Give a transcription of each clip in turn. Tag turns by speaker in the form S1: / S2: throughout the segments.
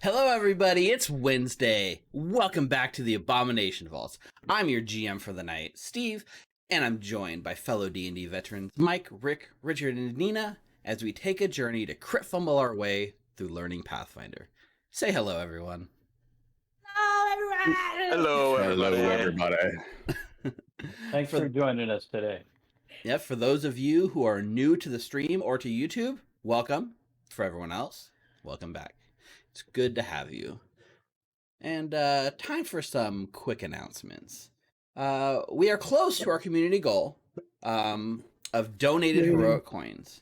S1: Hello everybody, it's Wednesday. Welcome back to the Abomination Vaults. I'm your GM for the night, Steve, and I'm joined by fellow D&D veterans Mike, Rick, Richard, and Nina as we take a journey to crit fumble our way through learning Pathfinder. Say hello, everyone.
S2: Hello, everybody.
S3: Hello, everybody.
S4: Thanks for joining us today.
S1: Yeah, for those of you who are new to the stream or to YouTube, welcome. For everyone else, welcome back. It's good to have you. And time for some quick announcements. We are close to our community goal of donated heroic coins.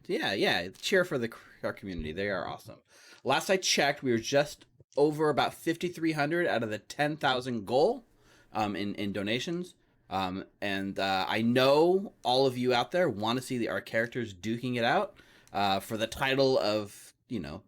S1: Yeah, cheer for our community. They are awesome. Last I checked, we were just over about 5,300 out of the 10,000 goal in donations. And I know all of you out there want to see our characters duking it out for the title of,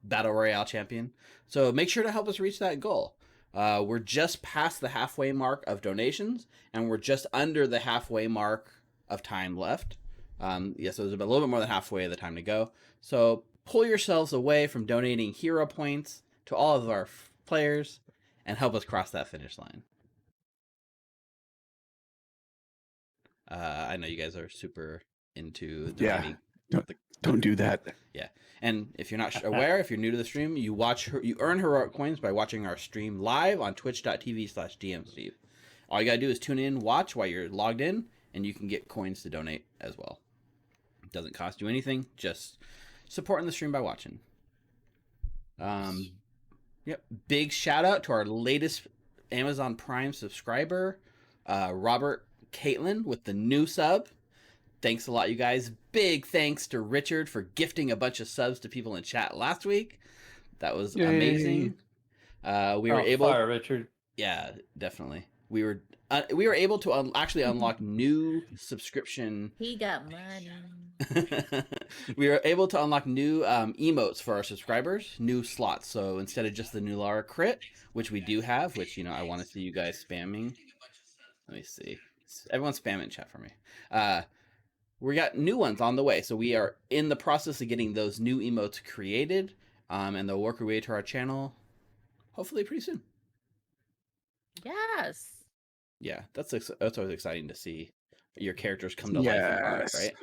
S1: Battle Royale champion. So make sure to help us reach that goal. We're just past the halfway mark of donations, and we're just under the halfway mark of time left. So there's a little bit more than halfway of the time to go. So pull yourselves away from donating hero points to all of our players and help us cross that finish line. I know you guys are super into donating.
S3: Don't do that.
S1: Yeah. And if you're not aware, if you're new to the stream, you earn heroic coins by watching our stream live on twitch.tv/DMSteve. All you gotta do is tune in, watch while you're logged in, and you can get coins to donate as well. It doesn't cost you anything, just supporting the stream by watching. Big shout out to our latest Amazon Prime subscriber, Robert Caitlin, with the new sub. Thanks a lot, you guys. Big thanks to Richard for gifting a bunch of subs to people in chat last week. That was amazing. We were able.
S4: Fire, Richard.
S1: Yeah, definitely. We were able to actually unlock new subscription.
S5: He got money.
S1: We were able to unlock new emotes for our subscribers, new slots. So instead of just the Nulara crit, which we do have, which I want to see you guys spamming. Let me see. Everyone spam in chat for me. We got new ones on the way, so we are in the process of getting those new emotes created, and they'll work their way to our channel, hopefully pretty soon.
S5: Yes.
S1: Yeah, that's always exciting to see your characters come to life in art, right?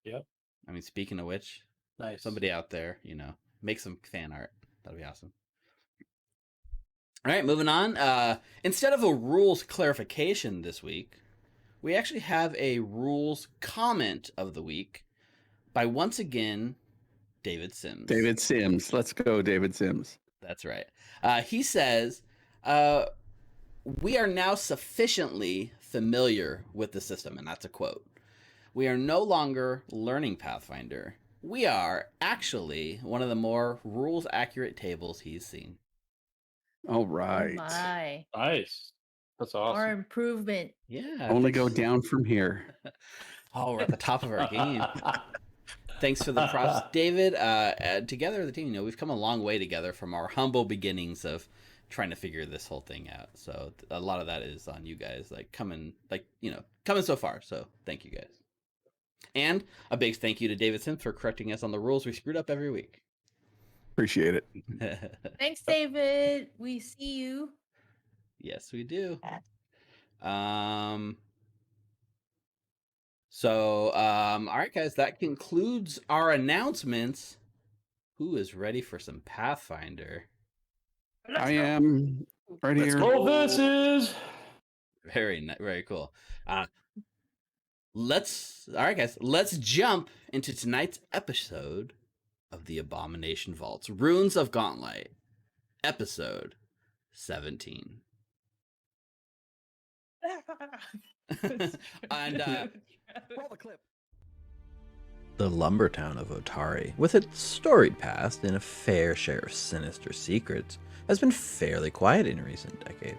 S4: Yep.
S1: I mean, speaking of which,
S4: Nice.
S1: somebody out there, make some fan art. That'll be awesome. All right, moving on. Instead of a rules clarification this week, we actually have a rules comment of the week by, once again, David Sims.
S3: David Sims. Let's go, David Sims.
S1: That's right. He says, we are now sufficiently familiar with the system, and that's a quote. We are no longer learning Pathfinder. We are actually one of the more rules-accurate tables he's seen.
S3: All right.
S5: Oh my.
S4: Nice. That's awesome.
S5: More improvement.
S1: Yeah.
S3: Only go down from here.
S1: Oh, we're at the top of our game. Thanks for the props, David. Together, the team, we've come a long way together from our humble beginnings of trying to figure this whole thing out. So a lot of that is on you guys, coming so far. So thank you guys. And a big thank you to David Sims for correcting us on the rules we screwed up every week.
S3: Appreciate it.
S5: Thanks, David. We see you.
S1: Yes, we do. So, all right, guys, that concludes our announcements. Who is ready for some Pathfinder?
S3: I am right here.
S4: Roll this is.
S1: Very cool. All right, guys, let's jump into tonight's episode of the Abomination Vaults, Ruins of Gauntlight, episode 17. And roll the clip. The lumber town of Otari, with its storied past and a fair share of sinister secrets, has been fairly quiet in recent decades.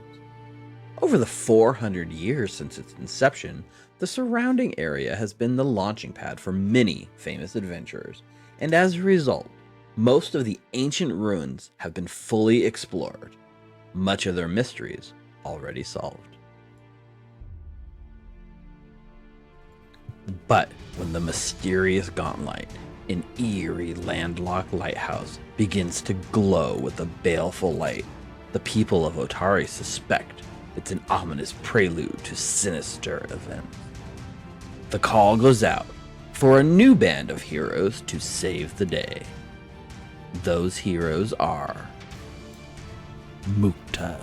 S1: Over the 400 years since its inception, the surrounding area has been the launching pad for many famous adventurers, and as a result, most of the ancient ruins have been fully explored, much of their mysteries already solved. But when the mysterious Gauntlight An eerie landlocked lighthouse begins to glow with a baleful light. The people of Otari suspect it's an ominous prelude to sinister events. The call goes out for a new band of heroes to save the day. Those heroes are Mukta,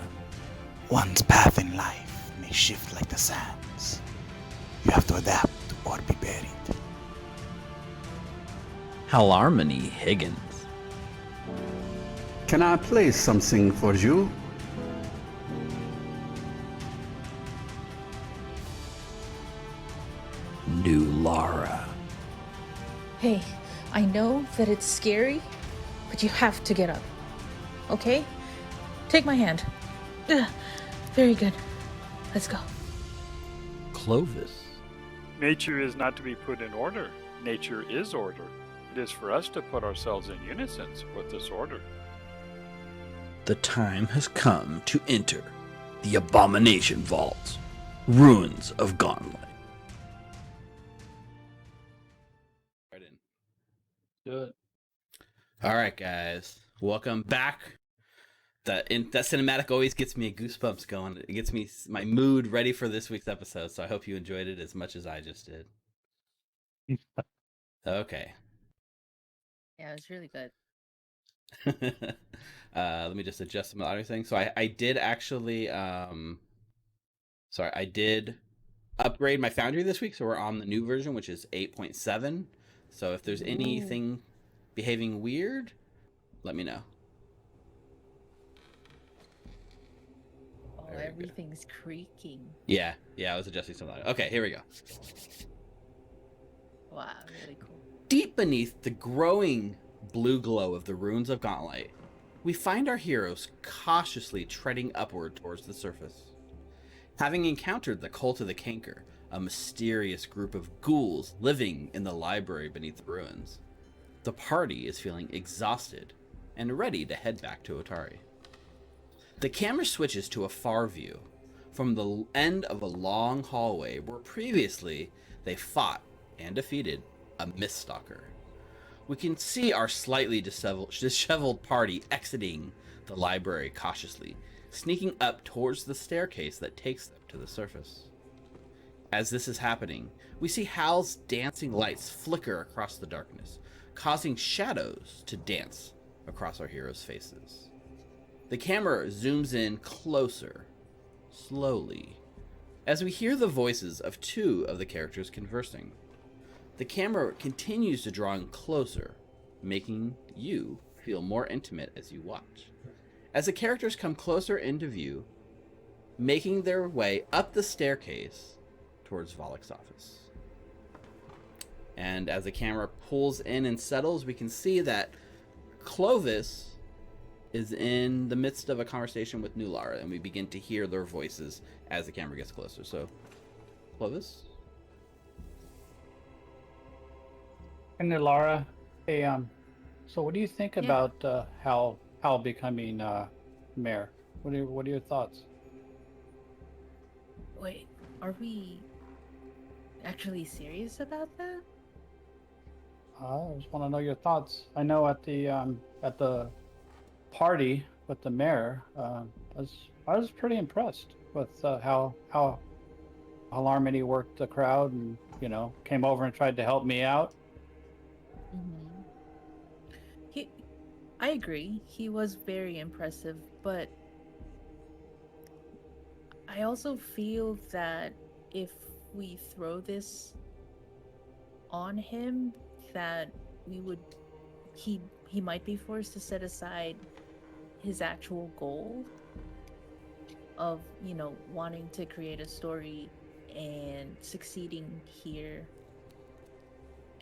S2: One's path in life may shift like the sands. You have to adapt or be buried.
S1: Halarmony Higgins,
S3: Can I play something for you?
S1: Nulara,
S5: Hey, I know that it's scary, but you have to get up. Okay? Take my hand. Ugh, very good. Let's go.
S1: Clovis,
S6: Nature is not to be put in order. Nature is order. It is for us to put ourselves in unison with this order.
S1: the time has come to enter the Abomination Vaults, Ruins of Gauntlight. Right in.
S4: Do it.
S1: All right, guys, welcome back. That cinematic always gets me goosebumps going. It gets me my mood ready for this week's episode. So I hope you enjoyed it as much as I just did. Okay.
S5: Yeah, it was really good.
S1: Let me just adjust some of the audio things. So I did actually I did upgrade my Foundry this week, so we're on the new version, which is 8.7. So if there's anything behaving weird, let me know.
S5: Oh,
S1: There we go.
S5: everything's creaking.
S1: Yeah, I was adjusting some of that. Okay, here we go.
S5: Wow, really cool.
S1: Deep beneath the growing blue glow of the Ruins of Gauntlight, we find our heroes cautiously treading upward towards the surface. Having encountered the Cult of the Canker, a mysterious group of ghouls living in the library beneath the ruins, the party is feeling exhausted and ready to head back to Otari. The camera switches to a far view from the end of a long hallway where previously they fought and defeated a Miststalker. We can see our slightly disheveled party exiting the library cautiously, sneaking up towards the staircase that takes them to the surface. As this is happening, we see Hal's dancing lights flicker across the darkness, causing shadows to dance across our heroes' faces. The camera zooms in closer, slowly, as we hear the voices of two of the characters conversing. The camera continues to draw in closer, making you feel more intimate as you watch. As the characters come closer into view, making their way up the staircase towards Volok's office. And as the camera pulls in and settles, we can see that Clovis is in the midst of a conversation with Nulara, and we begin to hear their voices as the camera gets closer. So, Clovis?
S4: And Nulara, hey, so what do you think
S5: Yeah.
S4: about Hal becoming mayor? What are your thoughts?
S5: Wait, are we actually serious about that?
S4: I just want to know your thoughts. I know at the party with the mayor, I was pretty impressed with how Halarmony worked the crowd and came over and tried to help me out.
S5: I agree. He was very impressive, but I also feel that if we throw this on him, that he might be forced to set aside his actual goal of, wanting to create a story and succeeding here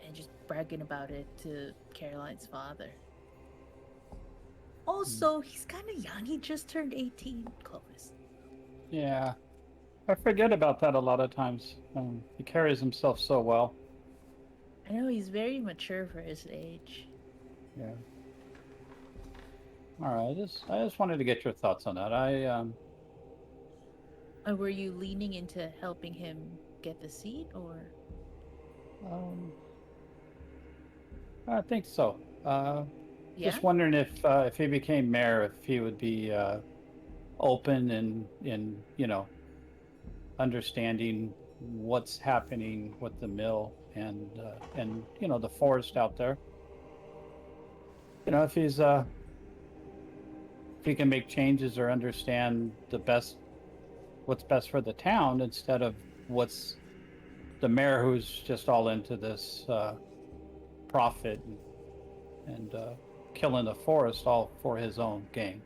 S5: and just bragging about it to Caroline's father. Also, he's kind of young. He just turned 18, Clovis.
S4: Yeah, I forget about that a lot of times. He carries himself so well.
S5: I know he's very mature for his age.
S4: Yeah. All right, I just wanted to get your thoughts on that.
S5: Were you leaning into helping him get the seat, or?
S4: I think so.
S5: Yeah.
S4: Just wondering if he became mayor, if he would be open and understanding what's happening with the mill and the forest out there. If he can make changes or understand what's best for the town instead of what's the mayor who's just all into this profit and killing the forest all for his own gain.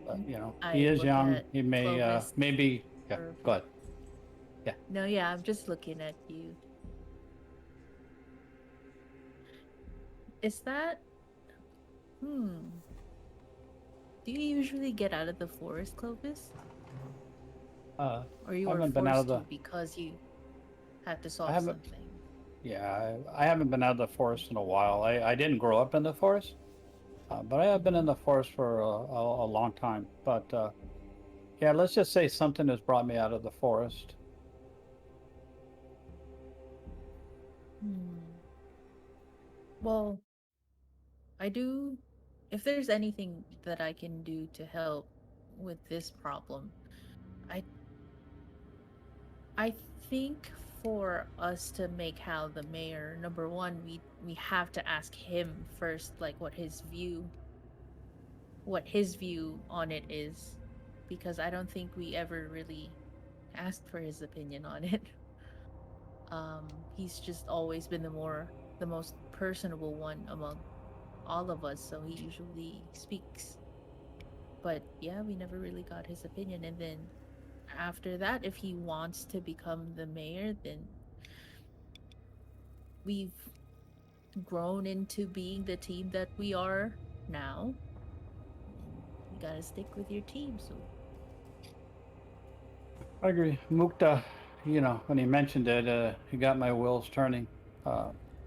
S4: But, he is young. He may maybe. Yeah, go ahead. Yeah.
S5: No, yeah, I'm just looking at you. Is that? Do you usually get out of the forest, Clovis? Or you were
S4: haven't been out of
S5: forced to because you had to solve something?
S4: Yeah, I haven't been out of the forest in a while. I didn't grow up in the forest, but I have been in the forest for a long time. But yeah, let's just say something has brought me out of the forest.
S5: Well, I do. If there's anything that I can do to help with this problem, I think for us to make Hal the mayor, number one, we have to ask him first, like what his view on it is, because I don't think we ever really asked for his opinion on it. He's just always been the most personable one among all of us, so he usually speaks. But yeah, we never really got his opinion. And then after that, if he wants to become the mayor, then we've grown into being the team that we are now. You gotta stick with your team. So
S4: I agree. Mukta, when he mentioned it, he got my wheels turning.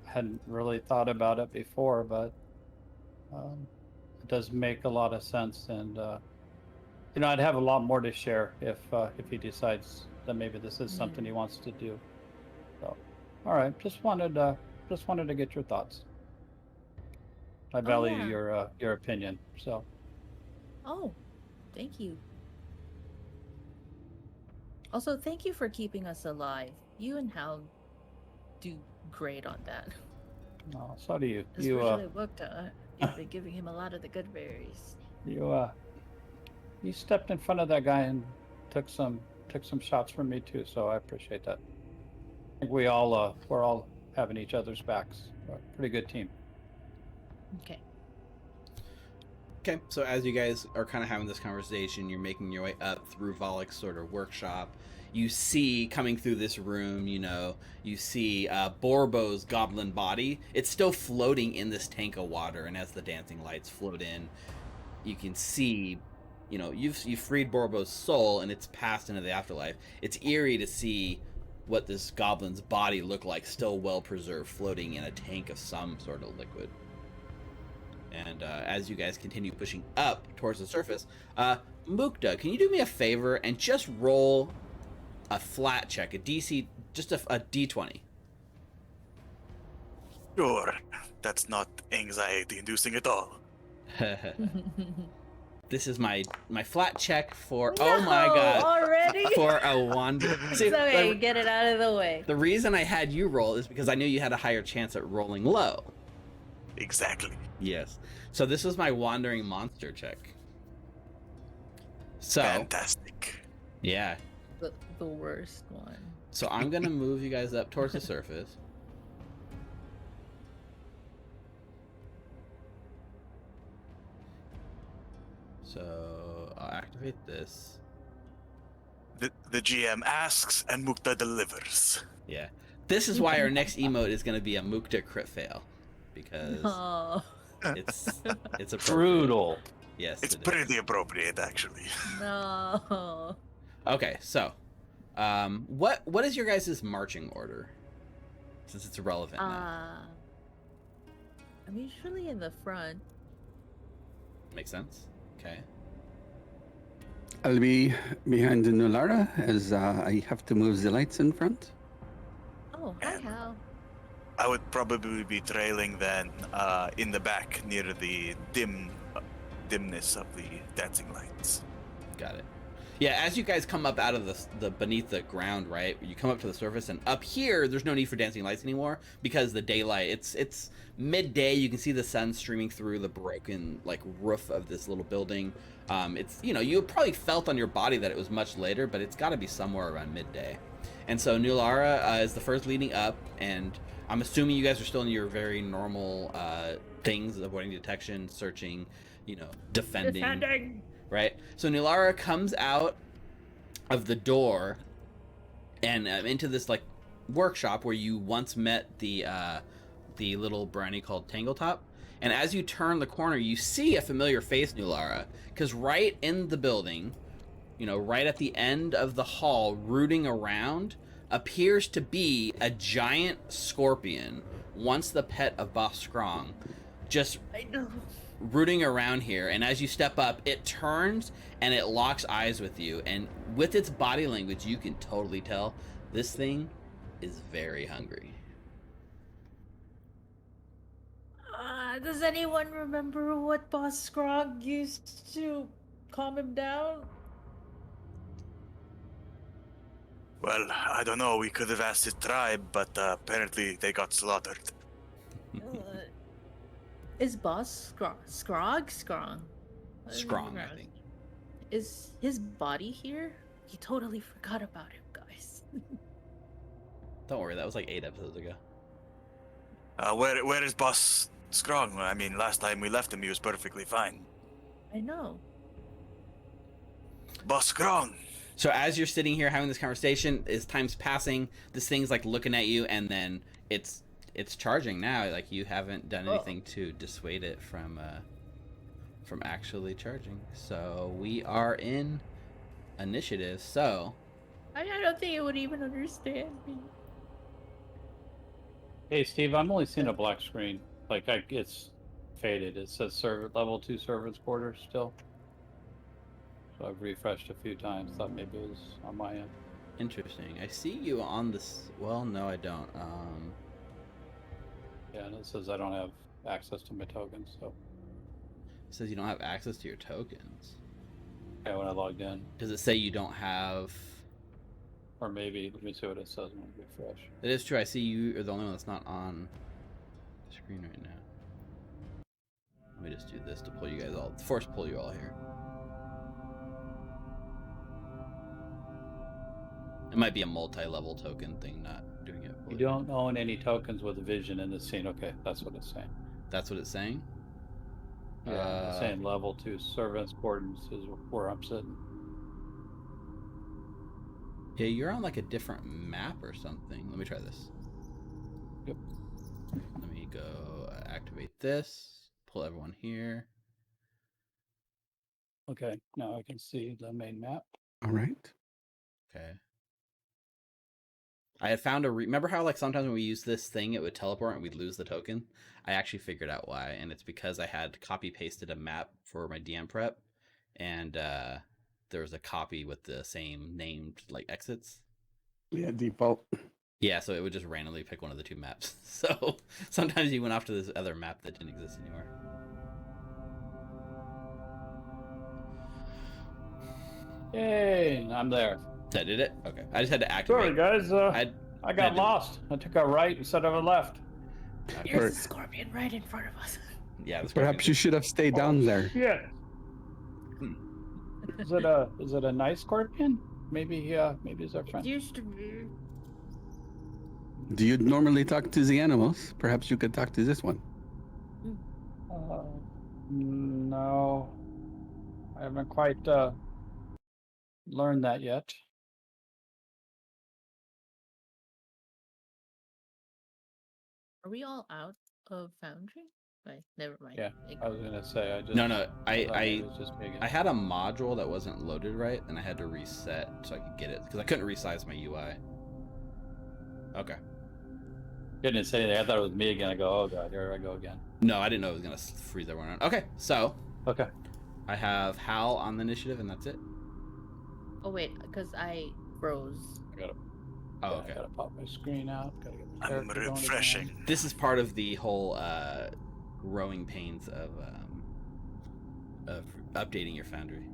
S4: Hadn't really thought about it before, but it does make a lot of sense. And I'd have a lot more to share if he decides that maybe this is something he wants to do. So, all right, just wanted to get your thoughts. I value your opinion. So.
S5: Oh, thank you. Also, thank you for keeping us alive. You and Hal do great on that.
S4: No, so do you.
S5: Especially Mukta. You've been giving him a lot of the good berries.
S4: You stepped in front of that guy and took some shots from me too, so I appreciate that. I think we're all having each other's backs. We're a pretty good team.
S1: Okay, so as you guys are kind of having this conversation, you're making your way up through Volek's sort of workshop. You see, coming through this room, you see Borbo's goblin body. It's still floating in this tank of water, and as the dancing lights float in, you can see, you've freed Borbo's soul, and it's passed into the afterlife. It's eerie to see what this goblin's body looked like, still well preserved, floating in a tank of some sort of liquid. And as you guys continue pushing up towards the surface, Mukta, can you do me a favor and just roll a flat check, a DC, just a D20?
S2: Sure, that's not anxiety-inducing at all.
S1: This is my flat check for oh my god
S5: already
S1: for a wander. See,
S5: it's okay, get it out of the way.
S1: The reason I had you roll is because I knew you had a higher chance at rolling low.
S2: Exactly.
S1: Yes. So this is my wandering monster check. So
S2: fantastic.
S1: Yeah.
S5: The worst one.
S1: So I'm gonna move you guys up towards the surface. So I'll activate this.
S2: The GM asks and Mukta delivers.
S1: Yeah. This is why our next emote is gonna be a Mukta crit fail. Because it's
S4: brutal.
S1: Yes,
S2: it's pretty appropriate, actually.
S5: No.
S1: Okay, so what is your guys' marching order, since it's irrelevant now?
S5: I'm usually in the front.
S1: Makes sense. Okay.
S3: I'll be behind the Nulara as I have to move the lights in front.
S5: Oh, hi Hal.
S2: I would probably be trailing then in the back near the dimness of the dancing lights.
S1: Got it. Yeah, as you guys come up out of the beneath the ground, right? You come up to the surface, and up here, there's no need for dancing lights anymore because the daylight. It's midday. You can see the sun streaming through the broken like roof of this little building. It's you probably felt on your body that it was much later, but it's got to be somewhere around midday. And so Nulara is the first leading up, and I'm assuming you guys are still in your very normal things, avoiding detection, searching, defending. Right? So Nulara comes out of the door and into this like workshop where you once met the little brownie called Tangletop. And as you turn the corner, you see a familiar face, Nulara, because right in the building, right at the end of the hall, rooting around, appears to be a giant scorpion, once the pet of Boss Skrawng, just rooting around here. And as you step up, it turns and it locks eyes with you, and with its body language, you can totally tell this thing is very hungry.
S5: Does anyone remember what Boss Skrwang used to calm him down?
S2: Well, I don't know. We could have asked his tribe, but apparently they got slaughtered.
S5: Is Boss Skrwang?
S1: Skrawng, I think.
S5: Is his body here? You totally forgot about him, guys.
S1: Don't worry, that was like 8 episodes ago.
S2: Where is Boss Skrawng? I mean, last time we left him, he was perfectly fine.
S5: I know.
S2: Boss Skrawng!
S1: So as you're sitting here having this conversation, as time's passing, this thing's like looking at you, and then it's charging now. Like you haven't done anything to dissuade it from actually charging. So we are in initiative. So
S5: I don't think it would even understand me.
S4: Hey, Steve, I'm only seeing a black screen. Like, it's faded. It says level 2 servants quarters still. So I've refreshed a few times. Thought maybe it was on my end.
S1: interesting. I see you on this. Well, no, I don't.
S4: Yeah, and it says I don't have access to my tokens. So
S1: It says you don't have access to your tokens.
S4: yeah, when I logged in,
S1: Does it say you don't have?
S4: or maybe let me see what it says when I refresh.
S1: It is true. I see you are the only one that's not on the screen right now. Let me just do this to pull you guys all. Force pull you all here. It might be a multi-level token thing, not doing it.
S4: You don't own any tokens with vision in the scene. Okay, that's what it's saying.
S1: That's what it's saying.
S4: Yeah, it's saying level 2 servants quarters is where I'm sitting.
S1: Yeah, you're on like a different map or something. Let me try this.
S4: Yep.
S1: Let me go activate this. Pull everyone here.
S4: Okay, now I can see the main map.
S3: All right.
S1: Okay. I had found remember how like sometimes when we use this thing it would teleport and we'd lose the token? I actually figured out why, and it's because I had copy pasted a map for my DM prep, and there was a copy with the same named like exits.
S3: Yeah, default.
S1: Yeah, so it would just randomly pick one of the two maps. So sometimes you went off to this other map that didn't exist anymore.
S4: Yay, I'm there.
S1: That did it? Okay. I just had to activate.
S4: Sorry, guys. I got
S1: had to-
S4: lost. I took a right instead of a left.
S5: There's a scorpion right in front of us.
S1: Yeah, the
S3: Perhaps you should have stayed down there.
S4: Yeah. Is it a nice scorpion? Maybe it's our
S5: It
S4: friend.
S5: used to be.
S3: Do you normally talk to the animals? Perhaps you could talk to this one.
S4: No, I haven't quite learned that yet.
S5: Are we all out of Foundry? Right, never mind.
S4: Yeah, I was gonna say I just
S1: No,
S4: thought maybe
S1: I
S4: it was just me again.
S1: I had a module that wasn't loaded right, and I had to reset so I could get it because I couldn't resize my UI. Okay.
S4: Didn't say anything. I thought it was me again. I go, oh god, here I go again.
S1: No, I didn't know it was gonna freeze everyone out. Okay, so
S4: Okay.
S1: I have Hal on the initiative, and that's it.
S5: Oh wait, because I froze.
S4: I got it.
S1: Oh,
S4: Yeah,
S1: okay.
S4: I gotta pop my screen out. Gotta get the
S2: I'm
S4: character going again.
S2: refreshing.
S1: This is part of the whole growing pains of updating your foundry.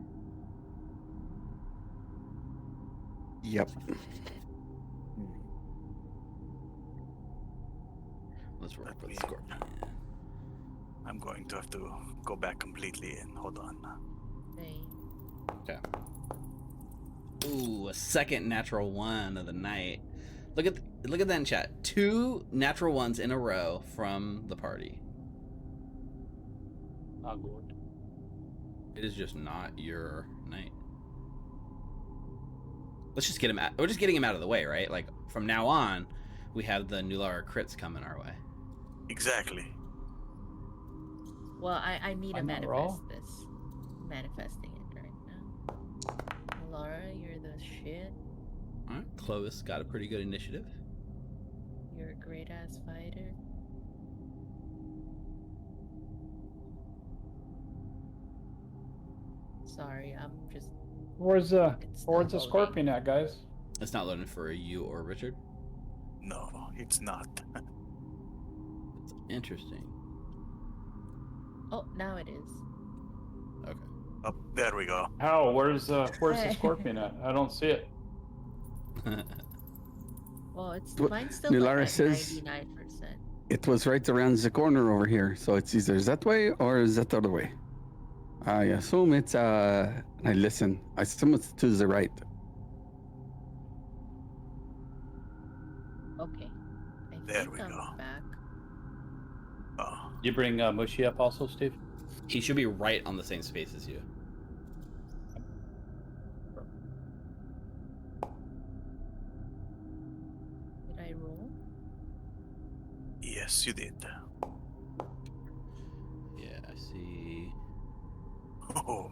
S3: Yep.
S1: Let's roll
S2: Let
S1: for
S2: me-
S1: the scorpion.
S2: I'm going to have to go back completely and hold on.
S5: Hey.
S1: Okay. Ooh, a second natural one of the night. Look at that in chat. 2 natural ones in a row from the party.
S4: Not good.
S1: It is just not your night. Let's just get him out. We're just getting him out of the way, right? Like from now on, we have the Nulara crits coming our way.
S2: Exactly.
S5: Well, I need to
S4: Why not
S5: manifest
S4: roll?
S5: this. Manifesting it right now. Laura, you're the shit.
S1: All right, Clovis got a pretty good initiative.
S5: You're a great ass fighter. Sorry, I'm just.
S4: Where's the
S5: It's
S4: where's the
S5: not loading.
S4: scorpion at, guys?
S1: It's not loading for you or Richard.
S2: No, it's not.
S1: It's interesting.
S5: Oh, now it is.
S1: Okay.
S2: Oh, there we go.
S4: How? Where's the scorpion at? I don't see it.
S5: Well, it's
S3: What
S5: mine's still
S3: Nulara
S5: like at
S3: says-
S5: 99%.
S3: It was right around the corner over here, so it's either that way or that other way. I assume it's I assume it's to the right.
S5: Okay.
S2: There
S5: think
S2: we
S5: I'm
S2: go.
S5: back.
S2: Oh,
S4: You bring Mushi up also, Steve?
S1: He should be right on the same space as you.
S5: Did I roll?
S2: yes, you did.
S1: Yeah, I see.
S2: Oh,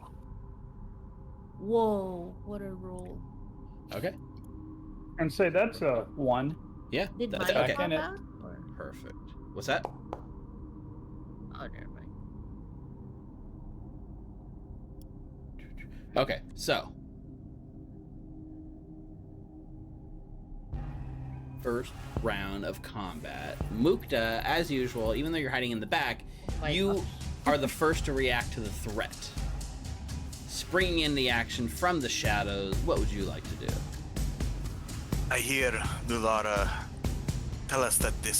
S5: Whoa, what a roll.
S1: Okay.
S4: And say that's a 1.
S1: Yeah.
S5: Did
S1: that's
S5: mine
S1: okay.
S5: pop
S4: in it.
S5: out? Or...
S1: Perfect. What's that?
S5: Oh, never mind.
S1: Okay, so first round of combat. Mukta, as usual, even though you're hiding in the back,
S5: My
S1: you
S5: gosh.
S1: are the first to react to the threat. Springing in the action from the shadows, what would you like to do?
S2: I hear Nulara tell us that the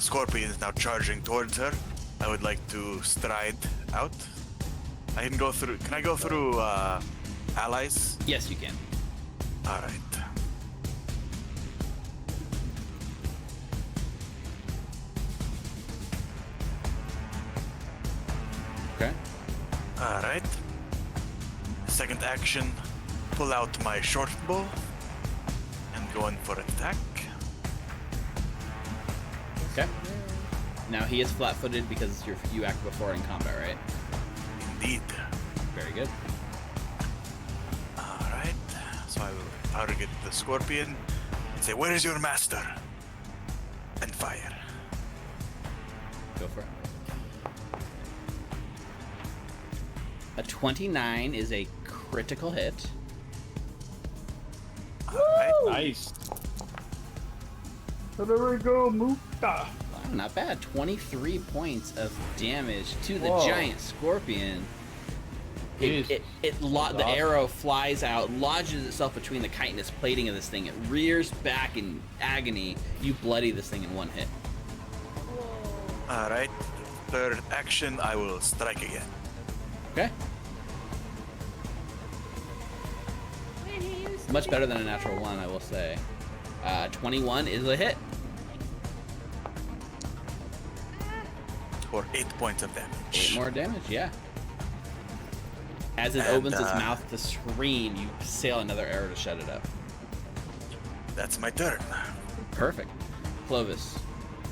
S2: scorpion is now charging towards her. I would like to stride out. I can go through. Can I go through allies?
S1: Yes, you can.
S2: All right.
S1: Okay.
S2: All right. Second action, pull out my short bow and go in for attack.
S1: Okay. Now he is flat-footed because you act before in combat, right?
S2: Indeed.
S1: Very good.
S2: All right. So I will target the scorpion and say, "Where is your master?" And fire.
S1: Go for it. A 29 is a critical hit.
S2: All right.
S4: Nice. So there we go, Mukta.
S1: Wow, not bad. 23 points of damage to the
S4: Whoa.
S1: giant scorpion.
S4: Jeez.
S1: The
S4: awesome.
S1: arrow flies out, lodges itself between the chitinous plating of this thing. It rears back in agony. You bloody this thing in one hit.
S2: All right. Third action, I will strike again.
S1: Okay. Much better than a natural one, I will say. 21 is a hit.
S2: For 8 points of damage.
S1: 8 more damage, yeah. As it
S2: And,
S1: opens its mouth to scream, you sail another arrow to shut it up.
S2: That's my turn.
S1: Perfect. Clovis,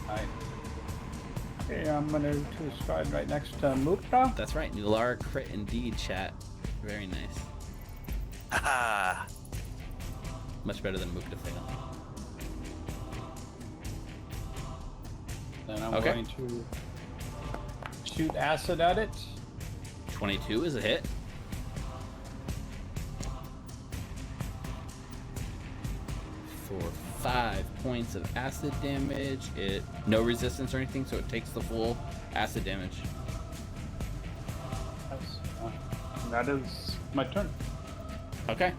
S4: Alright. Okay, I'm gonna to stride right next to Mukta.
S1: that's right. Nulara crit indeed, chat. Very nice.
S2: Haha.
S1: Much better than Mukta fail.
S4: Then I'm
S1: Okay.
S4: going to shoot acid at it.
S1: 22 is a hit. for 5 points of acid damage. It no resistance or anything, so it takes the full acid damage.
S4: That is my turn.
S1: Okay.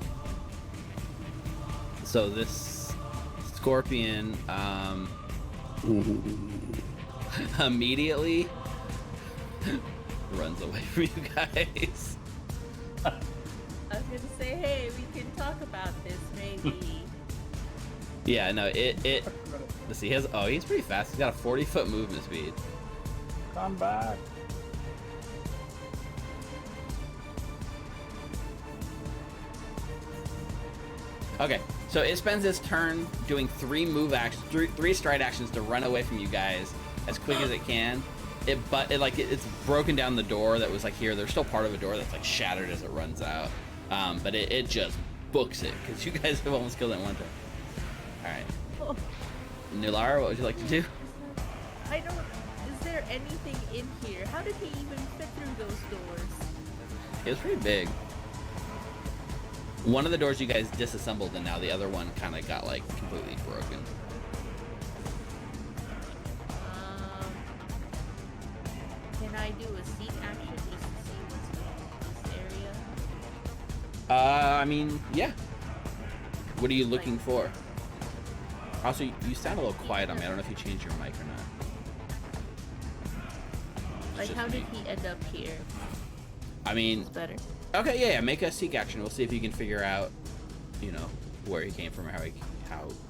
S1: So this scorpion immediately runs away from you guys.
S5: I was gonna say, hey, we can talk about this maybe.
S1: Yeah, no, let's see, he's pretty fast. He's got a 40-foot movement speed.
S4: Come back.
S1: Okay, so it spends its turn doing 3 stride actions to run away from you guys as quick as it can. It's broken down the door that was like here. There's still part of a door that's like shattered as it runs out, but it just books it because you guys have almost killed it in one turn. All right, Nulara, what would you like to do?
S5: I don't. Is there anything in here? How did he even fit through those doors?
S1: It was pretty big. One of the doors you guys disassembled, and now the other one kind of got like completely broken.
S5: Can I do a seek action just to see what's in this area?
S1: I mean, yeah. What are you looking for? Also, you sound a little quiet on me. I don't know if you changed your mic or not.
S5: Like, how did he end up here?
S1: I mean,
S5: It's better.
S1: okay, yeah, make a seek action. We'll see if you can figure out, where he came from or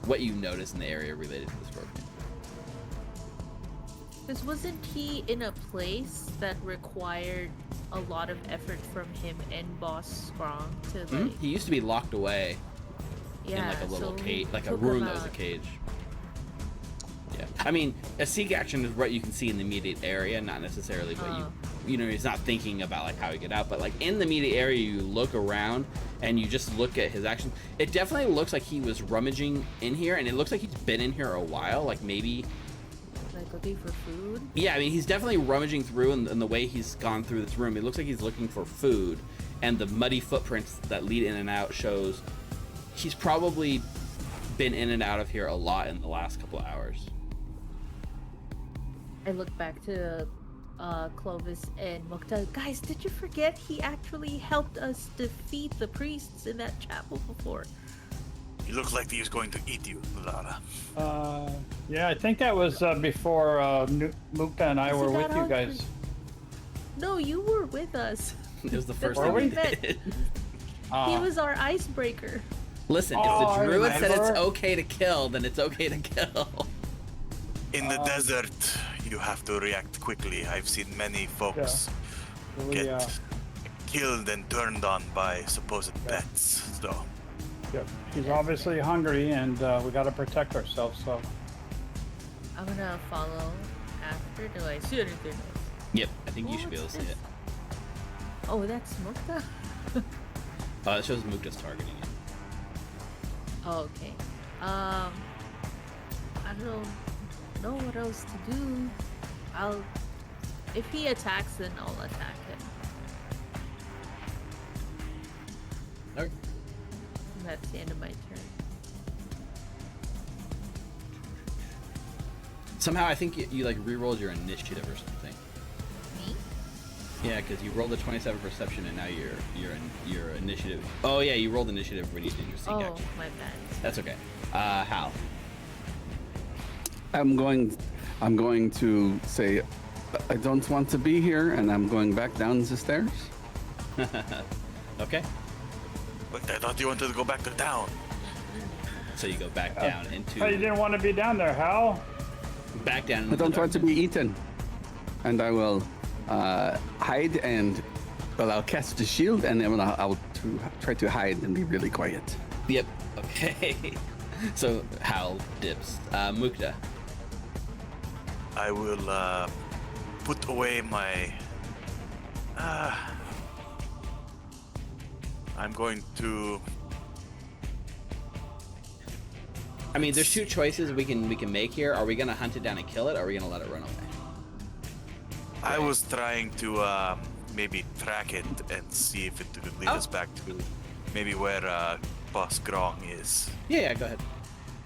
S1: what you noticed in the area related to the scorpion.
S5: Because wasn't he in a place that required a lot of effort from him and Boss Skrawng to like?
S1: He used to be locked away in like a little cage, like a room that was a cage. Yeah, I mean, a seek action is what you can see in the immediate area, not necessarily what he's not thinking about like how he get out, but like in the immediate area, you look around and you just look at his actions. It definitely looks like he was rummaging in here, and it looks like he's been in here a while, like maybe.
S5: Like looking for food?
S1: Yeah, I mean, he's definitely rummaging through, and the way he's gone through this room, it looks like he's looking for food, and the muddy footprints that lead in and out shows he's probably been in and out of here a lot in the last couple of hours.
S5: I look back to Clovis and Mukta. Guys, did you forget he actually helped us defeat the priests in that chapel before?
S2: He looked like he was going to eat you, Nulara.
S4: Yeah, I think that was before Mukta and I were with you guys.
S5: No, you were with us.
S1: It was the
S5: That's
S1: first
S5: how
S1: time
S5: we
S1: we
S5: met.
S1: did.
S5: He was our icebreaker.
S1: Listen, if the druid said it's okay to kill, then it's okay to kill.
S2: In the desert, you have to react quickly. I've seen many folks get killed and turned on by supposed pets. So,
S4: Yep. He's obviously hungry, and we got to protect ourselves. So,
S5: I'm gonna follow after. Do I see anything?
S1: Yep, I think you should be able to see it.
S5: Oh, that's Mukta?
S1: It shows Mukta's targeting it.
S5: Oh, okay. I don't know what else to do. If he attacks, then I'll attack him.
S1: Okay.
S5: And that's the end of my turn.
S1: Somehow I think you like re-rolled your initiative or something.
S5: Me?
S1: Yeah, because you rolled a 27 perception and now your initiative. Oh yeah, you rolled initiative when you did your seek action.
S5: My bad.
S1: That's okay. Hal.
S3: I'm going to say I don't want to be here, and I'm going back down the stairs.
S1: Okay.
S2: but I thought you wanted to go back to town.
S1: So you go back down into.
S4: Oh, you didn't want to be down there, Hal?
S1: Back down.
S3: I don't want to be eaten, and I will hide and I'll cast the shield, and then I'll try to hide and be really quiet.
S1: Yep. Okay. So Hal dips. Mukta.
S2: I will put away my. I'm going to.
S1: I mean, there's two choices we can make here. Are we gonna hunt it down and kill it, or are we gonna let it run away?
S2: I was trying to maybe track it and see if it would lead us back to maybe where Boss Skrawng is.
S1: Yeah, go ahead.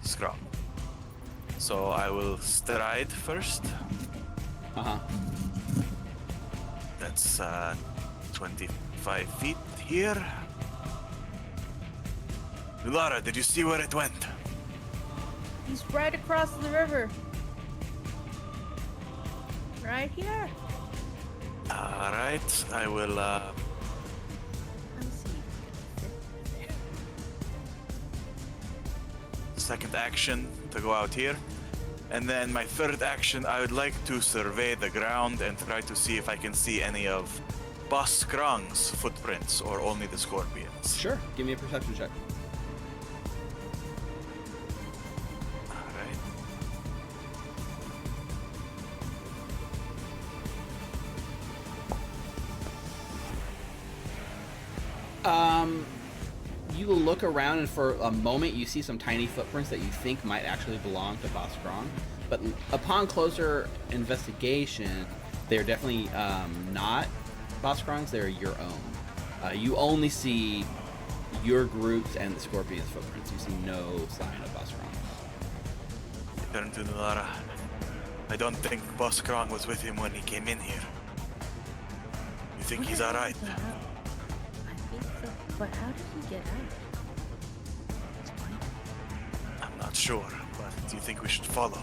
S2: Skrawng. So I will stride first.
S1: Uh-huh.
S2: That's 25 feet here. Nulara, did you see where it went?
S5: He's right across the river. Right here.
S2: Alright, I will
S5: Let me see.
S2: second action to go out here. And then my third action, I would like to survey the ground and try to see if I can see any of Boss Skrwang's footprints or only the scorpions.
S1: Sure. Give me a perception check.
S2: Alright.
S1: You look around, and for a moment, you see some tiny footprints that you think might actually belong to Boss Skrawng. But upon closer investigation, they're definitely not Boss Skrawng's. They're your own. You only see your groups and the Scorpion's footprints. You see no sign of Boss Skrawng.
S2: Turn to Nulara. I don't think Boss Skrwang was with him when he came in here. You think he's alright?
S5: I think so. But how did he get out?
S2: I'm not sure, but do you think we should follow?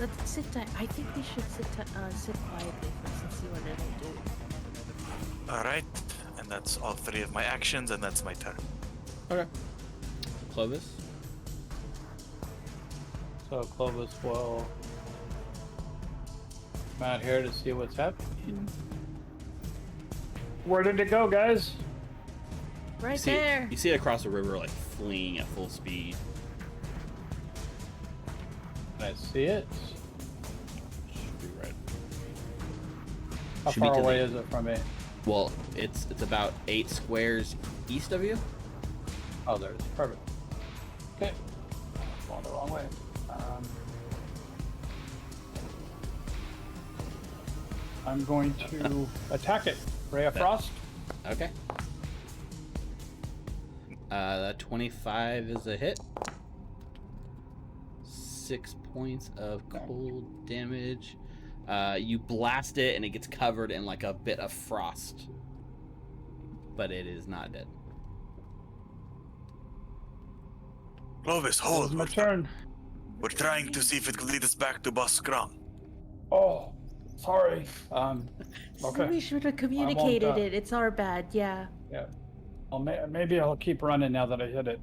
S5: Let's sit tight. I think we should sit quietly first and see what it'll do.
S2: Alright, and that's all three of my actions, and that's my turn.
S1: Okay. Clovis?
S4: So Clovis will come out here to see what's happening. Where did it go, guys?
S5: Right there.
S1: You see it across the river, like fleeing at full speed.
S4: Can I see it?
S1: Should be right.
S4: How
S1: Should be
S4: far
S1: to
S4: away
S1: the-
S4: is it from me?
S1: Well, it's about 8 squares east of you.
S4: Oh, there it is. Perfect. Okay. Going the wrong way. I'm going to attack it. Ray of Frost.
S1: Okay. That 25 is a hit. 6 points of cold damage. You blast it and it gets covered in like a bit of frost. But it is not dead.
S2: Clovis,
S4: It's
S2: hold.
S4: my turn.
S2: We're trying to see if it could lead us back to Boss Skrwang.
S4: Oh, sorry. Okay.
S5: We should have communicated
S4: uh,
S5: it. It's our bad. Yeah.
S4: Yeah. Well, maybe I'll keep running now that I hit it.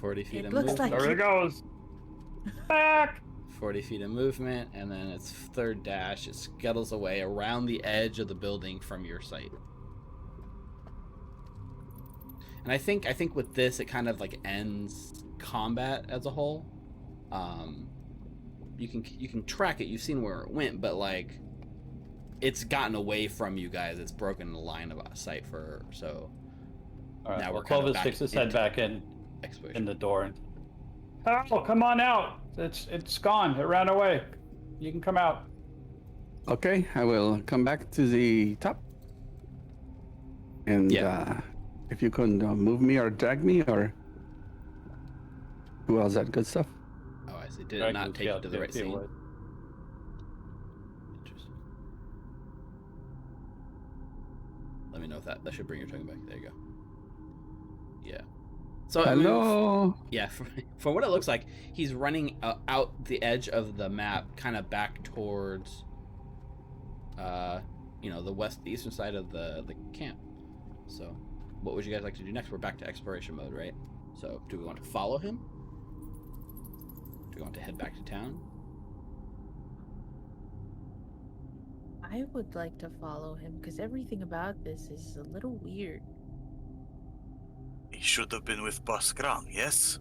S1: 40 feet
S5: It
S1: of
S5: looks
S1: movement.
S5: like-
S4: There it goes. Back.
S1: 40 feet of movement, and then its third dash, it scuttles away around the edge of the building from your sight. And I think with this, it kind of like ends combat as a whole. You can track it. You've seen where it went, but like, it's gotten away from you guys. It's broken the line of sight for so.
S4: All right.
S1: Now
S4: Well,
S1: we're kind of
S4: Clovis
S1: back
S4: sticks his head
S1: into
S4: back in
S1: Exploration.
S4: the door. Oh, come on out! It's gone. It ran away. You can come out.
S3: Okay, I will come back to the top. And
S1: Yeah.
S3: if you can move me or drag me or do all that good stuff.
S1: Oh, I see. Did it
S4: Drag
S1: not
S4: you
S1: take you to the
S4: 50
S1: right scene?
S4: away.
S1: Interesting. Let me know if that should bring your token back. There you go. Yeah. So I mean,
S3: Hello.
S1: yeah, from what it looks like, he's running out the edge of the map, kind of back towards, the eastern side of the camp. So, what would you guys like to do next? We're back to exploration mode, right? So, do we want to follow him? Do we want to head back to town?
S5: I would like to follow him because everything about this is a little weird.
S2: He should have been with Boss Skrwang, yes?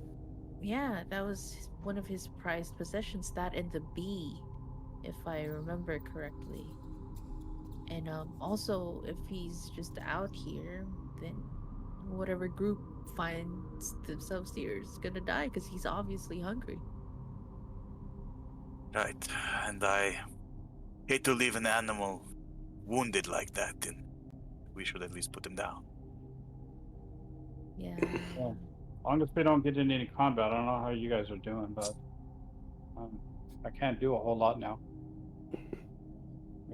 S5: Yeah, that was one of his prized possessions, that and the bee, if I remember correctly. And also, if he's just out here, then whatever group finds themselves here is gonna die because he's obviously hungry.
S2: Right, and I hate to leave an animal wounded like that, and we should at least put him down.
S5: Yeah.
S4: Yeah. long as we don't get into any combat, I don't know how you guys are doing, but I can't do a whole lot now.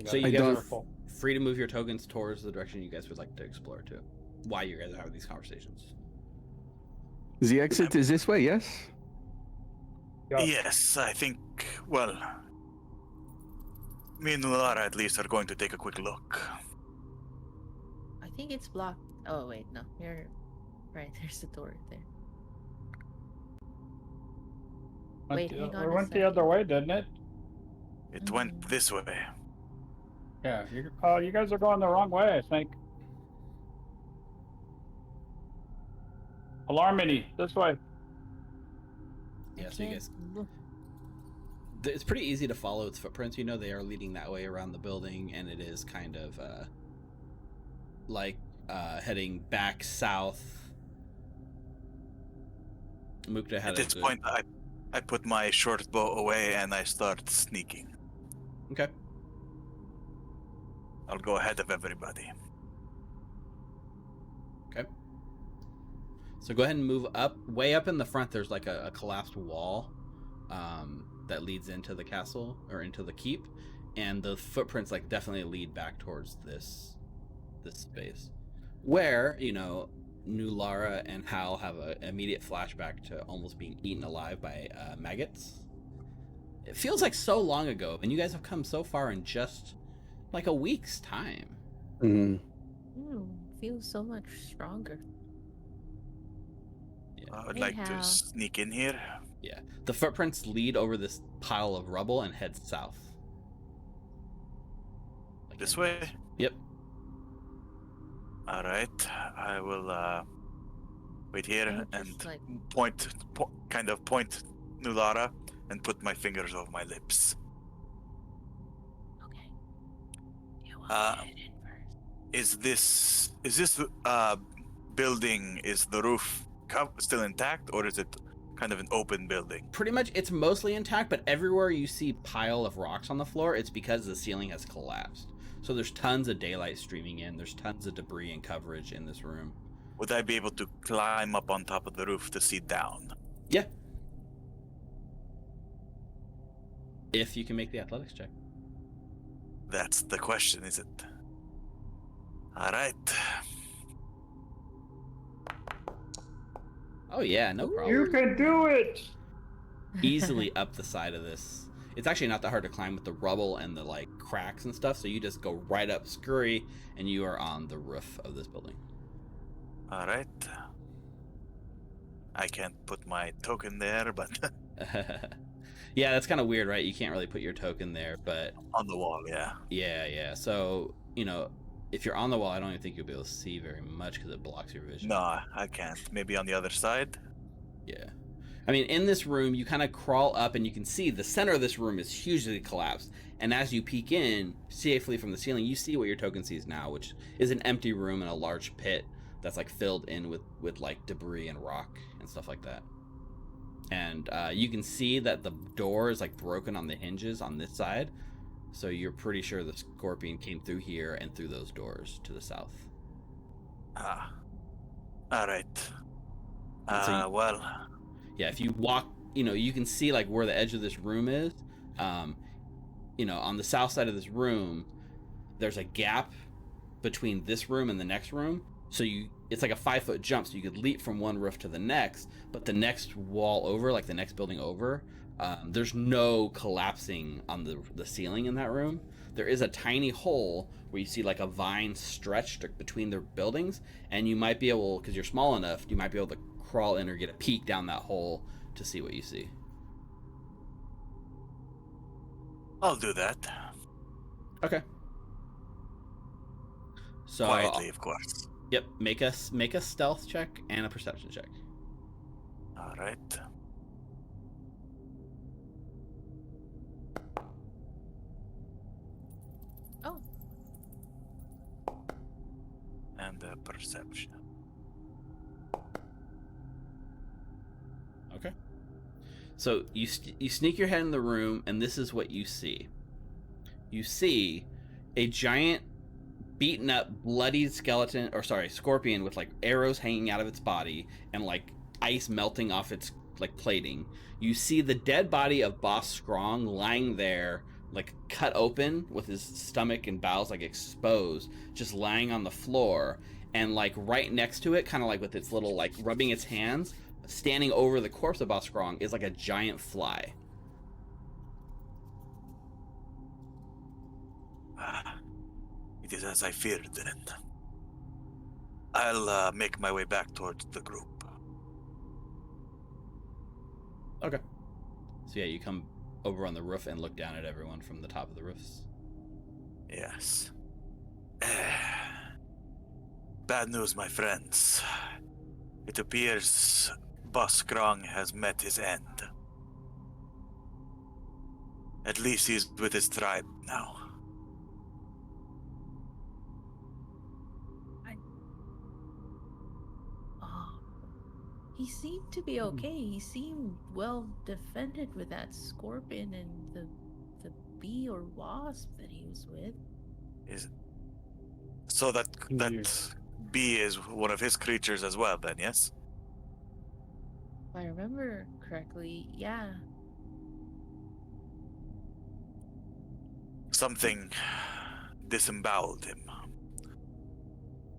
S1: So you
S3: I
S1: guys
S3: don't-
S1: are free to move your tokens towards the direction you guys would like to explore too. Why you guys are having these conversations?
S3: The exit is this way, yes?
S4: Yeah.
S2: Yes, I think, well, me and Nulara at least are going to take a quick look.
S5: I think it's blocked. Oh wait, no, you're right. There's the door there. Wait, hang on
S4: It
S5: a
S4: went the other
S5: second.
S4: way, didn't it?
S2: It went this way.
S4: Yeah. You guys are going the wrong way, I think. Halarmony, this way.
S1: Yeah, so you guys,
S5: Look.
S1: it's pretty easy to follow its footprints. You know they are leading that way around the building, and it is kind of heading back south. Mukta had
S2: At this point, I put my short bow away and I start sneaking.
S1: Okay.
S2: I'll go ahead of everybody.
S1: Okay. So go ahead and move up. Way up in the front, there's like a collapsed wall that leads into the castle or into the keep, and the footprints like definitely lead back towards this space, where Nulara and Hal have an immediate flashback to almost being eaten alive by maggots. It feels like so long ago, and you guys have come so far in just like a week's time.
S3: Mm.
S5: Feels so much stronger.
S2: I would
S5: Hey,
S2: like to
S5: Hal.
S2: sneak in here.
S1: Yeah. The footprints lead over this pile of rubble and head south.
S2: This way?
S1: Yep.
S2: Alright, I will wait here
S5: Can I
S2: and
S5: just, like-
S2: point Nulara and put my fingers over my lips.
S5: Okay. You want
S2: Uh,
S5: to head in first?
S2: Is this building, is the roof still intact, or is it kind of an open building?
S1: Pretty much it's mostly intact, but everywhere you see pile of rocks on the floor, it's because the ceiling has collapsed. So there's tons of daylight streaming in. There's tons of debris and coverage in this room.
S2: Would I be able to climb up on top of the roof to see down?
S1: Yeah. If you can make the athletics check.
S2: That's the question, is it? Alright.
S1: Oh yeah, no
S4: You
S1: problem.
S4: can do it!
S1: Easily up the side of this. It's actually not that hard to climb with the rubble and the like cracks and stuff. So you just go right up scurry, and you are on the roof of this building.
S2: Alright. I can't put my token there, but
S1: Yeah, that's kind of weird, right? You can't really put your token there, but
S2: on the wall, yeah.
S1: yeah. So, if you're on the wall, I don't even think you'll be able to see very much because it blocks your vision.
S2: No, I can't. Maybe on the other side?
S1: Yeah. I mean, in this room, you kind of crawl up and you can see the center of this room is hugely collapsed. And as you peek in safely from the ceiling, you see what your token sees now, which is an empty room and a large pit that's like filled in with like debris and rock and stuff like that. And you can see that the door is like broken on the hinges on this side. So you're pretty sure the scorpion came through here and through those doors to the south.
S2: Ah. Alright.
S1: And so
S2: Well,
S1: Yeah, if you walk, you can see like where the edge of this room is. On the south side of this room, there's a gap between this room and the next room. So it's like a 5-foot jump, so you could leap from one roof to the next, but the next wall over, like the next building over, there's no collapsing on the ceiling in that room. There is a tiny hole where you see like a vine stretched between the buildings, and you might be able, because you're small enough, you might be able to crawl in or get a peek down that hole to see what you see.
S2: I'll do that.
S1: Okay. So
S2: Quietly, of course.
S1: Yep, make a stealth check and a perception check.
S2: Alright.
S5: Oh,
S2: And a perception.
S1: Okay. So you sneak your head in the room, and this is what you see. You see a giant, beaten up, bloodied scorpion with like arrows hanging out of its body and like ice melting off its like plating. You see the dead body of Boss Skrawng lying there, like cut open with his stomach and bowels like exposed, just lying on the floor. And like right next to it, kind of like with its little like rubbing its hands, standing over the corpse of Boss Skrawng is like a giant fly.
S2: It is as I feared then. I'll make my way back towards the group.
S1: Okay. So yeah, you come over on the roof and look down at everyone from the top of the roofs.
S2: Yes. Bad news, my friends. It appears Boss Skrwang has met his end. At least he's with his tribe now.
S5: He seemed to be okay. He seemed well defended with that scorpion and the bee or wasp that he was with.
S2: So that bee is one of his creatures as well, then, yes?
S5: If I remember correctly, yeah.
S2: Something disemboweled him.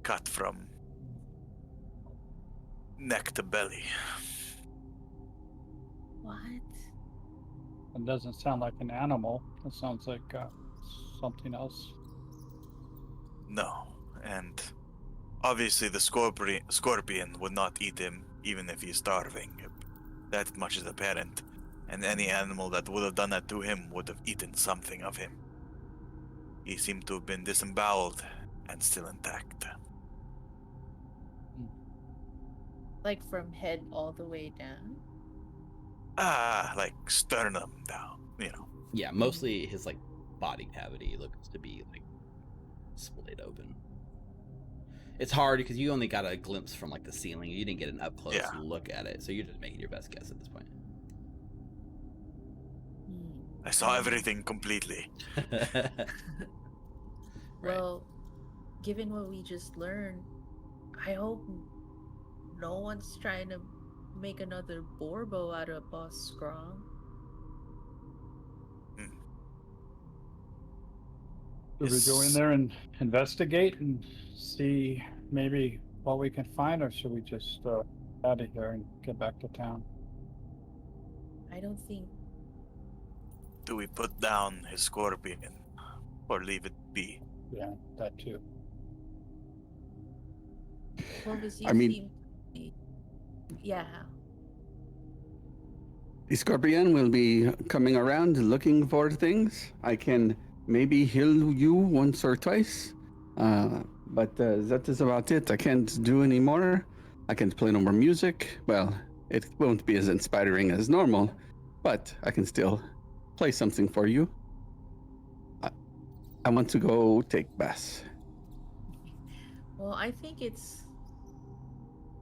S2: Cut from neck to belly.
S5: What?
S4: It doesn't sound like an animal. It sounds like something else.
S2: No, and obviously the scorpion would not eat him even if he's starving. That much is apparent. And any animal that would have done that to him would have eaten something of him. He seemed to have been disemboweled and still intact.
S5: Like from head all the way down?
S2: Like sternum down, you know.
S1: Yeah, mostly his like body cavity looks to be like split open. It's hard because you only got a glimpse from like the ceiling. You didn't get an up close look at it, so you're just making your best guess at this point.
S2: I saw everything completely.
S5: Well, given what we just learned, I hope no one's trying to make another Borbo out of Boss Skrawng.
S4: Should we go in there and investigate and see maybe what we can find, or should we just out of here and get back to town?
S5: I don't think...
S2: Do we put down his scorpion or leave it be?
S4: Yeah, that too.
S5: Clovis, you
S3: I mean-
S5: seem to be... Yeah.
S3: The scorpion will be coming around looking for things. I can maybe heal you once or twice, but that is about it. I can't do any more. I can't play no more music. Well, it won't be as inspiring as normal, but I can still play something for you. I want to go take baths.
S5: Well, I think it's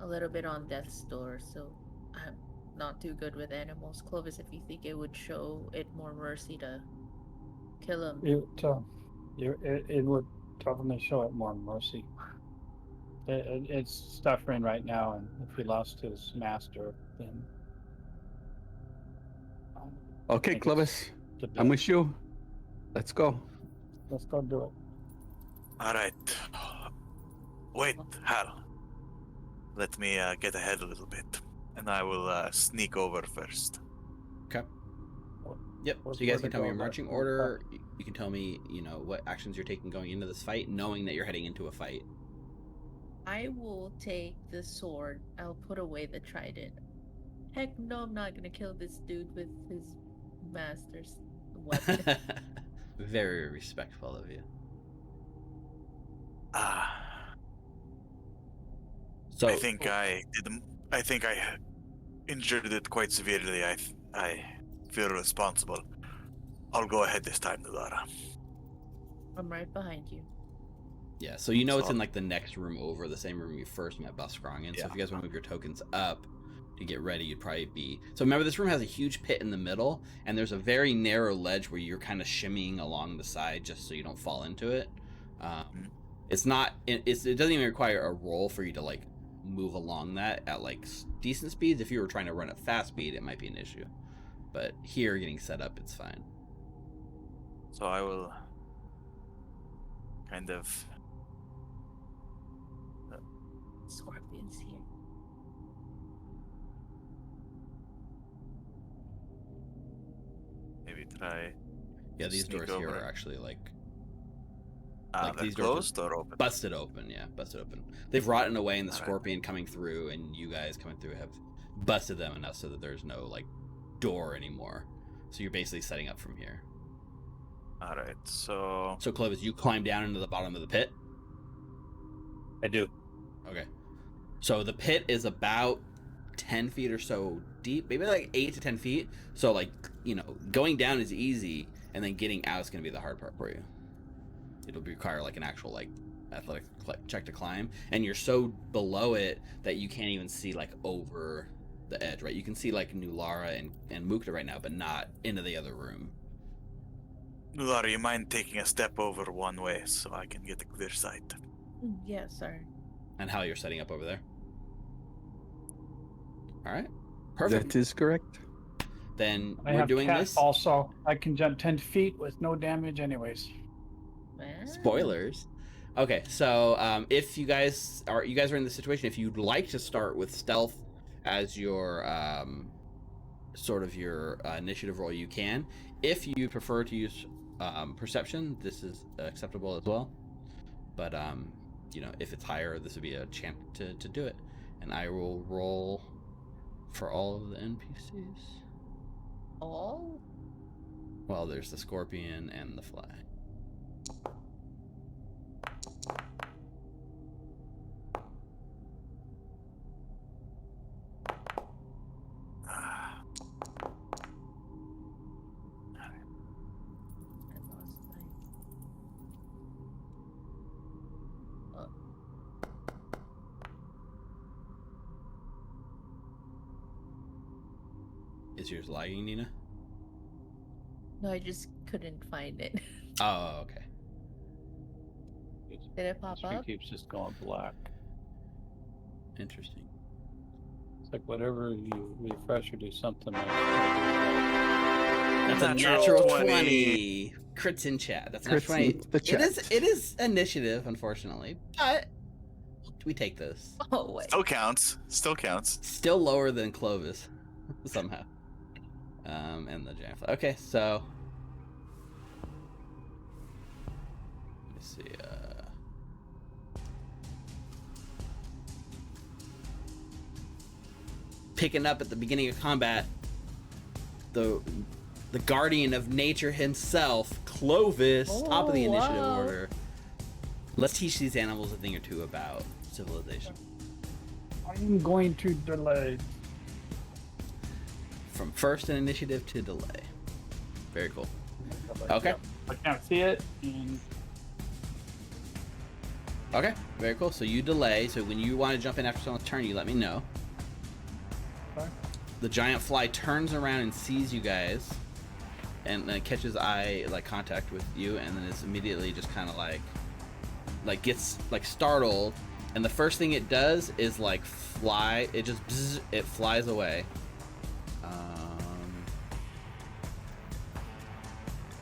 S5: a little bit on death's door, so I'm not too good with animals. Clovis, if you think it would show it more mercy to kill him.
S4: It would definitely show it more mercy. It's suffering right now, and if he lost his master, then...
S3: Okay,
S4: think
S3: Clovis,
S4: it's
S3: I'm with you. Let's go.
S4: Let's go do it.
S2: All right. Wait, Hal. Let me get ahead a little bit, and I will sneak over first.
S1: Okay. Yep. So you guys can tell me your marching order. You can tell me, what actions you're taking going into this fight, knowing that you're heading into a fight.
S5: I will take the sword. I'll put away the trident. Heck no, I'm not gonna kill this dude with his master's weapon.
S1: Very respectful of you. So
S2: I think I injured it quite severely. I feel responsible. I'll go ahead this time, Nulara.
S5: I'm right behind you.
S1: Yeah, so it's in like the next room over, the same room you first met Boss Skrawng in. So if you guys want to move your tokens up to get ready, you'd probably be... So remember, this room has a huge pit in the middle, and there's a very narrow ledge where you're kind of shimmying along the side just so you don't fall into it. It doesn't even require a roll for you to like move along that at like decent speeds. If you were trying to run at fast speed, it might be an issue. But here, getting set up, it's fine.
S2: So I will kind of
S5: Scorpions here.
S2: maybe try.
S1: Yeah, these
S2: Sneak
S1: doors here
S2: over.
S1: are actually like
S2: They're
S1: these doors are
S2: closed or open?
S1: busted open. Yeah, busted open. They've rotten away, and the
S2: Alright.
S1: scorpion coming through, and you guys coming through have busted them enough so that there's no like door anymore. So you're basically setting up from here.
S2: All right. So
S1: So Clovis, you climb down into the bottom of the pit.
S7: I do.
S1: Okay. So the pit is about 10 feet or so deep, maybe like 8 to 10 feet. So like, you know, going down is easy, and then getting out is going to be the hard part for you. It'll require like an actual like athletic check to climb, and you're so below it that you can't even see like over the edge, right? You can see like Nulara and Mukta right now, but not into the other room.
S2: Nulara, you mind taking a step over one way so I can get a clear sight?
S5: Yeah, sorry.
S1: And how you're setting up over there. All right. Perfect.
S3: That is correct.
S1: Then
S4: I
S1: we're
S4: have
S1: doing
S4: cat
S1: this.
S4: also. I can jump 10 feet with no damage anyways.
S1: Spoilers. Okay, so if you guys are in this situation, if you'd like to start with stealth as your sort of your initiative roll, you can. If you prefer to use perception, this is acceptable as well. But you know, if it's higher, this would be a chance to do it. And I will roll for all of the NPCs.
S5: All?
S1: Well, there's the scorpion and the fly.
S5: I lost my...
S1: Is yours lagging, Nina?
S5: No, I just couldn't find it.
S1: Oh, okay.
S5: Did it pop
S7: Screen
S5: up?
S7: keeps just going black.
S1: Interesting.
S7: It's like whatever you refresh or do something.
S1: That's a natural 20. Crits in chat. That's a
S3: Crits
S1: natural
S3: in
S1: 20.
S3: the chat.
S1: It is initiative, unfortunately, but we take this.
S5: Oh, wait.
S2: Still counts. Still counts.
S1: Still lower than Clovis, somehow. And the giant fly. Okay, so let me see. Picking up at the beginning of combat, the guardian of nature himself, Clovis, top of the initiative
S5: wow.
S1: order. Let's teach these animals a thing or two about civilization.
S4: I'm going to delay.
S1: From first in initiative to delay. Very cool. Okay.
S4: I can't see it. And
S1: Okay, very cool. So you delay. So when you want to jump in after someone's turn, you let me know.
S4: Okay.
S1: The giant fly turns around and sees you guys, and then catches eye like contact with you, and then it's immediately just kind of like gets like startled, and the first thing it does is like fly. It just bzz, it flies away.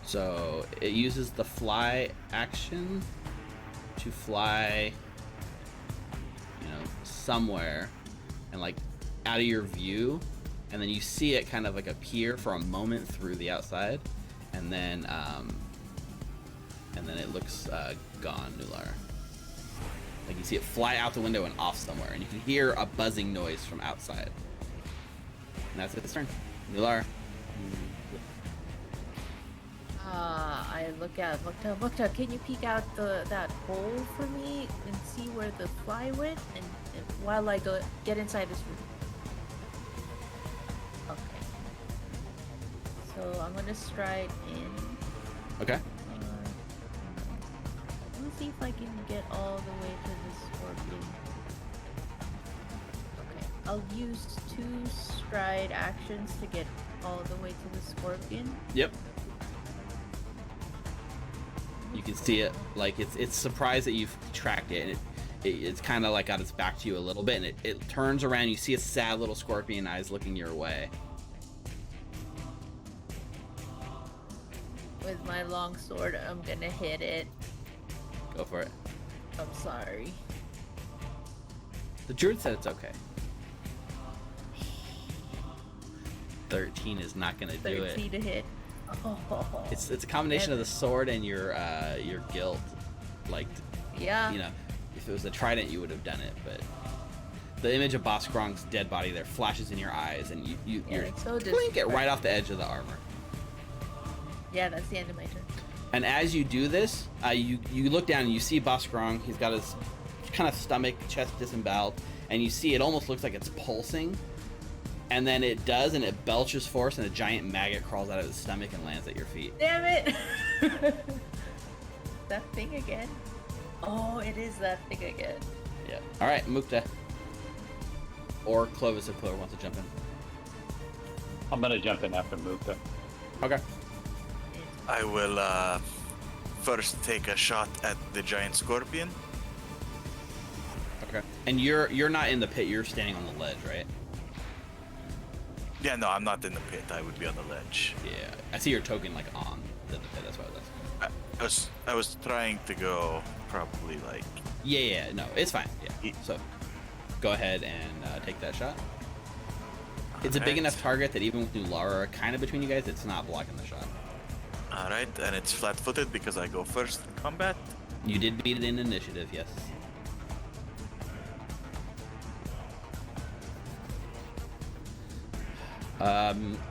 S1: So it uses the fly action to fly, you know, somewhere and like out of your view, and then you see it kind of like appear for a moment through the outside, and then it looks gone, Nulara. Like you see it fly out the window and off somewhere, and you can hear a buzzing noise from outside. And that's its turn. Nulara.
S5: I look at Mukta, can you peek out that hole for me and see where the fly went? And while I get inside this room. Okay. So I'm gonna stride in.
S1: Okay.
S5: Let's see if I can get all the way to the scorpion. Okay. I'll use 2 stride actions to get all the way to the scorpion.
S1: Yep. You can see it, like it's surprised that you've tracked it, and it's kind of like got its back to you a little bit, and it turns around. You see a sad little scorpion eyes looking your way.
S5: With my long sword, I'm gonna hit it.
S1: Go for it.
S5: I'm sorry.
S1: The druid said it's okay. 13 is not gonna do it.
S5: 13 to hit. Oh.
S1: It's a combination of the sword and your guilt. Like,
S5: Yeah.
S1: you know, if it was a trident, you would have done it. But the image of Boss Skrwang's dead body there flashes in your eyes, and you're
S5: it's so
S1: blink it right off the edge of the armor.
S5: Yeah, that's the end of my turn.
S1: And as you do this, you look down and you see Boss Skrwang. He's got his kind of stomach, chest disemboweled, and you see it almost looks like it's pulsing. And then it does, and it belches force, and a giant maggot crawls out of his stomach and lands at your feet.
S5: Damn it! That thing again? Oh, it is that thing again.
S1: Yeah. All right, Mukta. Or Clovis if Clover wants to jump in.
S7: I'm gonna jump in after Mukta.
S1: Okay.
S2: I will first take a shot at the giant scorpion.
S1: Okay. And you're not in the pit. You're standing on the ledge, right?
S2: Yeah, no, I'm not in the pit. I would be on the ledge.
S1: Yeah. I see your token like on the pit. That's why I was asking.
S2: I was trying to go probably like.
S1: Yeah. No, it's fine. Yeah.
S2: Ye-
S1: So, go ahead and take that shot. It's a big
S2: Alright.
S1: enough target that even with Nulara kind of between you guys, it's not blocking the shot.
S2: All right, and it's flat-footed because I go first in combat.
S1: You did beat it in initiative, yes.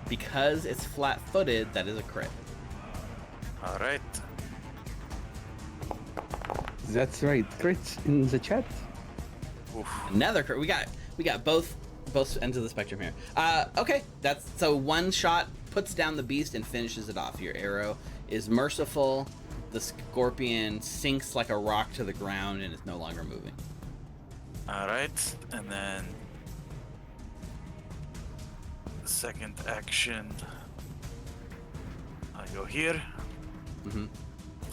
S1: Because it's flat-footed, that is a crit.
S2: All right.
S3: That's right. Crits in the chat.
S2: Oof.
S1: Another crit. We got both ends of the spectrum here. Okay, that's so one shot puts down the beast and finishes it off. Your arrow is merciful. The scorpion sinks like a rock to the ground and is no longer moving.
S2: All right, and then the second action, I go here.
S1: Mm-hmm.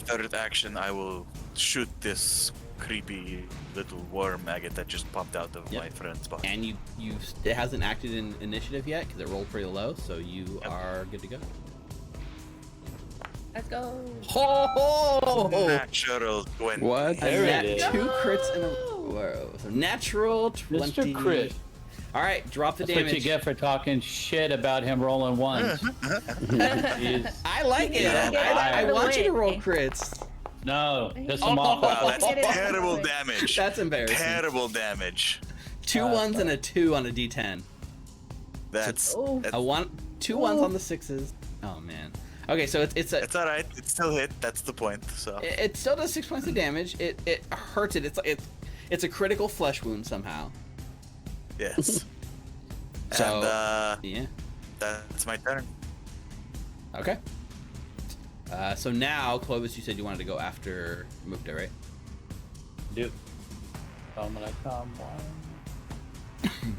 S2: Third action, I will shoot this creepy little worm maggot that just popped out of
S1: Yep.
S2: my friend's body.
S1: And it hasn't acted in initiative yet because it rolled pretty low, so you are good to go.
S5: Let's go.
S1: Ho ho!
S2: Natural 20.
S3: What?
S7: There it is.
S1: 2 crits in a row. So natural 20.
S7: Mr. Crit.
S1: All right, drop the
S7: That's
S1: damage.
S7: what you get for talking shit about him rolling ones. Jeez.
S1: I like it.
S5: Yeah.
S1: I
S5: Yeah.
S1: want you to roll crits.
S7: No, piss him off.
S2: Wow, that's
S5: Get it out of the
S2: terrible
S5: way.
S2: damage.
S1: That's embarrassing.
S2: Terrible damage.
S1: 2 ones and a 2 on a D10.
S2: That's
S5: Oh.
S1: I want 2 ones on the 6s. Oh man. Okay, so it's
S2: all right. It's still hit. That's the point. So
S1: it still does 6 points of damage. It hurts it. It's a critical flesh wound somehow.
S2: yes.
S1: So
S2: And
S1: yeah.
S2: that's my turn.
S1: Okay. So now, Clovis, you said you wanted to go after Mukta, right?
S7: Dude. So I'm gonna come one.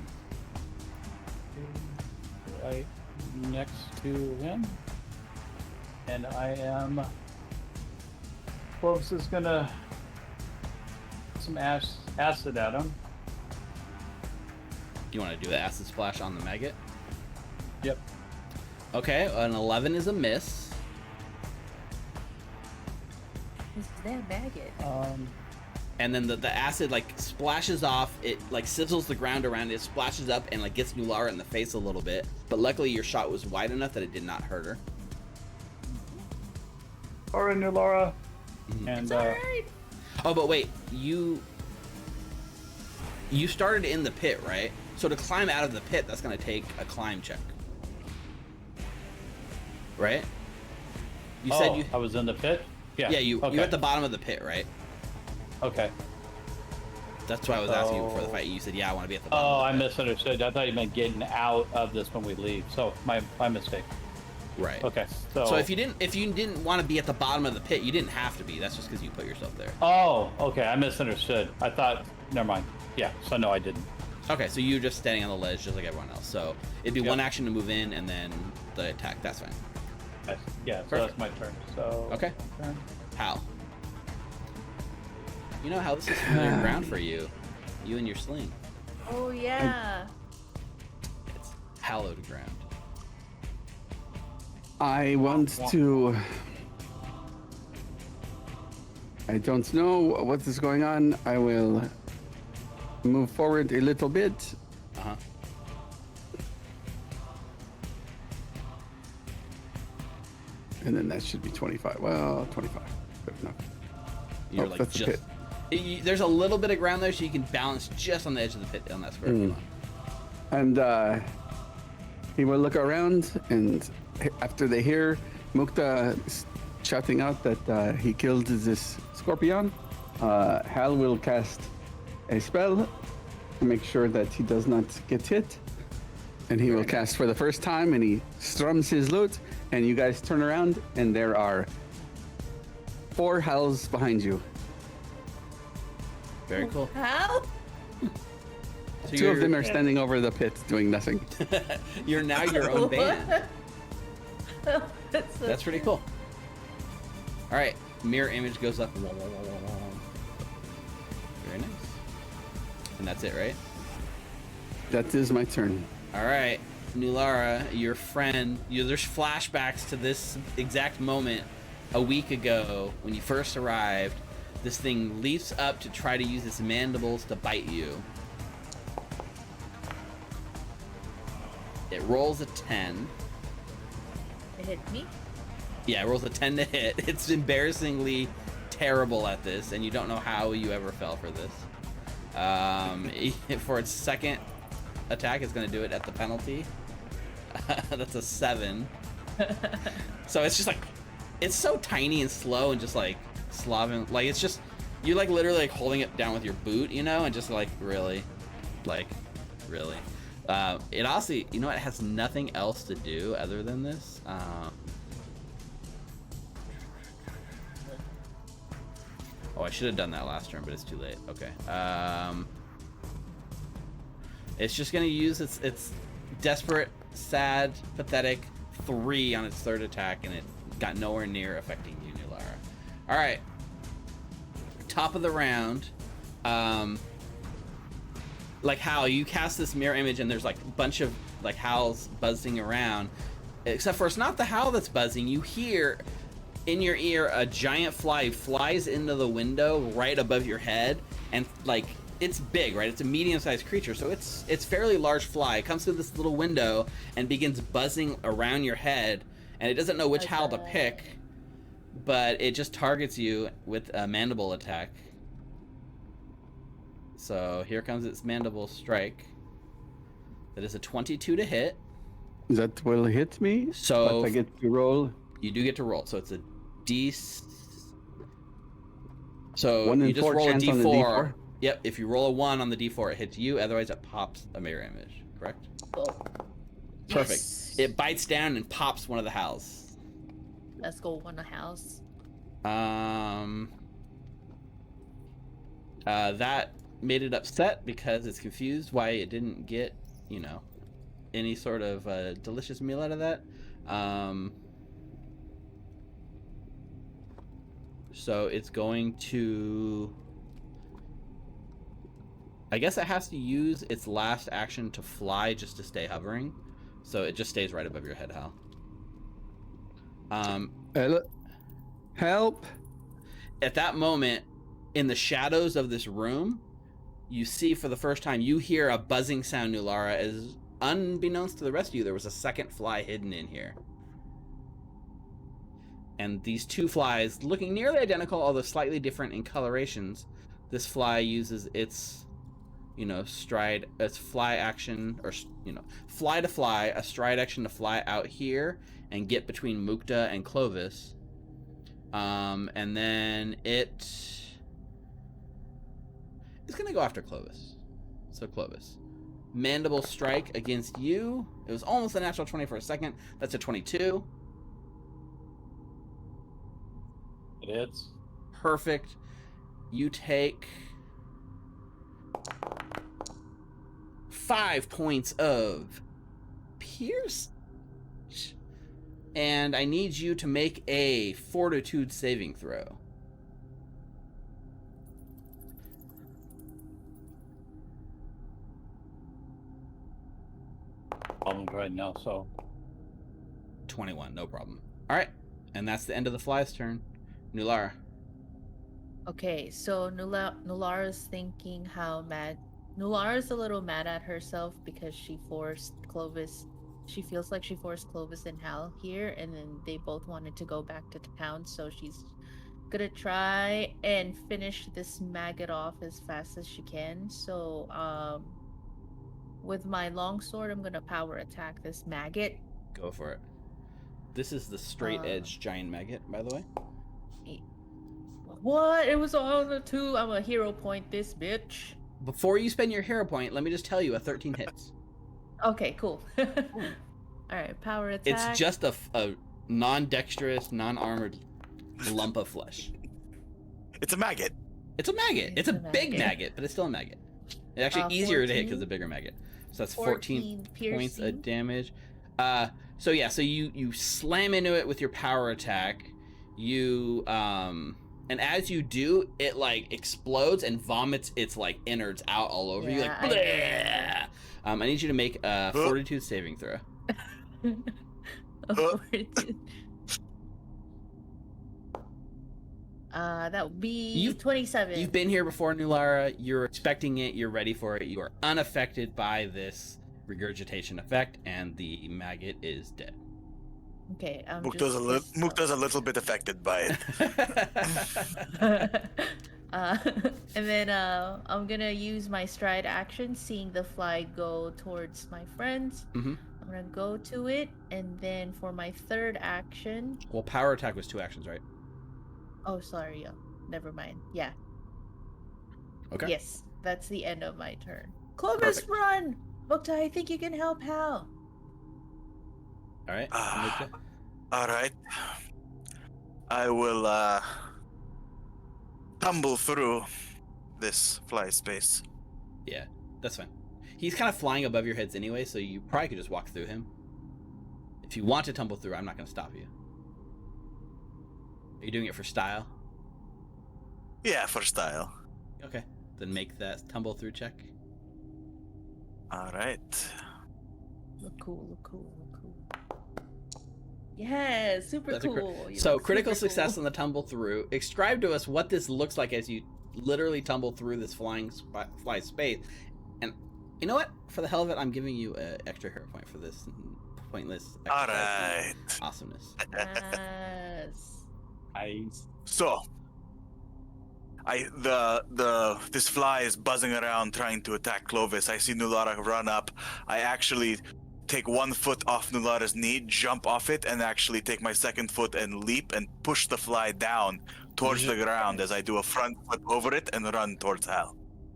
S7: Right next to him. And I am. Clovis is gonna put some acid at him.
S1: You want to do the acid splash on the maggot?
S7: Yep.
S1: Okay, an 11 is a miss.
S5: Is that maggot?
S1: And then the acid like splashes off, it like sizzles the ground around it, splashes up and like gets Nulara in the face a little bit. But luckily your shot was wide enough that it did not hurt her.
S4: Alright, Nulara.
S7: And
S5: It's alright.
S1: Oh, but wait, you started in the pit, right? So to climb out of the pit, that's gonna take a climb check. Right? You said you
S7: I was in the pit? Yeah.
S1: Yeah,
S7: Okay.
S1: you're at the bottom of the pit, right?
S7: Okay.
S1: That's why I was asking you before the fight. You said, "Yeah, I want to be at the bottom."
S7: Oh,
S1: of
S7: I
S1: the pit.
S7: misunderstood. I thought you meant getting out of this when we leave. So my mistake.
S1: Right.
S7: Okay. So.
S1: So if you didn't want to be at the bottom of the pit, you didn't have to be. That's just because you put yourself there.
S7: Oh, okay. I misunderstood. I thought. Never mind. Yeah. So no, I didn't.
S1: Okay, so you're just standing on the ledge, just like everyone else. So it'd be
S7: Yep.
S1: one action to move in, and then the attack. That's fine.
S7: Yes. Yeah. So
S1: Perfect.
S7: that's my turn. So.
S1: Okay.
S7: Turn.
S1: How? You know how this is familiar ground for you. You and your sling.
S5: Oh yeah.
S1: It's hallowed ground.
S3: I want to. I don't know what is going on. I will move forward a little bit.
S1: Uh-huh.
S3: And then that should be 25. Well, 25. Good enough.
S1: You're
S3: Oh,
S1: like
S3: that's a
S1: just. There's a little bit of ground there, so you can balance just on the edge of the pit on that square. if you want.
S3: And he will look around, and after they hear Mukta shouting out that he killed this scorpion, Hal will cast a spell to make sure that he does not get hit. And he will cast for the first time, and he strums his lute, and you guys turn around, and there are 4 Hals behind you.
S1: Very cool.
S5: How?
S1: So
S3: 2 of them are standing over the pit doing nothing.
S1: You're now your own band.
S5: That's
S1: That's pretty cool. All right, mirror image goes up. Very nice. And that's it, right?
S3: That is my turn.
S1: All right, Nulara, your friend. There's flashbacks to this exact moment a week ago when you first arrived. This thing leaps up to try to use its mandibles to bite you. It rolls a 10.
S5: It hit me.
S1: Yeah, it rolls a 10 to hit. It's embarrassingly terrible at this, and you don't know how you ever fell for this. For its second attack, it's going to do it at the penalty. That's a 7. So it's just like, it's so tiny and slow and just like Slavic, like it's just, you're like literally like holding it down with your boot, you know, and just like really. It also, you know, it has nothing else to do other than this. Oh, I should have done that last turn, but it's too late. Okay. It's just gonna use its desperate, sad, pathetic 3 on its third attack, and it got nowhere near affecting you, Nulara. All right. Top of the round. Like Hal, you cast this mirror image, and there's like a bunch of like howls buzzing around. Except for it's not the howl that's buzzing. You hear in your ear a giant fly flies into the window right above your head, and like it's big, right? It's a medium-sized creature, so it's fairly large fly. It comes through this little window and begins buzzing around your head, and it doesn't know which howl to pick, but it just targets you with a mandible attack. So here comes its mandible strike. That is a 22 to hit.
S3: That will hit me.
S1: So
S3: but I get to roll.
S1: You do get to roll. So it's a D. So
S3: 1 in
S1: you just
S3: 4
S1: roll a
S3: chance on the
S1: D4.
S3: D4.
S1: Yep. If you roll a 1 on the D4, it hits you. Otherwise, it pops a mirror image. Correct.
S5: Oh.
S1: Perfect.
S5: Yes.
S1: It bites down and pops one of the howls.
S5: Let's go on a house.
S1: That made it upset because it's confused why it didn't get, you know, any sort of delicious meal out of that. So it's going to, I guess it has to use its last action to fly just to stay hovering. So it just stays right above your head, Hal.
S3: Help!
S1: At that moment, in the shadows of this room, you see for the first time, you hear a buzzing sound, Nulara, as unbeknownst to the rest of you, there was a second fly hidden in here. And these 2 flies, looking nearly identical, although slightly different in colorations, this fly uses its, you know, stride, its fly action, or, you know, fly to fly, a stride action to fly out here and get between Mukta and Clovis. And then it's gonna go after Clovis. So Clovis, mandible strike against you. It was almost a natural 20 for a second. That's a 22.
S7: It hits.
S1: Perfect. You take 5 points of pierce, and I need you to make a fortitude saving throw.
S7: problems right now. So
S1: 21, no problem. All right, and that's the end of the fly's turn. Nulara.
S5: Okay, so Nulara's thinking how mad. Nulara's a little mad at herself because she forced Clovis. She feels like she forced Clovis and Hal here, and then they both wanted to go back to town. So she's gonna try and finish this maggot off as fast as she can. So, with my longsword, I'm gonna power attack this maggot.
S1: Go for it. This is the straight edge giant maggot, by the way.
S5: What? It was on the 2. I'm a hero point this bitch.
S1: Before you spend your hero point, let me just tell you, a 13 hits.
S5: Okay, cool. Alright, power attack.
S1: It's just a non-dexterous, non-armored lump of flesh.
S2: It's a maggot.
S1: It's a maggot. It's a big maggot, but it's still a maggot. It's actually easier to hit because it's a bigger maggot. So that's 14 points of damage. So you slam into it with your power attack. You and as you do, it like explodes and vomits its like innards out all over you. Like, I need you to make a fortitude saving throw.
S5: That would be 27.
S1: You've been here before, Nulara. You're expecting it. You're ready for it. You are unaffected by this regurgitation effect, and the maggot is dead.
S5: Okay,
S2: Mukta's a little bit affected by
S5: it. And then I'm gonna use my stride action, seeing the fly go towards my friends.
S1: Mm-hmm.
S5: I'm gonna go to it, and then for my third action.
S1: Well, power attack was 2 actions, right?
S5: Oh, sorry. Never mind. Yeah.
S1: Okay.
S5: Yes, that's the end of my turn. Clovis, run! Mukta, I think you can help Hal.
S1: All right.
S2: All right. I will tumble through this fly space.
S1: Yeah, that's fine. He's kind of flying above your heads anyway, so you probably could just walk through him. If you want to tumble through, I'm not going to stop you. Are you doing it for style?
S2: Yeah, for style.
S1: Okay, then make that tumble through check.
S2: All right.
S5: Look cool. Yeah, super cool.
S1: So critical success on the tumble through. Describe to us what this looks like as you literally tumble through this fly space. And you know what? For the hell of it, I'm giving you an extra hero point for this pointless exercise.
S2: All right.
S1: Awesomeness.
S5: Nice.
S2: So, this fly is buzzing around trying to attack Clovis. I see Nulara run up. I actually take 1 foot off Nulara's knee, jump off it, and actually take my 2nd foot and leap and push the fly down towards the ground as I do a front flip over it and run towards Hal.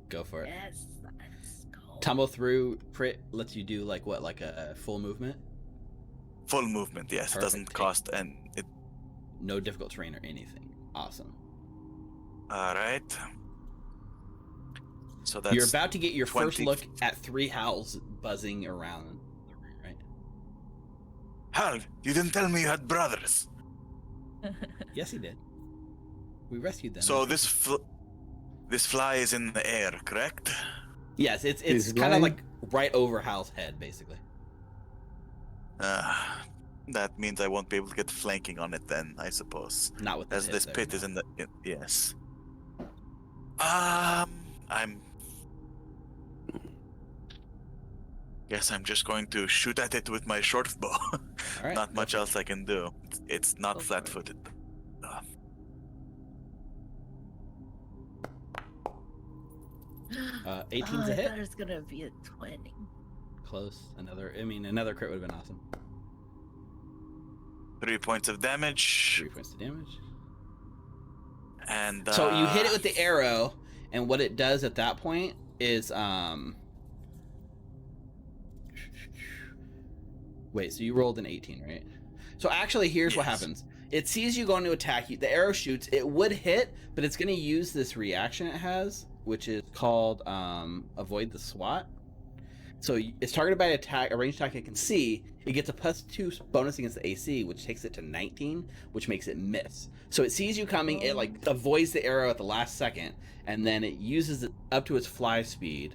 S1: Go for it.
S5: Yes, let's go.
S1: Tumble through crit lets you do like a full movement?
S2: Full movement, yes.
S1: Perfect.
S2: Doesn't cost and it.
S1: No difficult terrain or anything. Awesome.
S2: All right. So that's
S1: You're about to get your
S2: 20.
S1: first look at 3 howls buzzing around the room, right?
S2: Hal, you didn't tell me you had brothers.
S1: Yes, he did. We rescued them.
S2: So this fly is in the air, correct?
S1: Yes, it's kind of like right over Hal's head, basically.
S2: That means I won't be able to get flanking on it then, I suppose.
S1: Not with
S2: as this
S1: there,
S2: pit
S1: no.
S2: is in the yes. I'm guess I'm just going to shoot at it with my short bow.
S1: All right,
S2: Not much else I can do. It's not flat-footed.
S1: 18's a hit.
S5: I thought it was gonna be a 20.
S1: Close. Another crit would have been awesome.
S2: 3 points of damage.
S1: 3 points of damage.
S2: And
S1: So you hit it with the arrow, and what it does at that point is wait, so you rolled an 18, right? So actually, here's what happens. It sees you going to attack you. The arrow shoots. It would hit, but it's going to use this reaction it has, which is called avoid the SWAT. So it's targeted by a ranged attack it can see. It gets a +2 bonus against the AC, which takes it to 19, which makes it miss. So it sees you coming. It like avoids the arrow at the last second, and then it uses it up to its fly speed,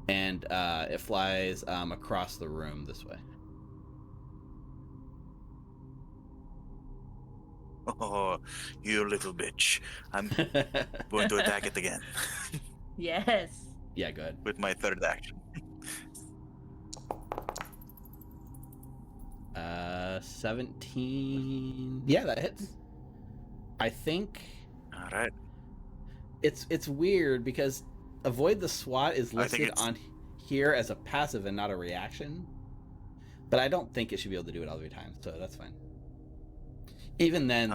S1: and it flies across the room this way.
S2: Oh, you little bitch. I'm going to attack it again
S5: Yes.
S1: Yeah, good.
S2: with my third action.
S1: 17. Yeah, that hits. I think
S2: All right.
S1: it's weird because avoid the SWAT is
S2: I think
S1: listed
S2: it's-
S1: on here as a passive and not a reaction. But I don't think it should be able to do it all 3 times, so that's fine. Even then,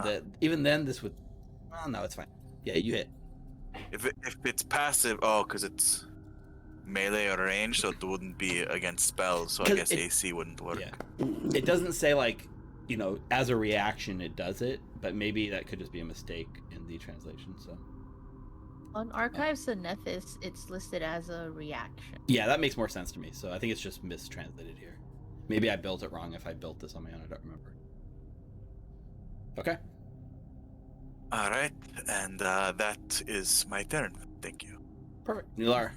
S1: this would. Well, no, it's fine. Yeah, you hit.
S2: If it's passive, because it's melee or range, so it wouldn't be against spells. So I
S1: 'Cause
S2: guess
S1: it-
S2: AC wouldn't work.
S1: Yeah. It doesn't say like, as a reaction it does it, but maybe that could just be a mistake in the translation. So
S5: On Archives of Nethys, it's listed as a reaction.
S1: yeah, that makes more sense to me. So I think it's just mistranslated here. Maybe I built it wrong. If I built this on my own, I don't remember. Okay.
S2: All right, and that is my turn. Thank you.
S1: Perfect. Nulara.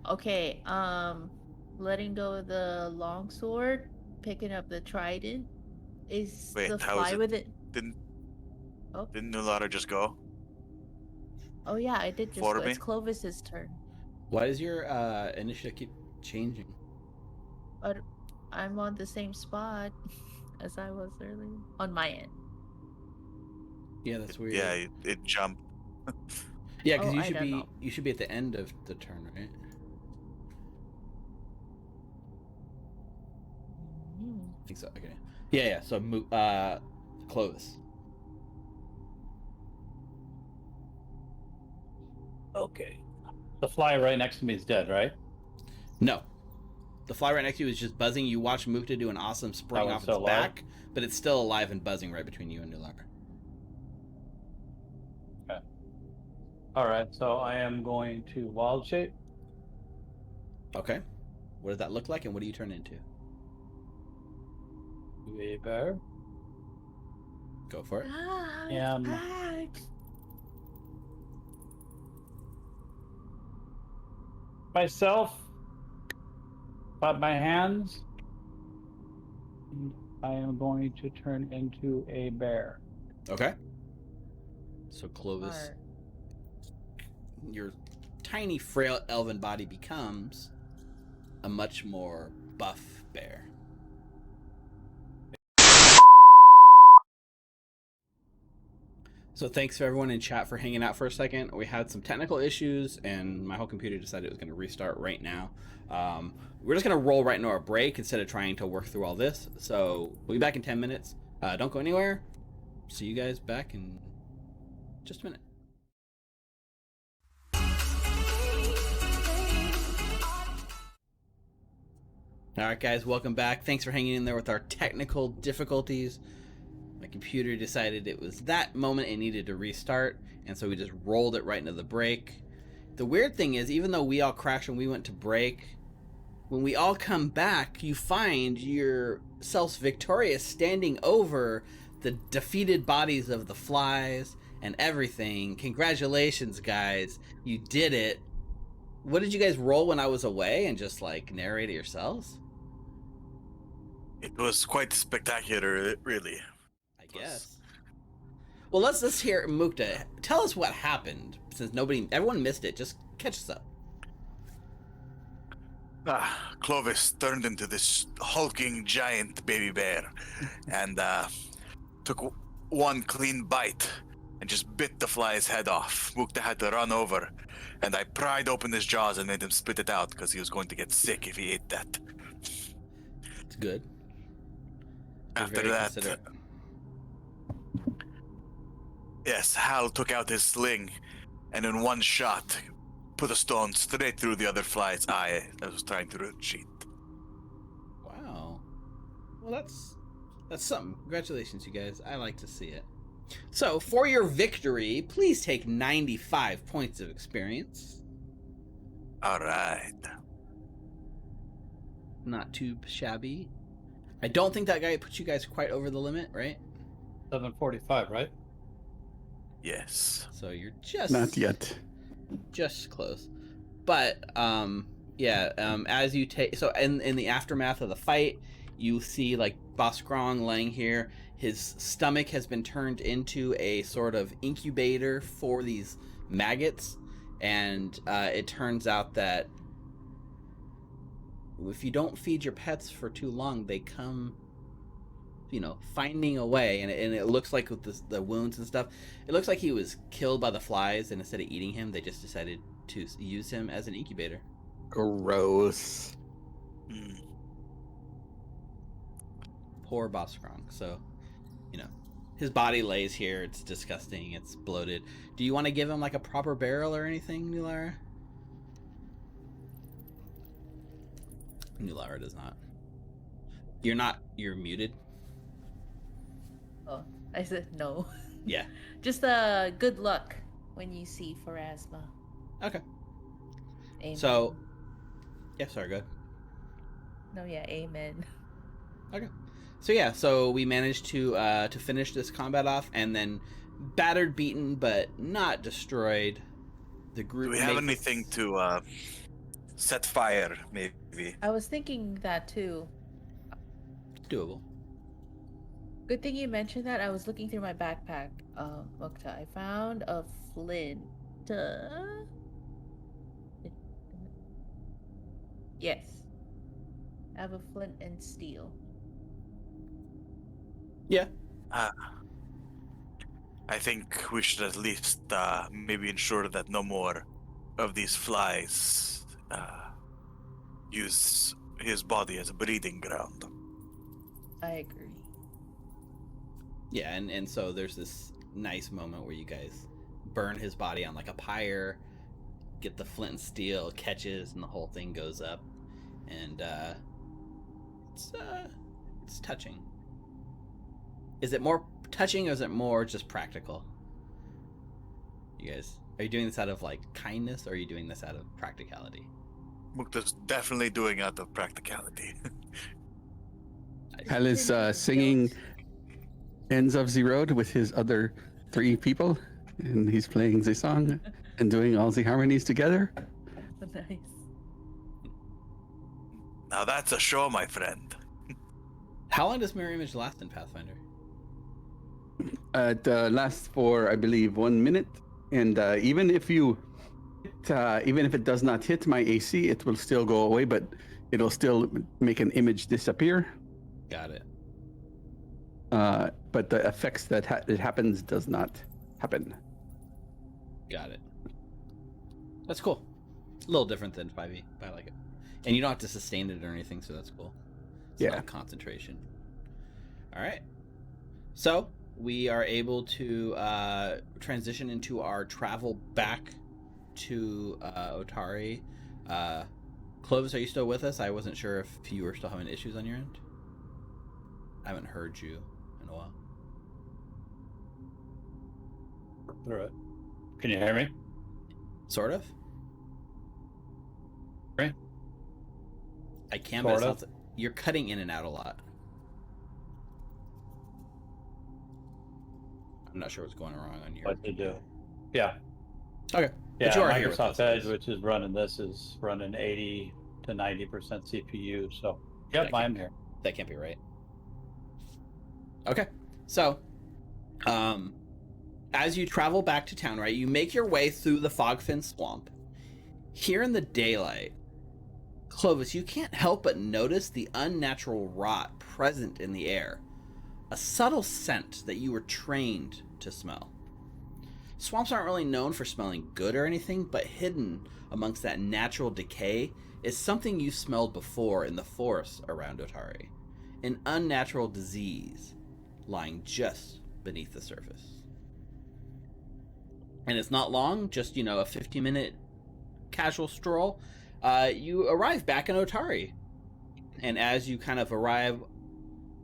S5: Okay, letting go of the longsword, picking up the trident. Is
S2: Wait,
S5: the
S2: how
S5: fly
S2: is it?
S5: with it?
S2: Didn't
S5: Oh.
S2: didn't Nulara just go?
S5: Oh yeah, I did just
S2: For
S5: go.
S2: me?
S5: It's Clovis's turn.
S1: Why does your initiative keep changing?
S5: But I'm on the same spot as I was earlier. On my end.
S1: Yeah, that's weird.
S2: Yeah, it jumped.
S1: Yeah, because
S5: Oh,
S1: you
S5: I
S1: should
S5: don't
S1: be
S5: know.
S1: at the end of the turn, right?
S5: Hmm.
S1: I think so. Okay. Yeah. So Clovis.
S7: Okay. The fly right next to me is dead, right?
S1: No. The fly right next to you is just buzzing. You watch Mukta do an awesome spring
S7: one's
S1: off its
S7: still alive?
S1: back, but it's still alive and buzzing right between you and Nulara.
S7: All right. So I am going to wild shape.
S1: Okay. What does that look like, and what do you turn into?
S7: To a bear.
S1: Go for it.
S7: Myself. Clap my hands. And I am going to turn into a bear.
S1: Okay. So Clovis,
S5: Alright.
S1: your tiny, frail elven body becomes a much more buff bear. So thanks for everyone in chat for hanging out for a second. We had some technical issues, and my whole computer decided it was going to restart right now. We're just going to roll right into our break instead of trying to work through all this. So we'll be back in 10 minutes. Don't go anywhere. See you guys back in just a minute. All right, guys, welcome back. Thanks for hanging in there with our technical difficulties. My computer decided it was that moment it needed to restart, and so we just rolled it right into the break. The weird thing is, even though we all crashed when we went to break, when we all come back, you find yourselves victorious standing over the defeated bodies of the flies and everything. Congratulations, guys. You did it. What did you guys roll when I was away, and just like narrate it yourselves?
S2: It was quite spectacular, really.
S1: I guess. Well, let's hear Mukta. Tell us what happened, since everyone missed it. Just catch us up.
S2: Clovis turned into this hulking giant baby bear and took one clean bite and just bit the fly's head off. Mukta had to run over, and I pried open his jaws and made him spit it out because he was going to get sick if he ate that.
S1: It's good. You're
S2: After
S1: very
S2: that,
S1: considerate.
S2: yes, Hal took out his sling and in one shot put a stone straight through the other fly's eye that was trying to retreat.
S1: Wow. Well, that's something. Congratulations, you guys. I like to see it. So, for your victory, please take 95 points of experience.
S2: All right.
S1: Not too shabby. I don't think that guy put you guys quite over the limit, right?
S7: 745, right?
S2: Yes.
S1: So you're just
S3: Not yet.
S1: just close. But as you take, so in the aftermath of the fight, You see like Boss Skrawng laying here. His stomach has been turned into a sort of incubator for these maggots, and it turns out that if you don't feed your pets for too long, they come, finding a way. And it looks like with the wounds and stuff, it looks like he was killed by the flies, and instead of eating him, they just decided to use him as an incubator.
S3: Gross.
S1: Poor Boss Skrawng. So, his body lays here. It's disgusting. It's bloated. Do you want to give him like a proper burial or anything, Nulara? Nulara does not. You're muted.
S5: Oh, I said no.
S1: Yeah.
S5: Just good luck when you see Pharasma.
S1: Okay.
S5: Amen.
S1: So, yeah, sorry, go ahead.
S5: No, yeah, amen.
S1: Okay. So yeah, so we managed to finish this combat off, and then battered, beaten, but not destroyed. The group.
S2: Do we have anything to set fire? Maybe.
S5: I was thinking that too.
S1: Doable.
S5: Good thing you mentioned that. I was looking through my backpack, Mukta. I found a flint. Yes. I have a flint and steel.
S1: Yeah.
S2: I think we should at least maybe ensure that no more of these flies use his body as a breeding ground.
S5: I agree.
S1: Yeah, and so there's this nice moment where you guys burn his body on like a pyre, get the flint and steel, catches, and the whole thing goes up, and it's touching. Is it more touching, or is it more just practical? You guys, are you doing this out of like kindness, or are you doing this out of practicality?
S2: Mukta's definitely doing out of practicality.
S3: Hal is singing Ends of the Road with his other 3 people, and he's playing the song and doing all the harmonies together.
S5: Nice.
S2: Now that's a show, my friend.
S1: How long does mirror image last in Pathfinder?
S3: It lasts for, I believe, 1 minute, and even if it does not hit my AC, it will still go away, but it'll still make an image disappear.
S1: Got it.
S3: But the effects that it happens does not happen.
S1: Got it. That's cool. A little different than 5e, but I like it. And you don't have to sustain it or anything, so that's cool. It's
S3: Yeah.
S1: not concentration. All right. So we are able to transition into our travel back to Otari. Clovis, are you still with us? I wasn't sure if you were still having issues on your end. I haven't heard you in a while.
S7: All right. Can you hear me?
S1: Sort of.
S7: Right.
S1: I can,
S7: Sort
S1: but
S7: of.
S1: you're cutting in and out a lot. I'm not sure what's going wrong on your.
S7: What to do? Yeah.
S1: Okay.
S7: Yeah.
S1: But you are here with
S7: Microsoft
S1: us,
S7: Edge,
S1: yes.
S7: which is running this, is running 80 to 90% CPU. So,
S1: That
S7: yep, I'm here.
S1: That can't be right. Okay. So, as you travel back to town, right, you make your way through the Fogfin Swamp. Here in the daylight, Clovis, you can't help but notice the unnatural rot present in the air. A subtle scent that you were trained to smell. Swamps aren't really known for smelling good or anything, but hidden amongst that natural decay is something you smelled before in the forests around Otari. An unnatural disease lying just beneath the surface. And it's not long, just, a 15-minute casual stroll. You arrive back in Otari. And as you kind of arrive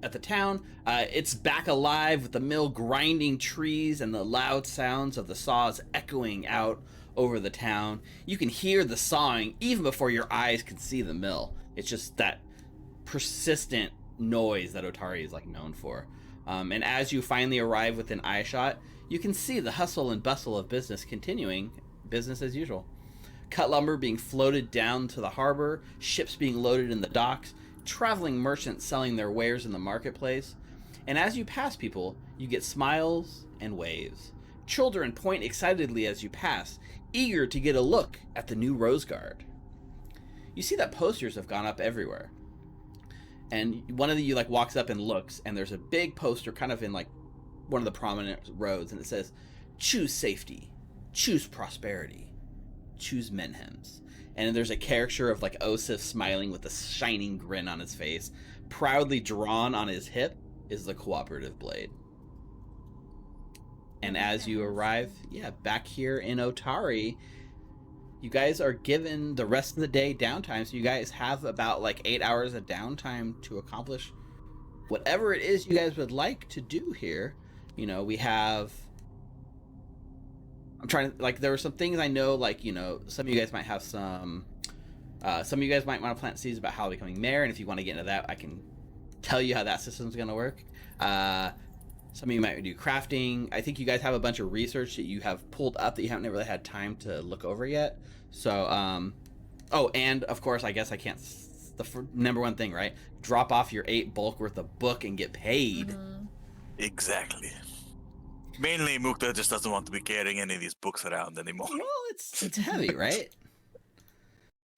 S1: at the town, it's back alive with the mill grinding trees and the loud sounds of the saws echoing out over the town. You can hear the sawing even before your eyes can see the mill. It's just that persistent noise that Otari is known for. And as you finally arrive within eyeshot, you can see the hustle and bustle of business continuing, business as usual. Cut lumber being floated down to the harbor, ships being loaded in the docks, traveling merchants selling their wares in the marketplace. And as you pass people, you get smiles and waves. Children point excitedly as you pass, eager to get a look at the new Rose Guard. You see that posters have gone up everywhere. And one of you walks up and looks, and there's a big poster kind of in one of the prominent roads, and it says, "Choose safety, choose prosperity, choose Menhems." And there's a caricature of Osif smiling with a shining grin on his face. Proudly drawn on his hip is the cooperative blade. And as you arrive, back here in Otari, you guys are given the rest of the day downtime. So you guys have about 8 hours of downtime to accomplish whatever it is you guys would like to do here. We have... I'm trying to, there were some things I know, some of you guys might have some of you guys might want to plant seeds about how becoming mayor, and if you want to get into that, I can tell you how that system's going to work. Some of you might do crafting. I think you guys have a bunch of research that you have pulled up that you haven't really had time to look over yet. So, oh, and of course, I guess I can't, number one thing, right? Drop off your 8 bulk worth of book and get paid.
S5: Mm-hmm.
S2: Exactly. Mainly, Mukta just doesn't want to be carrying any of these books around anymore.
S1: Well, it's heavy, right?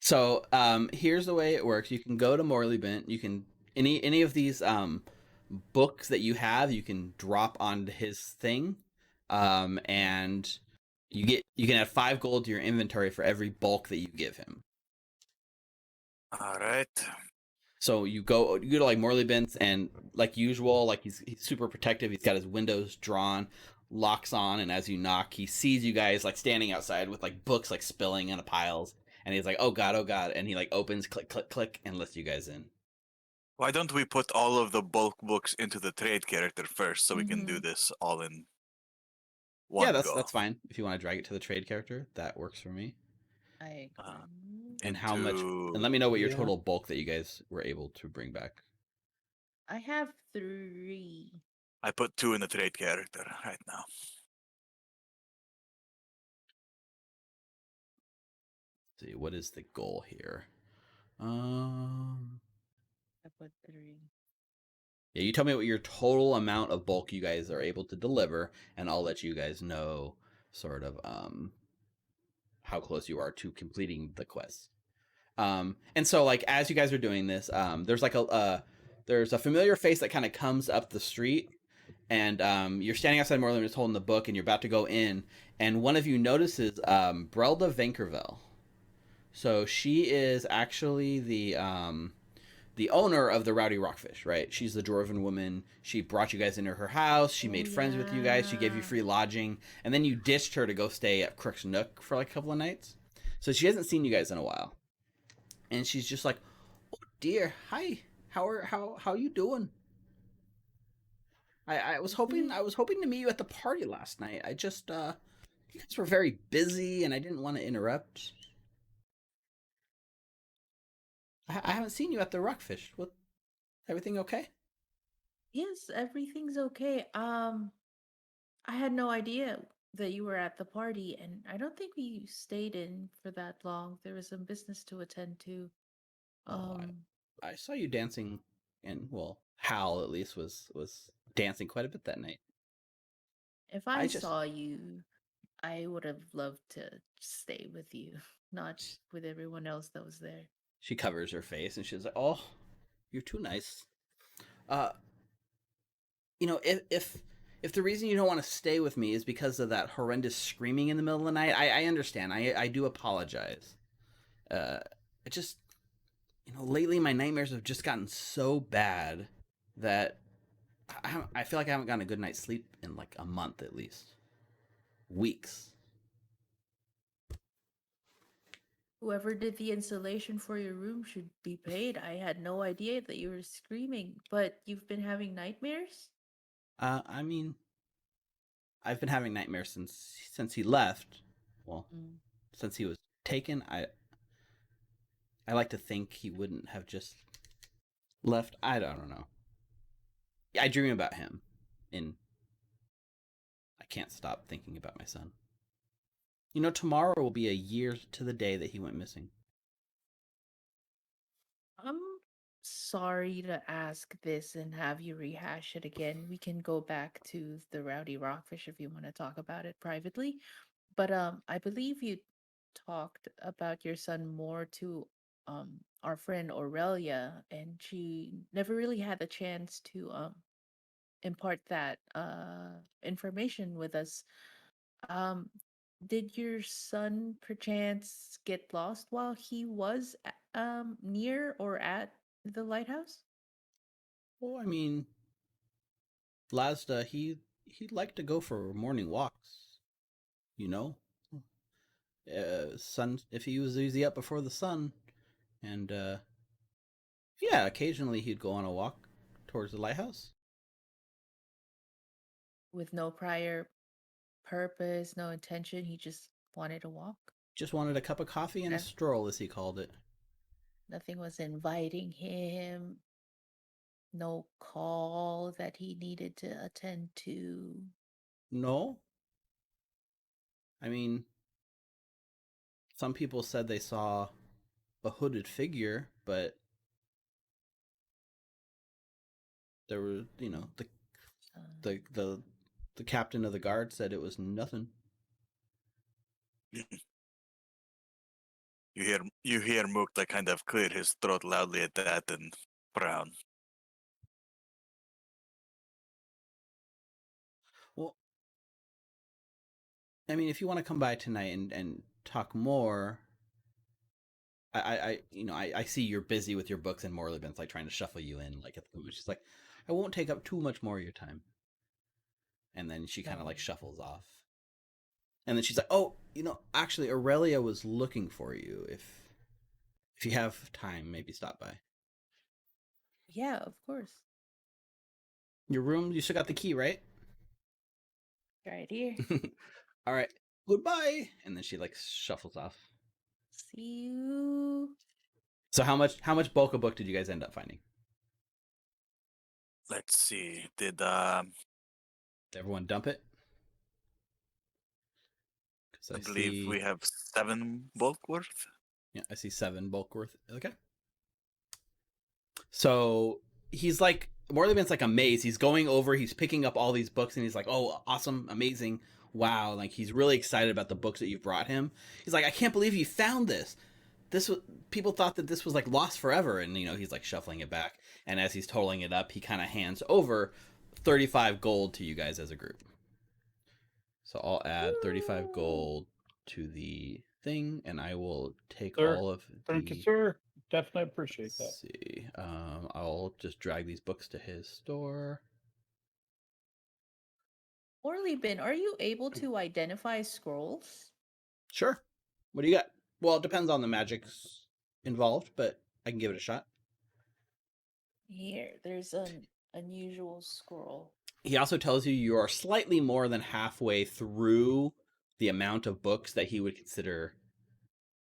S1: So, here's the way it works. You can go to Morlibint. You can any of these books that you have, you can drop onto his thing, and you can add 5 gold to your inventory for every bulk that you give him.
S2: All right.
S1: So you go to Morlibint's, and like usual, he's super protective. He's got his windows drawn, locks on, and as you knock, he sees you guys standing outside with books spilling in the piles, and he's like, oh god, and he opens, click, click, click, and lets you guys in.
S2: Why don't we put all of the bulk books into the trade character first, so we can do this all in one go?
S1: That's fine. If you want to drag it to the trade character, that works for me.
S5: I
S1: And how much? And let me know what your total bulk that you guys were able to bring back.
S5: I have 3.
S2: I put 2 in the trade character right now.
S1: Let's see, what is the goal here?
S5: I put 3.
S1: Yeah, you tell me what your total amount of bulk you guys are able to deliver, and I'll let you guys know sort of how close you are to completing the quest. And so as you guys are doing this, there's there's a familiar face that kind of comes up the street, and you're standing outside Morlibint just holding the book, and you're about to go in, and one of you notices Brelda Vankervale. So she is actually the owner of the Rowdy Rockfish, right? She's the dwarven woman. She brought you guys into her house. She made friends with you guys. She gave you free lodging. And then you ditched her to go stay at Crook's Nook for a couple of nights. So she hasn't seen you guys in a while. And she's just like, oh dear, hi. How you doing? I was hoping to meet you at the party last night. I just you guys were very busy and I didn't want to interrupt. I haven't seen you at the Rockfish. What? Everything okay?
S5: Yes, everything's okay. I had no idea that you were at the party, and I don't think we stayed in for that long. There was some business to attend to.
S1: I saw you dancing, and Hal at least was dancing quite a bit that night.
S5: If I saw you, I would have loved to stay with you, not with everyone else that was there.
S1: She covers her face and she's like, "Oh, you're too nice." If the reason you don't want to stay with me is because of that horrendous screaming in the middle of the night, I understand. I do apologize. It just, lately my nightmares have just gotten so bad that I feel like I haven't gotten a good night's sleep in a month at least. Weeks.
S5: Whoever did the installation for your room should be paid. I had no idea that you were screaming, but you've been having nightmares?
S1: I mean, I've been having nightmares since he left. Well, since he was taken, I like to think he wouldn't have just left. I don't know. I dream about him, and I can't stop thinking about my son. Tomorrow will be a year to the day that he went missing.
S5: sorry to ask this and have you rehash it again. We can go back to the Rowdy Rockfish if you want to talk about it privately. But I believe you talked about your son more to our friend Aurelia, and she never really had the chance to impart that information with us. Um, did your son perchance get lost while he was near or at the lighthouse?
S1: Well, I mean, Lazda, he'd like to go for morning walks. You know, sun. If he was easy up before the sun, and yeah, occasionally he'd go on a walk towards the lighthouse.
S5: With no prior purpose, no intention, he just wanted to walk.
S1: Just wanted a cup of coffee and a stroll, as he called it.
S5: Nothing was inviting him. No call that he needed to attend to.
S1: No. I mean, some people said they saw a hooded figure, but there were, you know, the captain of the guard said it was nothing.
S2: You hear Mukta kind of clear his throat loudly at that and frown.
S1: Well, I mean, if you want to come by tonight and talk more, I see you're busy with your books and Morlibint's like trying to shuffle you in, like at the moment. She's like, I won't take up too much more of your time. And then she kind of like shuffles off. And then she's like, oh, you know, actually Aurelia was looking for you. If you have time, maybe stop by.
S5: Yeah, of course.
S1: Your room, you still got the key, right?
S5: Right here.
S1: All right. Goodbye. And then she like shuffles off.
S5: See you.
S1: So how much bulk of book did you guys end up finding?
S2: Let's see. Did
S1: Everyone dump it?
S2: I believe we have 7 bulk worth.
S1: Yeah, I see 7 bulk worth. Okay. So he's like, Morlibint's like amazed. He's going over, he's picking up all these books, and he's like, oh, awesome, amazing, wow. Like, he's really excited about the books that you brought him. He's like, I can't believe you found this. People thought that this was like lost forever. And, you know, he's like shuffling it back. And as he's totaling it up, he kind of hands over 35 gold to you guys as a group. So I'll add 35 gold to the thing, and I will take all of the...
S4: Thank you, sir. Definitely appreciate that.
S1: Let's see. I'll just drag these books to his store.
S5: Morlibint, are you able to identify scrolls?
S1: Sure. What do you got? Well, it depends on the magics involved, but I can give it a shot.
S5: Here, there's an unusual scroll.
S1: He also tells you are slightly more than halfway through the amount of books that he would consider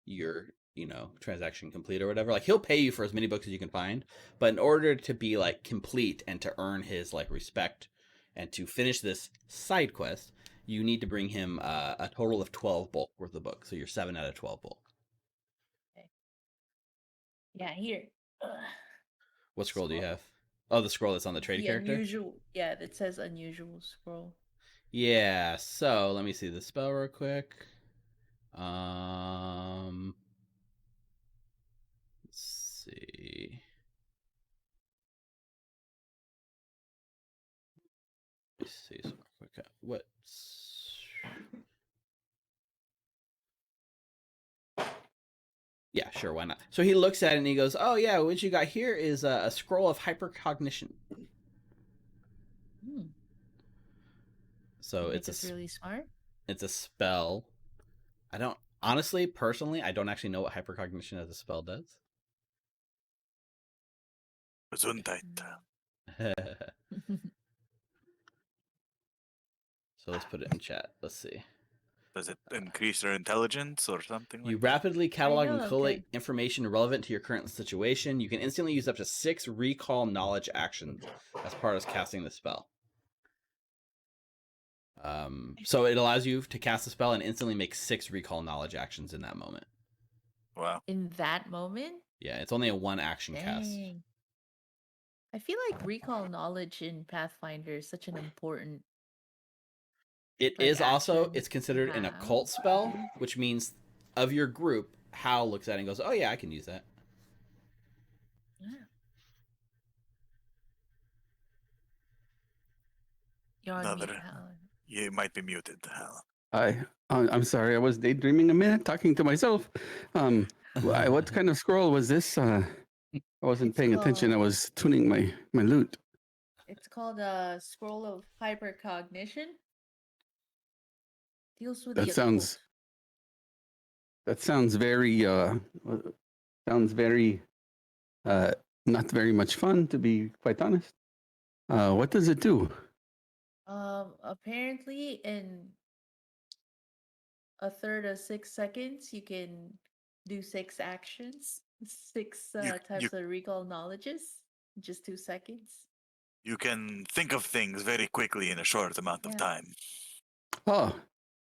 S1: your, you know, transaction complete or whatever. Like, he'll pay you for as many books as you can find, but in order to be like complete and to earn his like respect and to finish this side quest, you need to bring him a total of 12 bulk worth of books. So you're 7 out of 12 bulk.
S5: Okay. Yeah, here.
S1: What scroll do you have? Oh, the scroll that's on the trade character?
S5: Unusual. Yeah, that says unusual scroll.
S1: Yeah, so let me see the spell real quick. Let's see. Let's see some quick. What's... Yeah, sure, why not? So he looks at it and he goes, oh yeah, what you got here is a scroll of hypercognition. So it's
S5: really smart.
S1: It's a spell. I don't, honestly, personally, I don't actually know what hypercognition as a spell does.
S2: Gesundheit.
S1: So let's put it in chat. Let's see.
S2: Does it increase your intelligence or something like
S1: You
S2: that?
S1: rapidly catalog and collate information relevant to your current situation. You can instantly use up to 6 recall knowledge actions as part of casting the spell. So it allows you to cast a spell and instantly make 6 recall knowledge actions in that moment.
S2: Wow.
S5: In that moment?
S1: Yeah, it's only a 1 action cast.
S5: I feel like recall knowledge in Pathfinder is such an important.
S1: It
S5: Like
S1: is also,
S5: action
S1: it's considered an
S5: have.
S1: occult spell, which means of your group, Hal looks at it and goes, oh yeah, I can use that.
S5: Yeah. You're on mute,
S2: Another.
S5: Helen.
S2: You might be muted, Hal.
S3: I'm sorry. I was daydreaming a minute, talking to myself. What kind of scroll was this? I wasn't
S5: It's
S3: paying attention. I
S5: called-
S3: was tuning my lute.
S5: It's called a scroll of hypercognition. Deals with
S3: That
S5: the
S3: sounds-
S5: occult.
S3: That sounds very not very much fun, to be quite honest. What does it do?
S5: Apparently in a third of 6 seconds, you can do 6 actions, 6 types of recall knowledges, in just 2 seconds.
S2: You can think of things very quickly in a short amount of
S5: Yeah.
S2: time.
S3: Oh,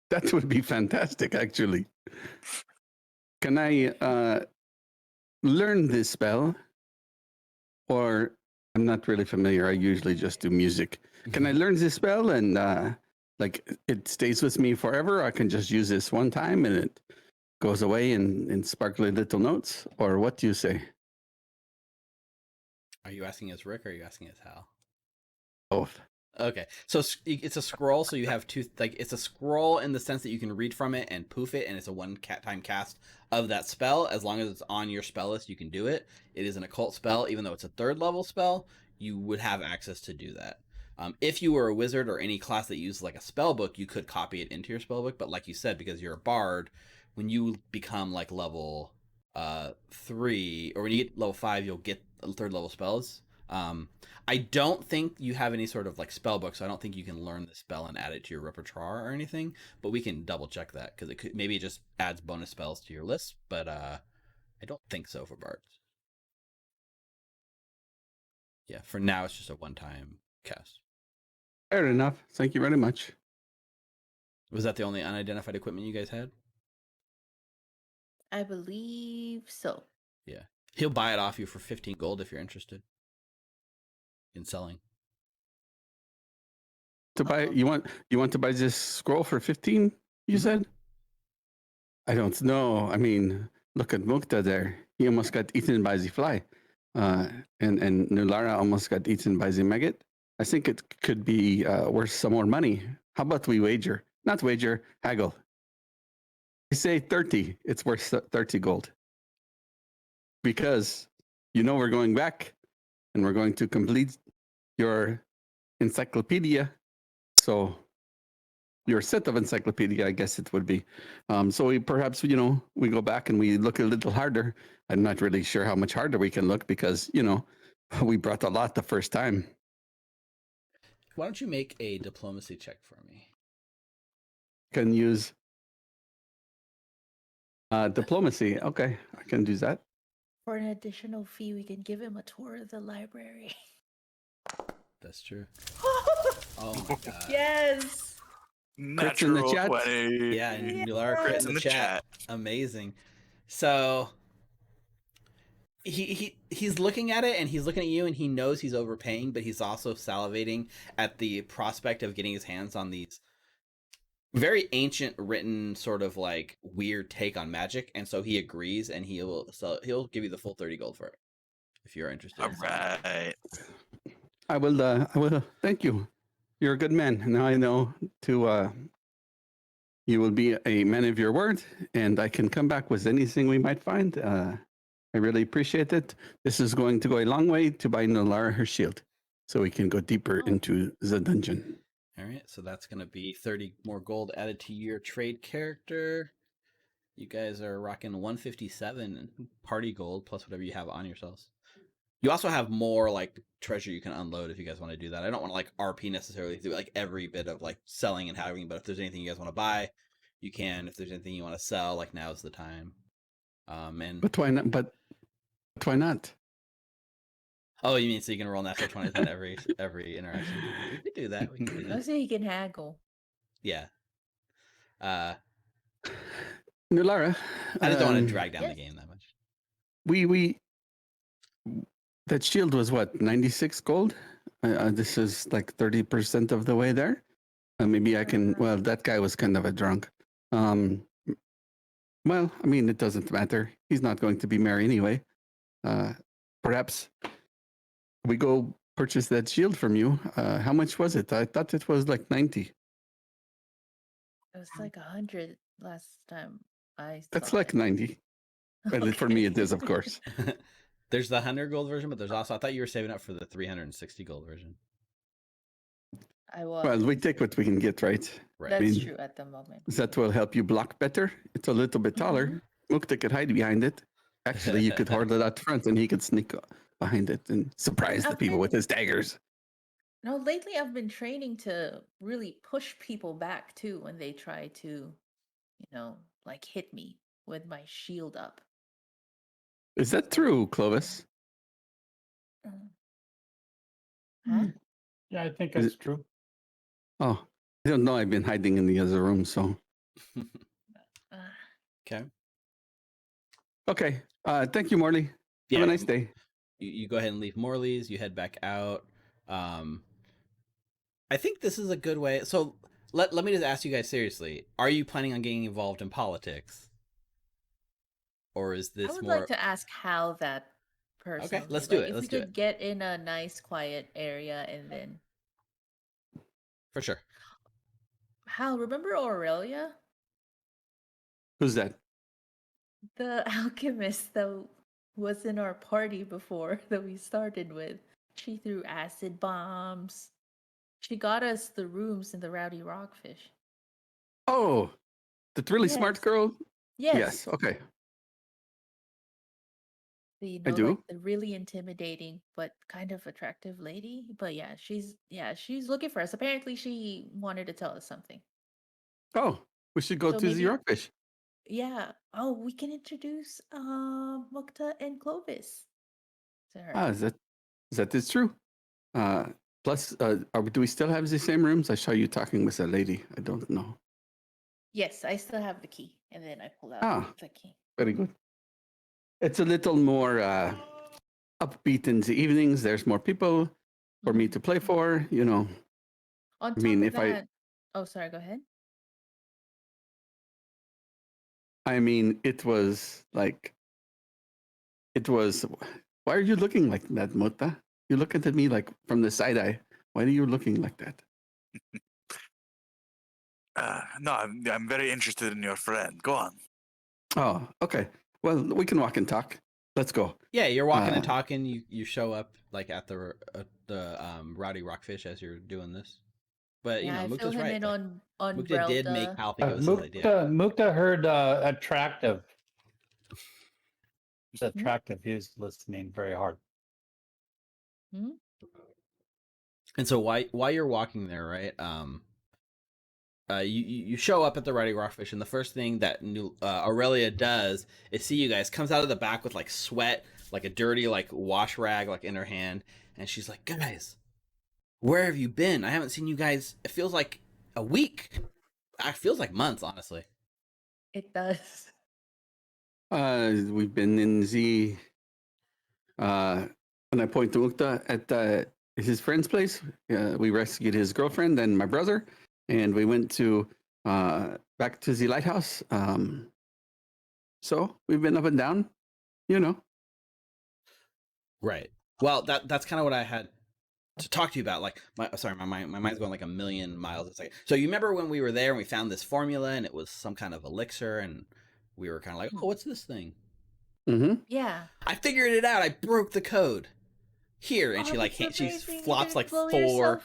S3: that would be fantastic, actually. Can I learn this spell? Or I'm not really familiar. I usually just do music. Can I learn this spell and like it stays with me forever? I can just use this one time and it goes away in sparkly little notes? Or what do you say?
S1: Are you asking as Rick or are you asking as Hal?
S3: Both.
S1: Okay, so it's a scroll, so you have two, like, it's a scroll in the sense that you can read from it and poof it, and it's a one-time cast of that spell. As long as it's on your spell list, you can do it. It is an occult spell, even though it's a 3rd level spell, you would have access to do that. If you were a wizard or any class that used like a spell book, you could copy it into your spell book, but like you said, because you're a bard, when you become like level 3, or when you get level 5, you'll get 3rd level spells. I don't think you have any sort of like spell book, so I don't think you can learn the spell and add it to your repertoire or anything, but we can double check that because it could, maybe it just adds bonus spells to your list, but I don't think so for bards. Yeah, for now it's just a one-time cast.
S3: Fair enough. Thank you very much.
S1: Was that the only unidentified equipment you guys had?
S5: I believe so.
S1: Yeah. He'll buy it off you for 15 gold if you're interested in selling.
S3: To buy you want to buy this scroll for 15, you said? I don't know. I mean, look at Mukta there. He almost got eaten by the fly. And Nulara almost got eaten by the maggot. I think it could be worth some more money. How about we wager? Not wager, haggle. I say 30. It's worth 30 gold. Because we're going back and we're going to complete your encyclopedia. So your set of encyclopedia, I guess it would be. So we perhaps, we go back and we look a little harder. I'm not really sure how much harder we can look because, we brought a lot the first time.
S1: Why don't you make a diplomacy check for me?
S3: Can use diplomacy. Okay, I can do that.
S5: For an additional fee, we can give him a tour of the library.
S1: That's true. Oh my god.
S5: Yes.
S3: Crits in the
S2: Natural
S3: chat?
S2: 20.
S1: Yeah, and Nulara crit in the chat. Amazing. So he's looking at it and he's looking at you and he knows he's overpaying, but he's also salivating at the prospect of getting his hands on these very ancient written sort of like weird take on magic, and so he agrees and he'll give you the full 30 gold for it if you're interested.
S2: All right.
S3: I will. Thank you. You're a good man. Now I know you will be a man of your word, and I can come back with anything we might find. I really appreciate it. This is going to go a long way to buy Nulara her shield, so we can go deeper into the dungeon.
S1: All right, so that's going to be 30 more gold added to your trade character. You guys are rocking 157 party gold plus whatever you have on yourselves. You also have more like treasure you can unload if you guys want to do that. I don't want to like RP necessarily do like every bit of like selling and having, but if there's anything you guys want to buy, you can. If there's anything you want to sell, like now's the time.
S3: But why not? But why not?
S1: Oh, you mean so you can roll natural 20s on every interaction? We could do that. We could do
S5: I
S1: that.
S5: say he can haggle.
S1: Yeah.
S3: Nulara,
S1: I just don't want to drag down the game that much.
S3: We That shield was what, 96 gold? This is like 30% of the way there. Maybe I can. Well, that guy was kind of a drunk. Well, I mean, it doesn't matter. He's not going to be merry anyway. Perhaps we go purchase that shield from you. How much was it? I thought it was like 90.
S5: It was like 100 last time I saw
S3: That's like
S5: it.
S3: 90. Well, for me, it is, of course.
S1: There's the 100 gold version, but there's also, I thought you were saving up for the 360 gold version.
S5: I was.
S3: Well, we take what we can get, right?
S1: Right.
S5: That's true at the moment.
S3: That will help you block better. It's a little bit taller. Mukta could hide behind it. Actually, you could hold it out front and he could sneak behind it and surprise the people with his daggers.
S5: No, lately I've been training to really push people back too when they try to, like hit me with my shield up.
S3: Is that true, Clovis?
S5: Huh?
S4: Yeah, I think that's true.
S3: Oh, I don't know. I've been hiding in the other room, so.
S1: Okay.
S3: Okay. Thank you, Morley.
S1: Yeah,
S3: Have a nice day.
S1: You go ahead and leave Morley's. You head back out. I think this is a good way. So let me just ask you guys seriously. Are you planning on getting involved in politics? Or is this
S5: I would
S1: more...
S5: like to ask how that person.
S1: Okay, let's do it.
S5: If
S1: Let's
S5: we
S1: do
S5: could
S1: it.
S5: get in a nice, quiet area and then.
S1: For sure.
S5: Hal, remember Aurelia?
S3: Who's that?
S5: The alchemist that was in our party before that we started with. She threw acid bombs. She got us the rooms in the Rowdy Rockfish.
S3: Oh, the really smart girl?
S5: Yes.
S3: Okay.
S5: The,
S3: I do.
S5: like the really intimidating but kind of attractive lady. But she's looking for us. Apparently she wanted to tell us something.
S3: Oh, we should go
S5: So
S3: to the
S5: maybe-
S3: Rockfish.
S5: Yeah. Oh, we can introduce Mukta and Clovis to her.
S3: Is that is true? Plus, do we still have the same rooms? I saw you talking with a lady. I don't know.
S5: Yes, I still have the key. And then I pull out the key.
S3: Very good. It's a little more upbeat in the evenings. There's more people for me to play for,
S5: On top
S3: mean,
S5: of
S3: if
S5: that... Oh, sorry, go ahead.
S3: I mean, it was. Why are you looking like that, Mukta? You're looking at me like from the side eye. Why are you looking like that?
S2: No, I'm very interested in your friend. Go on.
S3: Oh, okay. Well, we can walk and talk. Let's go.
S1: Yeah, you're walking and talking. You show up like at the Rowdy Rockfish as you're doing this. But
S5: I fill
S1: Mukta's
S5: him
S1: right.
S5: in on
S1: Mukta did make
S5: Brelda.
S1: Hal think it was his idea.
S7: Mukta heard attractive. It's attractive. He was listening very hard.
S1: And so while you're walking there, right? You show up at the Rowdy Rockfish, and the first thing that Aurelia does is see you guys, comes out of the back with like sweat, like a dirty like wash rag like in her hand, and she's like, "Guys, where have you been? I haven't seen you guys. It feels like a week. It feels like months, honestly."
S5: It does.
S3: We've been in the. When I point to Mukta at his friend's place, we rescued his girlfriend and my brother, and we went to back to the lighthouse. So we've been up and down,
S1: Right. Well, that's kind of what I had to talk to you about. Like, my mind's going like a million miles a second. So you remember when we were there and we found this formula and it was some kind of elixir, and we were kind of like, "Oh, what's this thing?"
S3: Mm-hmm.
S5: Yeah.
S1: I figured it out. I broke the code. Here, and she like she flops like four.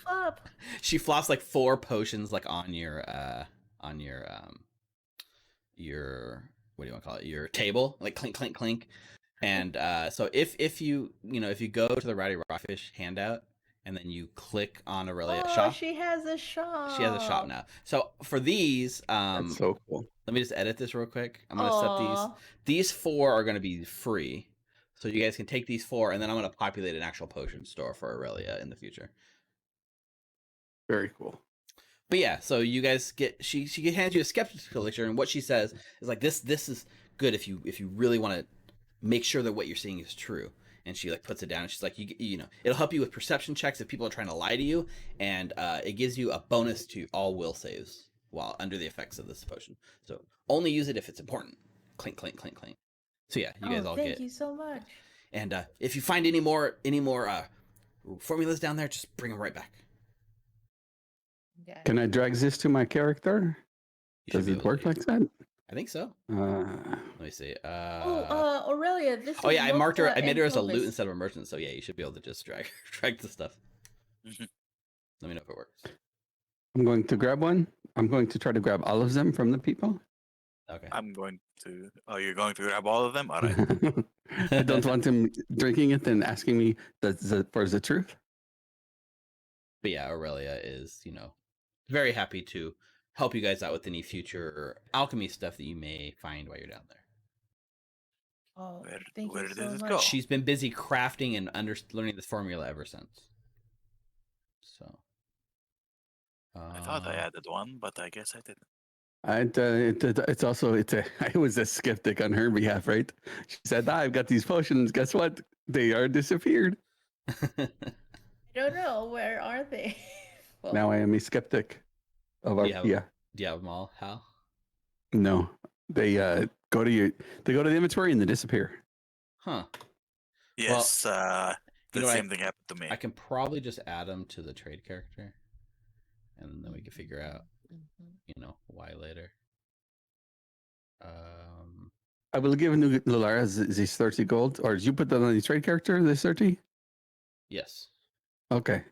S1: She flops like 4 potions like on your what do you want to call it? Your table, like clink clink clink. And so if you go to the Rowdy Rockfish handout and then you click on Aurelia shop,
S5: she has a shop.
S1: She has a shop now. So for these,
S3: That's so cool.
S1: Let me just edit this real quick. I'm gonna set these 4 are gonna be free. So you guys can take these 4, and then I'm going to populate an actual potion store for Aurelia in the future.
S3: Very cool.
S1: But yeah, so you guys get she hands you a skeptic elixir, and what she says is like this is good if you really want to make sure that what you're seeing is true. And she like puts it down, and she's like, you know, it'll help you with perception checks if people are trying to lie to you, and it gives you a bonus to all will saves while under the effects of this potion. So only use it if it's important. Clink, clink, clink, clink. So yeah, you guys all
S5: thank
S1: get.
S5: you so much.
S1: And if you find any more formulas down there, just bring them right back.
S5: Okay.
S3: Can I drag this to my character?
S1: You should
S3: Does
S1: be
S3: it
S1: able to
S3: work
S1: do-
S3: like that?
S1: I think so. Let me see.
S5: Aurelia, this is
S1: Oh yeah, I marked her.
S5: Mukta
S1: I made
S5: and
S1: her as a
S5: Clovis.
S1: loot instead of a merchant. So yeah, you should be able to just drag the stuff.
S2: Mhm.
S1: Let me know if it works.
S3: I'm going to grab one. I'm going to try to grab all of them from the people.
S1: Okay.
S2: I'm going to. Oh, you're going to grab all of them? All right.
S3: I don't want him drinking it and asking me for the truth.
S1: But yeah, Aurelia is, you know, very happy to help you guys out with any future alchemy stuff that you may find while you're down there.
S5: Oh,
S2: Where-
S5: thank
S2: where
S5: you
S2: did
S5: so
S2: this
S5: much.
S2: go?
S1: She's been busy crafting and learning this formula ever since. So.
S2: I thought I added one, but I guess I didn't.
S3: I was a skeptic on her behalf, right? She said, I've got these potions. Guess what? They are disappeared.
S5: I don't know. Where are they? Well,
S3: Now I am a skeptic of our,
S1: Do you have-
S3: yeah.
S1: Do you have them all, Hal?
S3: No, they go to the inventory and they disappear.
S1: Huh.
S2: Yes,
S1: you
S2: the
S1: know what,
S2: same thing happened to me.
S1: I can probably just add them to the trade character, and then we can figure out,
S5: mhm.
S1: you know, why later.
S3: I will give Nulara this 30 gold, or did you put that on the trade character, this 30?
S1: Yes.
S3: Okay.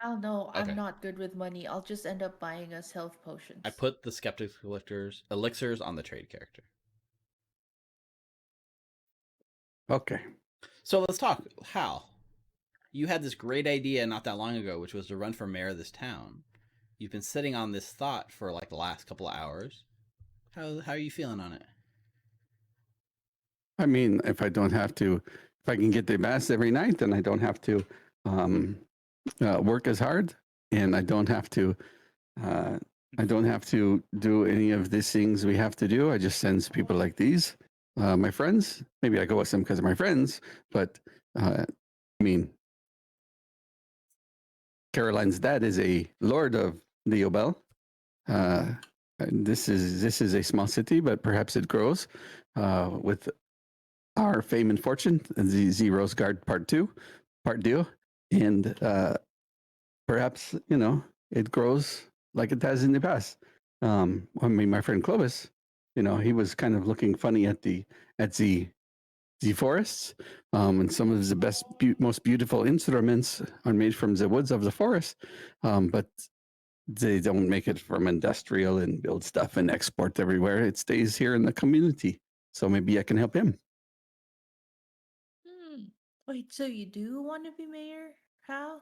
S5: Oh no,
S1: Okay.
S5: I'm not good with money. I'll just end up buying us health potions.
S1: I put the skeptics elixirs on the trade character.
S3: Okay.
S1: So let's talk. Hal, you had this great idea not that long ago, which was to run for mayor of this town. You've been sitting on this thought for like the last couple of hours. How are you feeling on it?
S3: I mean, if I can get the mass every night, then I don't have to work as hard, and I don't have to do any of these things we have to do. I just send people like these, my friends. Maybe I go with them because of my friends, but I mean, Caroline's dad is a lord of the Obel. And this is a small city, but perhaps it grows with our fame and fortune, the Zero's Guard Part 2, and perhaps, you know, it grows like it has in the past. I mean, my friend Clovis, you know, he was kind of looking funny at the forests, and some of the most beautiful instruments are made from the woods of the forest, but they don't make it from industrial and build stuff and export everywhere. It stays here in the community. So maybe I can help him.
S5: Wait, so you do want to be mayor, Hal?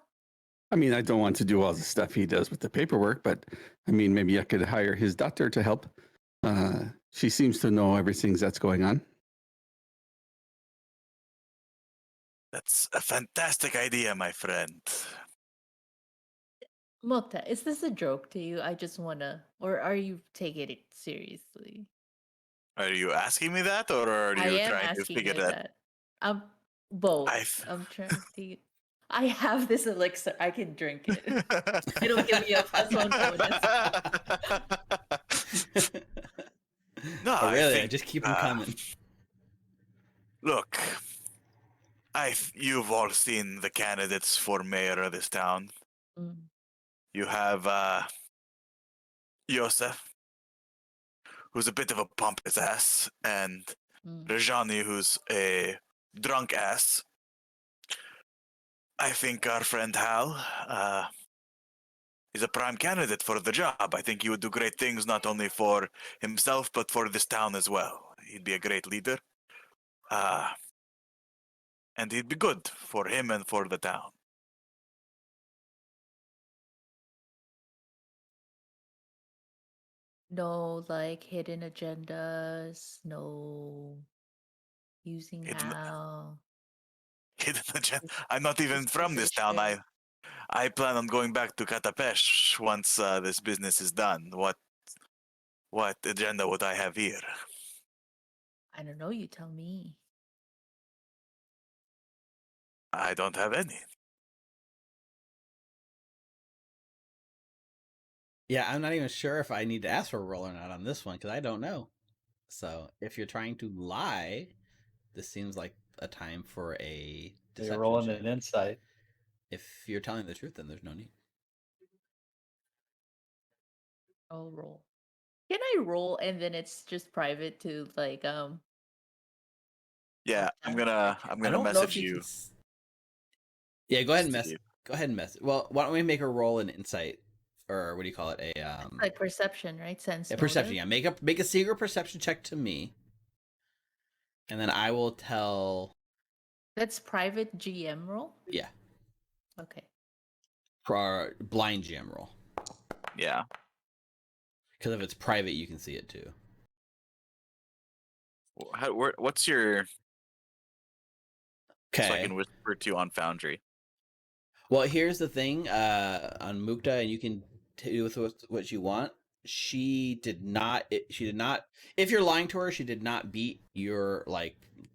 S3: I mean, I don't want to do all the stuff he does with the paperwork, but I mean, maybe I could hire his daughter to help. She seems to know everything that's going on.
S2: That's a fantastic idea, my friend.
S5: Mukta, is this a joke to you? I just wanna, or are you taking it seriously?
S2: Are you asking me that, or are
S5: I
S2: you
S5: am
S2: trying to
S5: asking
S2: figure
S5: you
S2: that?
S5: that. I'm both.
S2: I've-
S5: I'm trying to. I have this elixir. I can drink it. It'll give me a +1 bonus.
S2: No,
S1: Oh,
S2: I
S1: really?
S2: think,
S1: Just keep them coming.
S2: Look, you've all seen the candidates for mayor of this town.
S5: Mm,
S2: You have Yosef, who's a bit of a pompous ass, and
S5: mm.
S2: Rajani, who's a drunk ass. I think our friend Hal is a prime candidate for the job. I think he would do great things not only for himself, but for this town as well. He'd be a great leader. And he'd be good for him and for the town.
S5: No, like hidden agendas. No using
S2: Hidden-
S5: Hal.
S2: Hidden agenda.
S5: His-
S2: I'm not even
S5: his
S2: from this town.
S5: position.
S2: I plan on going back to Katapesh once this business is done. What agenda would I have here?
S5: I don't know. You tell me.
S2: I don't have any.
S1: Yeah, I'm not even sure if I need to ask for a roll or not on this one because I don't know. So if you're trying to lie, this seems like a time for a
S7: You're
S1: deception
S7: rolling
S1: check.
S7: an insight.
S1: If you're telling the truth, then there's no need.
S5: I'll roll. Can I roll and then it's just private to like
S2: Yeah, I'm
S5: Okay.
S2: gonna
S1: I don't know if
S2: message
S1: you.
S2: you.
S1: Can... Yeah, go ahead and
S2: Steve.
S1: Go ahead and mess. Well, why don't we make a roll an insight, or what do you call it?
S5: like perception, right? Sense.
S1: A perception.
S5: motive?
S1: Yeah, make a secret perception check to me, and then I will tell.
S5: That's private GM roll.
S1: Yeah,
S5: Okay.
S1: for blind GM roll.
S2: Yeah.
S1: Because if it's private, you can see it too.
S2: What's your?
S1: Okay.
S2: So I can whisper to you on Foundry.
S1: Well, here's the thing. On Mukta, and you can do with what you want. She did not. She did not. If you're lying to her, she did not beat your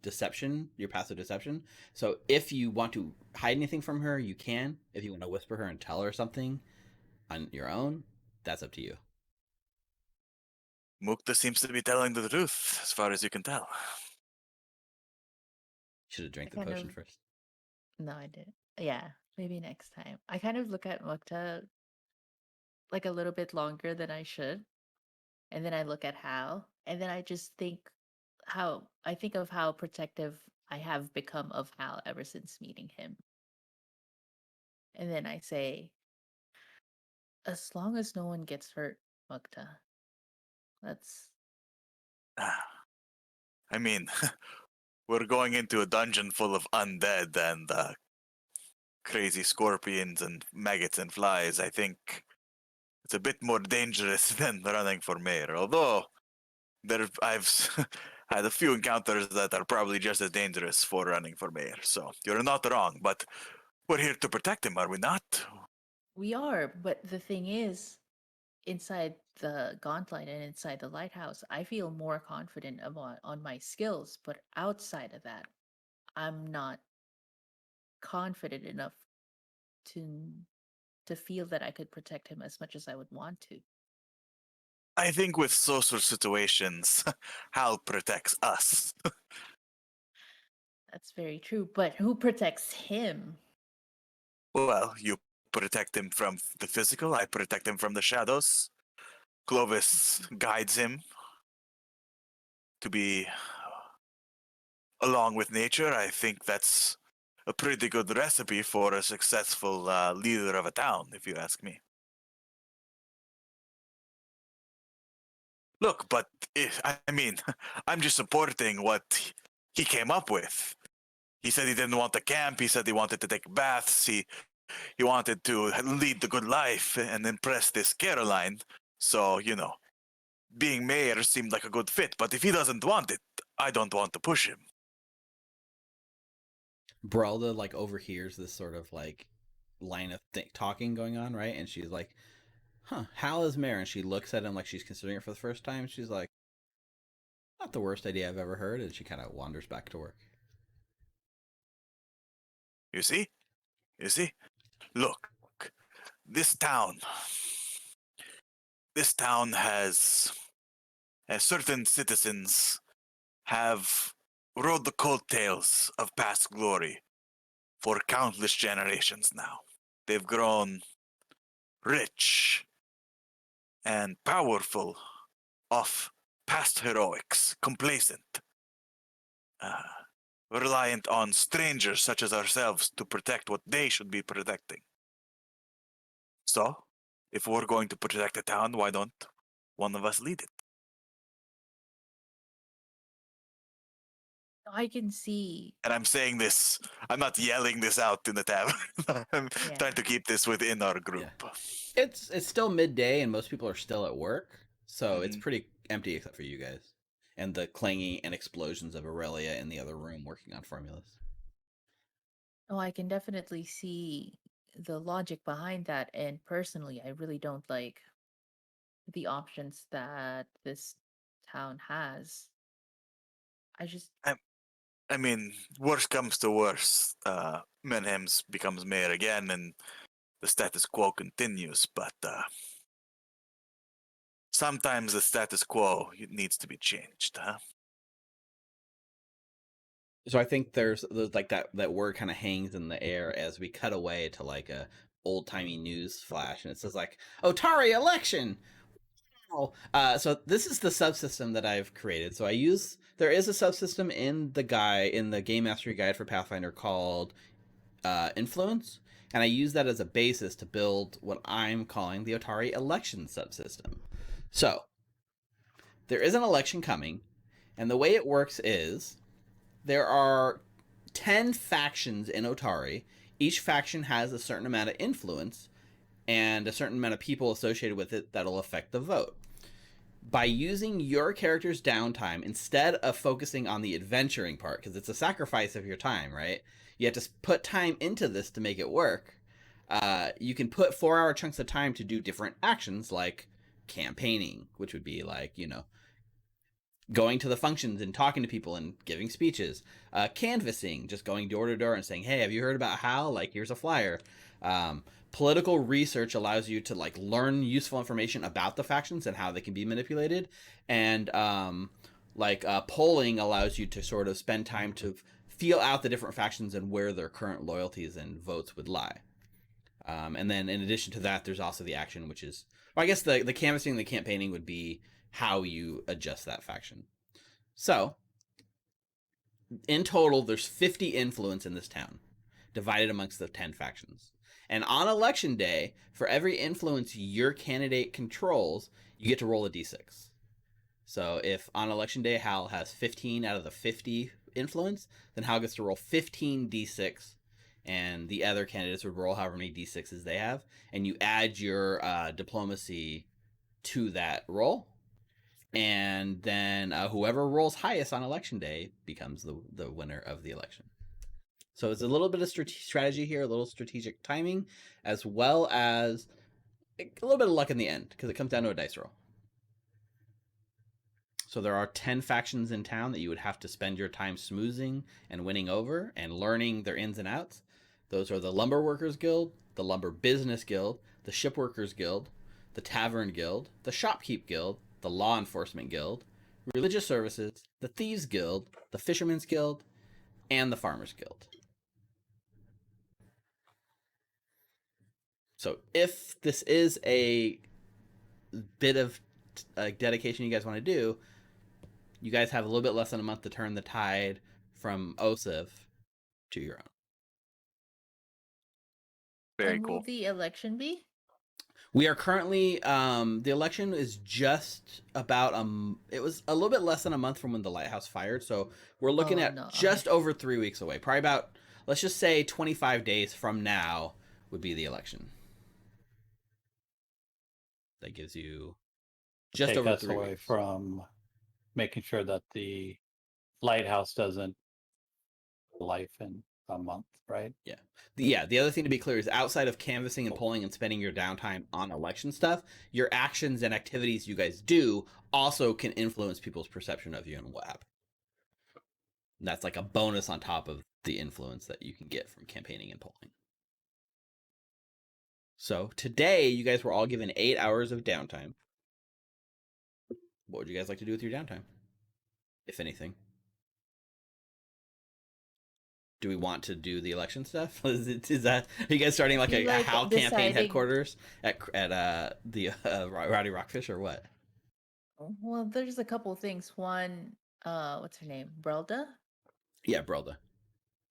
S1: deception, your passive deception. So if you want to hide anything from her, you can. If you want to whisper her and tell her something on your own, that's up to you.
S2: Mukta seems to be telling the truth, as far as you can tell.
S1: Should have drank
S5: I
S1: the
S5: kind
S1: potion
S5: of-
S1: first.
S5: No, I didn't. Yeah, maybe next time. I kind of look at Mukta like a little bit longer than I should. And then I look at Hal, and then I just think of how protective I have become of Hal ever since meeting him. And then I say, as long as no one gets hurt, Mukta, that's
S2: I mean, we're going into a dungeon full of undead and crazy scorpions and maggots and flies. I think it's a bit more dangerous than running for mayor. Although I've had a few encounters that are probably just as dangerous for running for mayor. So you're not wrong, but we're here to protect him, are we not?
S5: we are. But the thing is, inside the gauntlet and inside the lighthouse, I feel more confident on my skills. But outside of that, I'm not confident enough to feel that I could protect him as much as I would want to.
S2: I think with social situations, Hal protects us.
S5: That's very true. But who protects him?
S2: Well, you protect him from the physical, I protect him from the shadows. Clovis guides him to be along with nature. I think that's a pretty good recipe for a successful leader of a town, if you ask me. Look, but I mean, I'm just supporting what he came up with. He said he didn't want the camp. He said he wanted to take baths. He wanted to lead the good life and impress this Caroline. So, being mayor seemed like a good fit. But if he doesn't want it, I don't want to push him.
S1: Brelda overhears this sort of line of talking going on, right? And she's like, "Huh, Hal is mayor," and she looks at him like she's considering it for the first time. She's like, "Not the worst idea I've ever heard," and she kind of wanders back to work.
S2: You see? Look, this town has certain citizens have rode the coattails of past glory for countless generations now. They've grown rich and powerful off past heroics, complacent, reliant on strangers such as ourselves to protect what they should be protecting. So, if we're going to protect a town, why don't one of us lead it?
S5: I can see.
S2: And I'm saying this, I'm not yelling this out in the tavern. I'm
S5: Yeah.
S2: trying to keep this within our group.
S1: It's still midday and most people are still at work, so it's
S2: Mhm.
S1: pretty empty except for you guys and the clanging and explosions of Aurelia in the other room working on formulas.
S5: Oh, I can definitely see the logic behind that. And personally, I really don't like the options that this town has. I just
S2: I mean, worst comes to worst, Menhems becomes mayor again, and the status quo continues. But sometimes the status quo needs to be changed, huh?
S1: So I think there's like that word kind of hangs in the air as we cut away to like a old timey news flash, and it says like Otari election. So this is the subsystem that I've created. So there is a subsystem in the game mastery guide for Pathfinder called influence, and I use that as a basis to build what I'm calling the Otari election subsystem. So there is an election coming, and the way it works is there are 10 factions in Otari. Each faction has a certain amount of influence and a certain amount of people associated with it that'll affect the vote. By using your character's downtime instead of focusing on the adventuring part, because it's a sacrifice of your time, right? You have to put time into this to make it work. You can put 4-hour chunks of time to do different actions like campaigning, which would be like, going to the functions and talking to people and giving speeches. Canvassing, just going door to door and saying, hey, have you heard about Hal? Like, here's a flyer. Political research allows you to like learn useful information about the factions and how they can be manipulated. And polling allows you to sort of spend time to feel out the different factions and where their current loyalties and votes would lie. And then in addition to that, there's also the action, which is, well, I guess the canvassing and the campaigning would be how you adjust that faction. So, in total, there's 50 influence in this town, divided amongst the 10 factions. And on election day, for every influence your candidate controls, you get to roll a d6. So if on election day Hal has 15 out of the 50 influence, then Hal gets to roll 15 d6, and the other candidates would roll however many d6s they have, and you add your diplomacy to that roll. And then whoever rolls highest on election day becomes the winner of the election. So it's a little bit of strategy here, a little strategic timing, as well as a little bit of luck in the end, because it comes down to a dice roll. So there are 10 factions in town that you would have to spend your time smoothing and winning over and learning their ins and outs. Those are the Lumber Workers Guild, the Lumber Business Guild, the Ship Workers Guild, the Tavern Guild, the Shopkeep Guild, the Law Enforcement Guild, Religious Services, the Thieves Guild, the Fisherman's Guild, and the Farmers Guild. So if this is a bit of dedication you guys want to do, you guys have a little bit less than a month to turn the tide from OSIV to your own.
S2: Very
S5: and
S2: cool.
S5: Will the election be?
S1: We are currently, the election is just about, it was a little bit less than a month from when the lighthouse fired. So we're looking at just over 3 weeks away. Probably about, let's just say 25 days from now would be the election. That gives you just
S7: Take
S1: over
S7: us
S1: 3
S7: away
S1: weeks.
S7: from making sure that the lighthouse doesn't life in a month, right?
S1: Yeah. The other thing to be clear is outside of canvassing and polling and spending your downtime on election stuff, your actions and activities you guys do also can influence people's perception of you and what happened. And that's like a bonus on top of the influence that you can get from campaigning and polling. So today, you guys were all given 8 hours of downtime. What would you guys like to do with your downtime, if anything? Do we want to do the election stuff? Is that, are you guys starting like a Hal campaign headquarters at the Rowdy Rockfish or what?
S5: Well, there's a couple of things. One, what's her name? Brelda?
S1: Yeah, Brelda.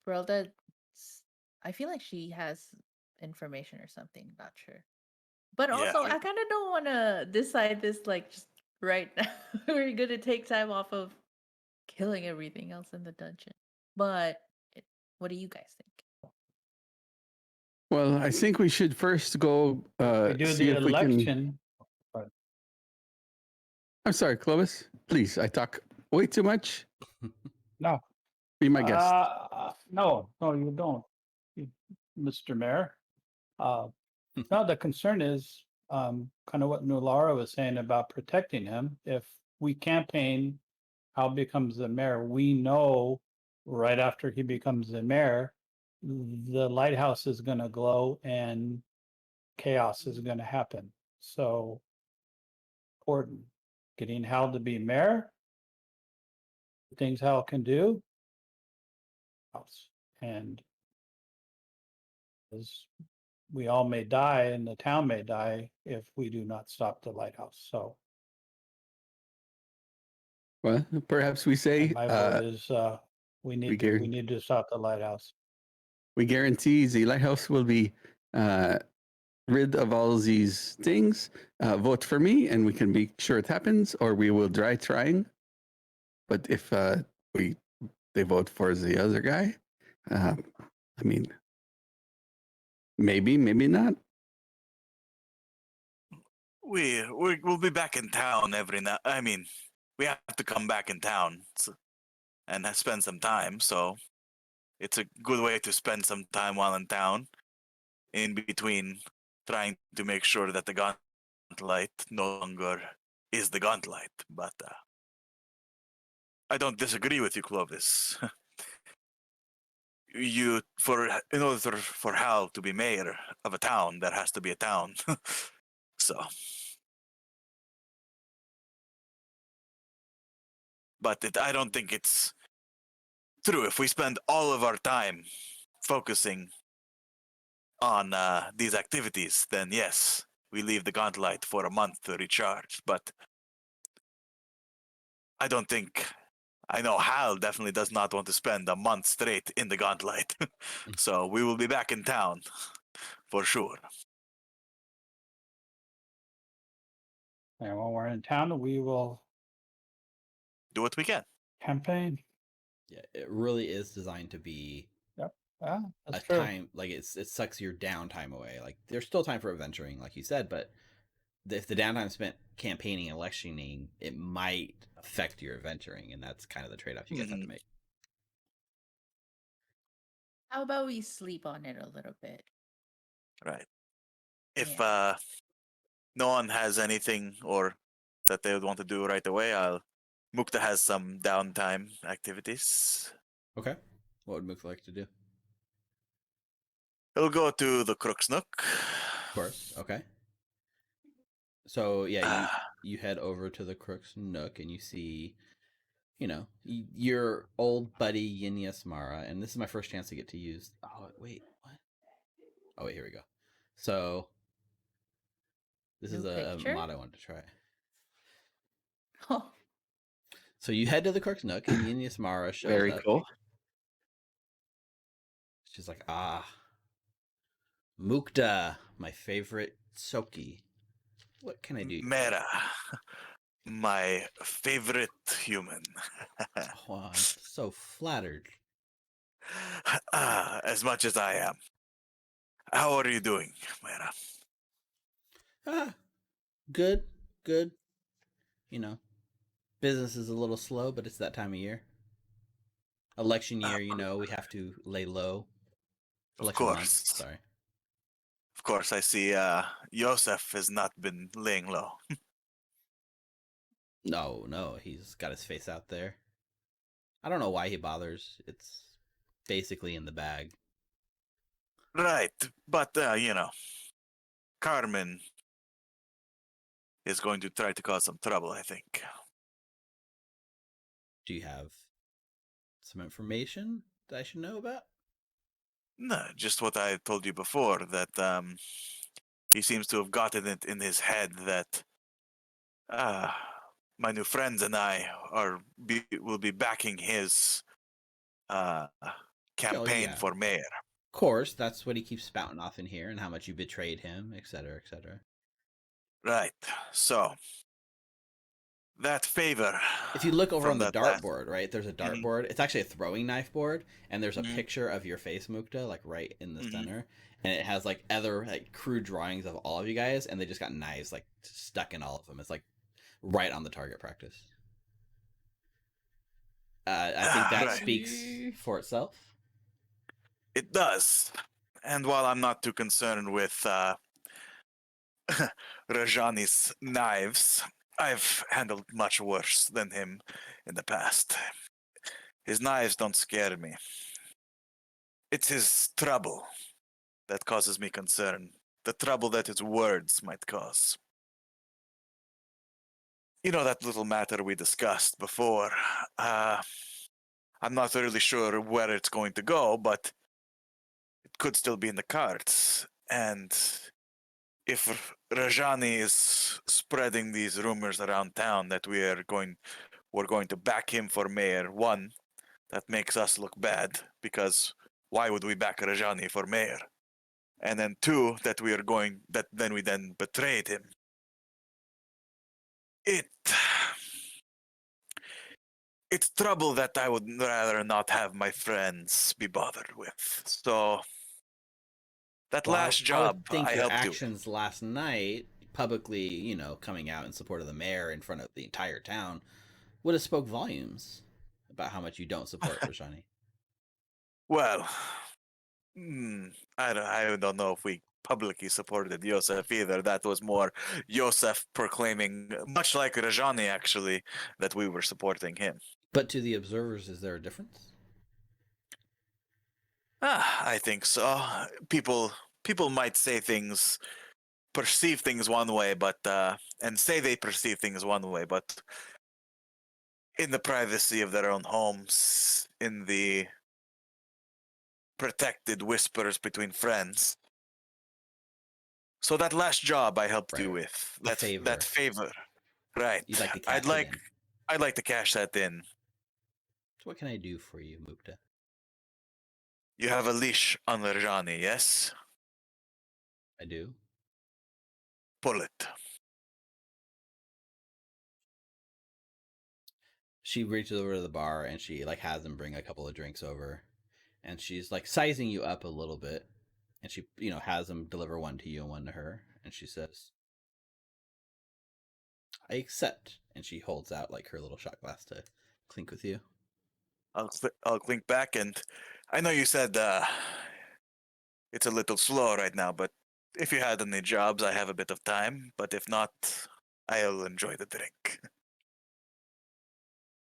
S5: Brelda, I feel like she has information or something. Not sure. But also, I kind of don't want to decide this like just right now. We're going to take time off of killing everything else in the dungeon. But what do you guys think?
S3: Well, I think we should first go
S4: We do
S3: see
S4: the
S3: if we can.
S4: election.
S3: I'm sorry, Clovis. Please, I talk way too much.
S4: No.
S3: Be my guest.
S4: No, you don't, Mr. Mayor. No, the concern is kind of what Nulara was saying about protecting him. If we campaign, Hal becomes the mayor, we know right after he becomes the mayor, the lighthouse is going to glow and chaos is going to happen. So, important. Getting Hal to be mayor, things Hal can do, house. And as we all may die and the town may die if we do not stop the lighthouse. So,
S3: Well, perhaps we say
S4: and my vote is we need to stop the lighthouse.
S3: we guarantee the lighthouse will be rid of all these things. Vote for me, and we can be sure it happens, or we will try trying. But if they vote for the other guy, I mean, maybe not.
S2: We'll be back in town every now. I mean, we have to come back in town and spend some time. So it's a good way to spend some time while in town, in between trying to make sure that the Gauntlight no longer is the Gauntlight. But I don't disagree with you, Clovis. In order for Hal to be mayor of a town, there has to be a town. So. But I don't think it's true. If we spend all of our time focusing on these activities, then yes, we leave the Gauntlight for a month to recharge. But I don't think... I know Hal definitely does not want to spend a month straight in the Gauntlight. So we will be back in town, for sure.
S4: And when we're in town, we will
S2: Do what we can.
S4: campaign.
S1: Yeah, it really is designed to be
S4: Yeah, that's
S1: a
S4: true.
S1: time like it sucks your downtime away. Like there's still time for adventuring, like you said, but if the downtime spent campaigning and electioning, it might affect your adventuring, and that's kind of the trade-off you guys have to make.
S5: How about we sleep on it a little bit?
S2: Right. If no one has anything or that they would want to do right away, Mukta has some downtime activities.
S1: Okay. What would Mook like to do?
S2: He'll go to the Crook's Nook.
S1: Of course. Okay. So yeah, you head over to the Crook's Nook and you see, your old buddy Yinyasmera, and this is my first chance to get to use. Oh wait, what? Oh wait, here we go. So this is a mod I wanted to try.
S5: Oh.
S1: So you head to the Crook's Nook and Yinyasmera shows
S3: Very
S1: up.
S3: cool.
S1: She's like, Mukta, my favorite Soki. What can I do?
S2: Mera, my favorite human.
S1: Oh, I'm so flattered.
S2: As much as I am. How are you doing, Mera?
S1: Good. Business is a little slow, but it's that time of year. Election year, we have to lay low. Election month, sorry.
S2: Of course, I see Yosef has not been laying low.
S1: No, he's got his face out there. I don't know why he bothers. It's basically in the bag.
S2: Right, but, Carmen is going to try to cause some trouble, I think.
S1: Do you have some information that I should know about?
S2: No, just what I told you before, that he seems to have gotten it in his head that my new friends and I will be backing his campaign for mayor.
S1: Of course, that's what he keeps spouting off in here, and how much you betrayed him, etc., etc.
S2: Right, so that favor.
S1: If you look over on the dartboard, right, there's a dartboard. It's actually a throwing knife board, and there's a picture of your face, Mukta, like right in the center, and it has like other like crude drawings of all of you guys, and they just got knives like stuck in all of them. It's like right on the target practice. I think that speaks for itself.
S2: It does, and while I'm not too concerned with Rajani's knives, I've handled much worse than him in the past. His knives don't scare me. It's his trouble that causes me concern. The trouble that his words might cause. You know that little matter we discussed before. I'm not really sure where it's going to go, but it could still be in the cards. And if Rajani is spreading these rumors around town that we're going to back him for mayor, one, that makes us look bad, because why would we back Rajani for mayor? And then two, that we then betrayed him. It's trouble that I would rather not have my friends be bothered with. So that
S1: Well,
S2: last
S1: I would
S2: job
S1: think
S2: I
S1: your
S2: helped you.
S1: actions last night, publicly, coming out in support of the mayor in front of the entire town, would have spoke volumes about how much you don't support Rajani.
S2: Well, I don't know if we publicly supported Yosef either. That was more Yosef proclaiming, much like Rajani actually, that we were supporting him.
S1: But to the observers, is there a difference?
S2: I think so. People might perceive things one way, but and say they perceive things one way, but in the privacy of their own homes, in the protected whispers between friends. So that last job I helped you
S1: Right.
S2: with,
S1: Favor.
S2: that favor, right?
S1: You'd like to cash
S2: I'd
S1: it in.
S2: I'd like to cash that in.
S1: So what can I do for you, Mukta?
S2: You have a leash on Rajani, yes?
S1: I do.
S2: Pull it.
S1: She reaches over to the bar and she has them bring a couple of drinks over, and she's sizing you up a little bit, and she has them deliver one to you and one to her, and she says, "I accept," and she holds out her little shot glass to clink with you.
S2: I'll clink back, and I know you said it's a little slow right now, but if you had any jobs, I have a bit of time. But if not, I'll enjoy the drink.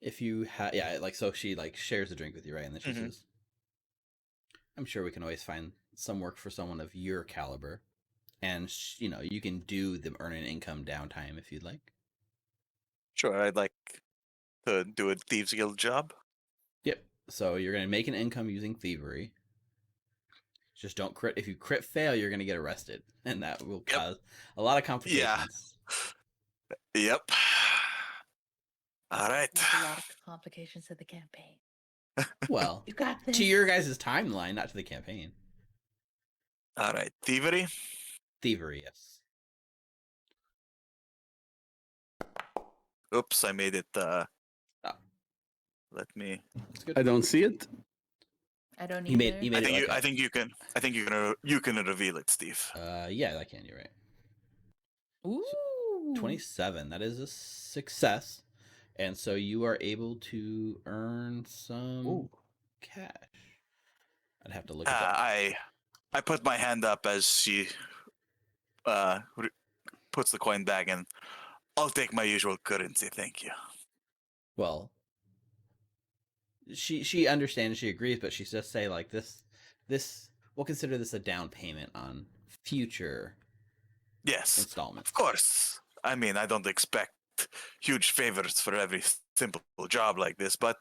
S1: If you have, yeah, so she shares the drink with you, right? And then she says, "I'm sure we can always find some work for someone of your caliber, and you can do the earn an income downtime if you'd like."
S2: Sure, I'd like to do a Thieves Guild job.
S1: Yep. So you're gonna make an income using thievery. Just don't crit. If you crit fail, you're gonna get arrested, and that will cause a lot of complications.
S2: Yep. All right.
S5: There's a lot of complications to the campaign.
S1: Well,
S5: You got this.
S1: to your guys' timeline, not to the campaign.
S2: All right. Thievery?
S1: Thievery, yes.
S2: Oops, I made it. Let me.
S1: That's good.
S3: I don't see it.
S5: I don't
S1: You
S5: either.
S1: made it.
S2: I think you can. I think you can reveal it, Steve.
S1: Yeah, I can. You're right.
S5: Ooh.
S1: So, 27. That is a success, and so you are able to earn some cash. I'd have to look at that.
S2: I put my hand up as she puts the coin back, and I'll take my usual currency, thank you.
S1: Well, she understands, she agrees, but she's just say this we'll consider this a down payment on future installments.
S2: Of course. I mean, I don't expect huge favors for every simple job like this, but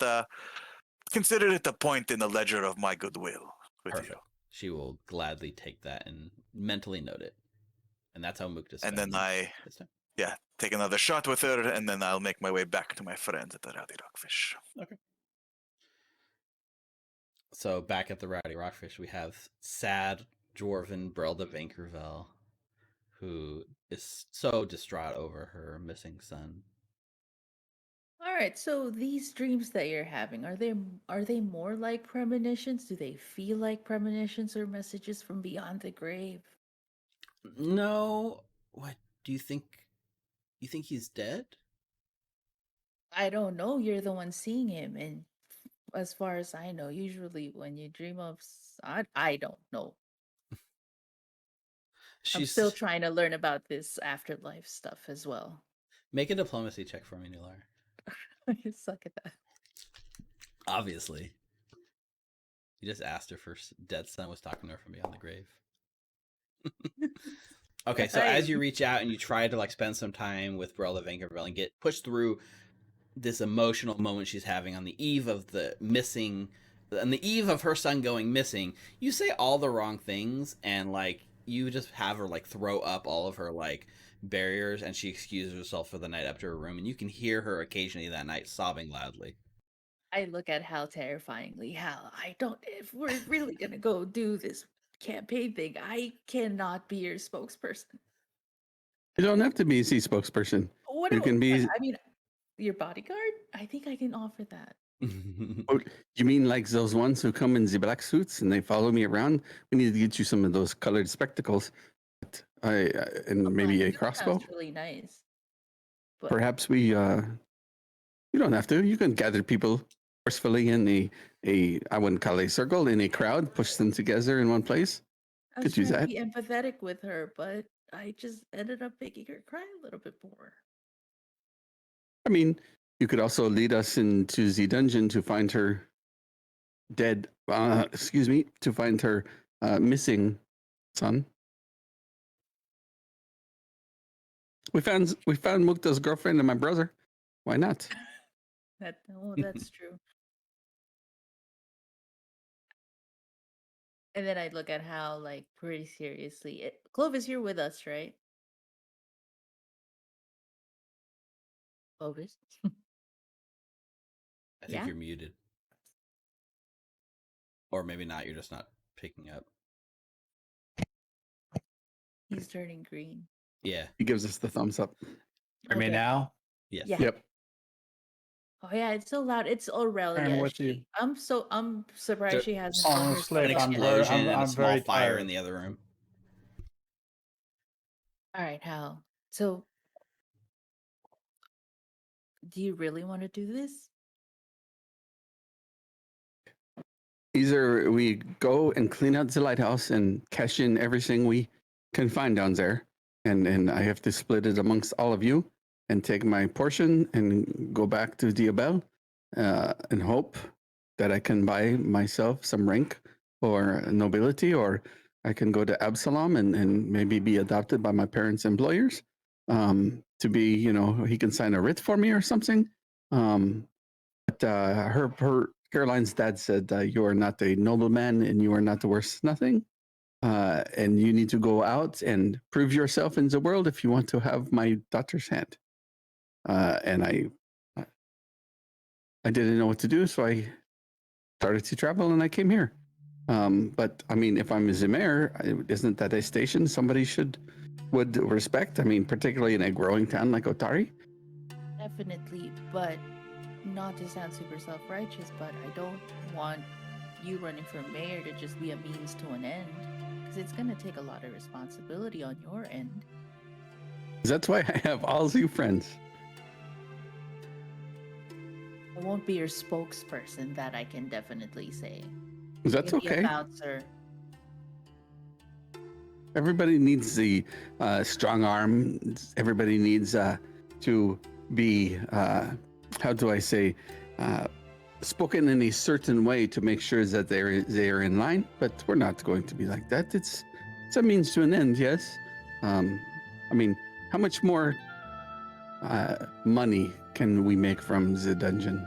S2: consider it a point in the ledger of my goodwill with
S1: Perfect.
S2: you.
S1: She will gladly take that and mentally note it. And that's how Mukta spends.
S2: And then I take another shot with her, and then I'll make my way back to my friends at the Rowdy Rockfish.
S1: Okay. So back at the Rowdy Rockfish, we have sad dwarven Brelda Vankervale, who is so distraught over her missing son.
S5: All right, so these dreams that you're having, are they more like premonitions? Do they feel like premonitions or messages from beyond the grave?
S1: No. What do you think? You think he's dead?
S5: I don't know. You're the one seeing him, and as far as I know, usually when you dream of, I don't know. I'm still trying to learn about this afterlife stuff as well.
S1: Make a diplomacy check for me, Nulara.
S5: You suck at that.
S1: Obviously. You just asked her if her dead son was talking to her from beyond the grave. Okay, so as you reach out and you try to like spend some time with Brelda Vankervale and get pushed through this emotional moment she's having on the eve of her son going missing, you say all the wrong things and like you just have her like throw up all of her like barriers, and she excuses herself for the night up to her room, and you can hear her occasionally that night sobbing loudly.
S5: I look at Hal terrifyingly. Hal, if we're really gonna go do this campaign thing, I cannot be your spokesperson.
S3: You don't have to be a spokesperson.
S5: What
S3: You can be.
S5: I mean, your bodyguard? I think I can offer that.
S3: Oh, you mean like those ones who come in the black suits and they follow me around? We need to get you some of those colored spectacles, and maybe a crossbow.
S5: Sounds really nice. But
S3: Perhaps we. You don't have to. You can gather people forcefully in I wouldn't call it a circle, in a crowd, push them together in one place.
S5: I was
S3: Could use
S5: trying to
S3: that.
S5: be empathetic with her, but I just ended up making her cry a little bit more.
S3: I mean, you could also lead us into the dungeon to find her dead. To find her missing son. We found Mukta's girlfriend and my brother. Why not?
S5: That's true. And then I look at Hal like pretty seriously. Clovis, you're with us, right? Clovis?
S1: I think
S5: Yeah?
S1: you're muted. Or maybe not, you're just not picking up.
S5: He's turning green.
S1: Yeah.
S3: He gives us the thumbs up.
S7: Hear me now?
S1: Yes.
S5: Yeah.
S3: Yep.
S5: Oh yeah, it's so loud. It's Aurelia.
S4: I'm with you.
S5: I'm surprised she hasn't.
S4: Honestly,
S1: An
S4: I'm
S1: explosion and a
S4: I'm
S1: small
S4: very
S1: fire
S4: tired.
S1: in the other room.
S5: All right, Hal. So, do you really want to do this?
S3: Either we go and clean out the lighthouse and cash in everything we can find down there, and I have to split it amongst all of you and take my portion and go back to Diabel and hope that I can buy myself some rank or nobility, or I can go to Absalom and maybe be adopted by my parents' employers to be, he can sign a writ for me or something. But Caroline's dad said, you are not a nobleman and you are not worth nothing. And you need to go out and prove yourself in the world if you want to have my daughter's hand. And I didn't know what to do, so I started to travel and I came here. But I mean, if I'm the mayor, isn't that a station somebody would respect? I mean, particularly in a growing town like Otari.
S5: Definitely, but not to sound super self-righteous, but I don't want you running for mayor to just be a means to an end, because it's going to take a lot of responsibility on your end.
S3: That's why I have all you friends.
S5: I won't be your spokesperson, that I can definitely say.
S3: That's
S5: Maybe
S3: okay.
S5: A bouncer.
S3: Everybody needs the strong arm. Everybody needs to be, how do I say, spoken in a certain way to make sure that they're in line. But we're not going to be like that. It's a means to an end, yes. I mean, how much more money can we make from the dungeon?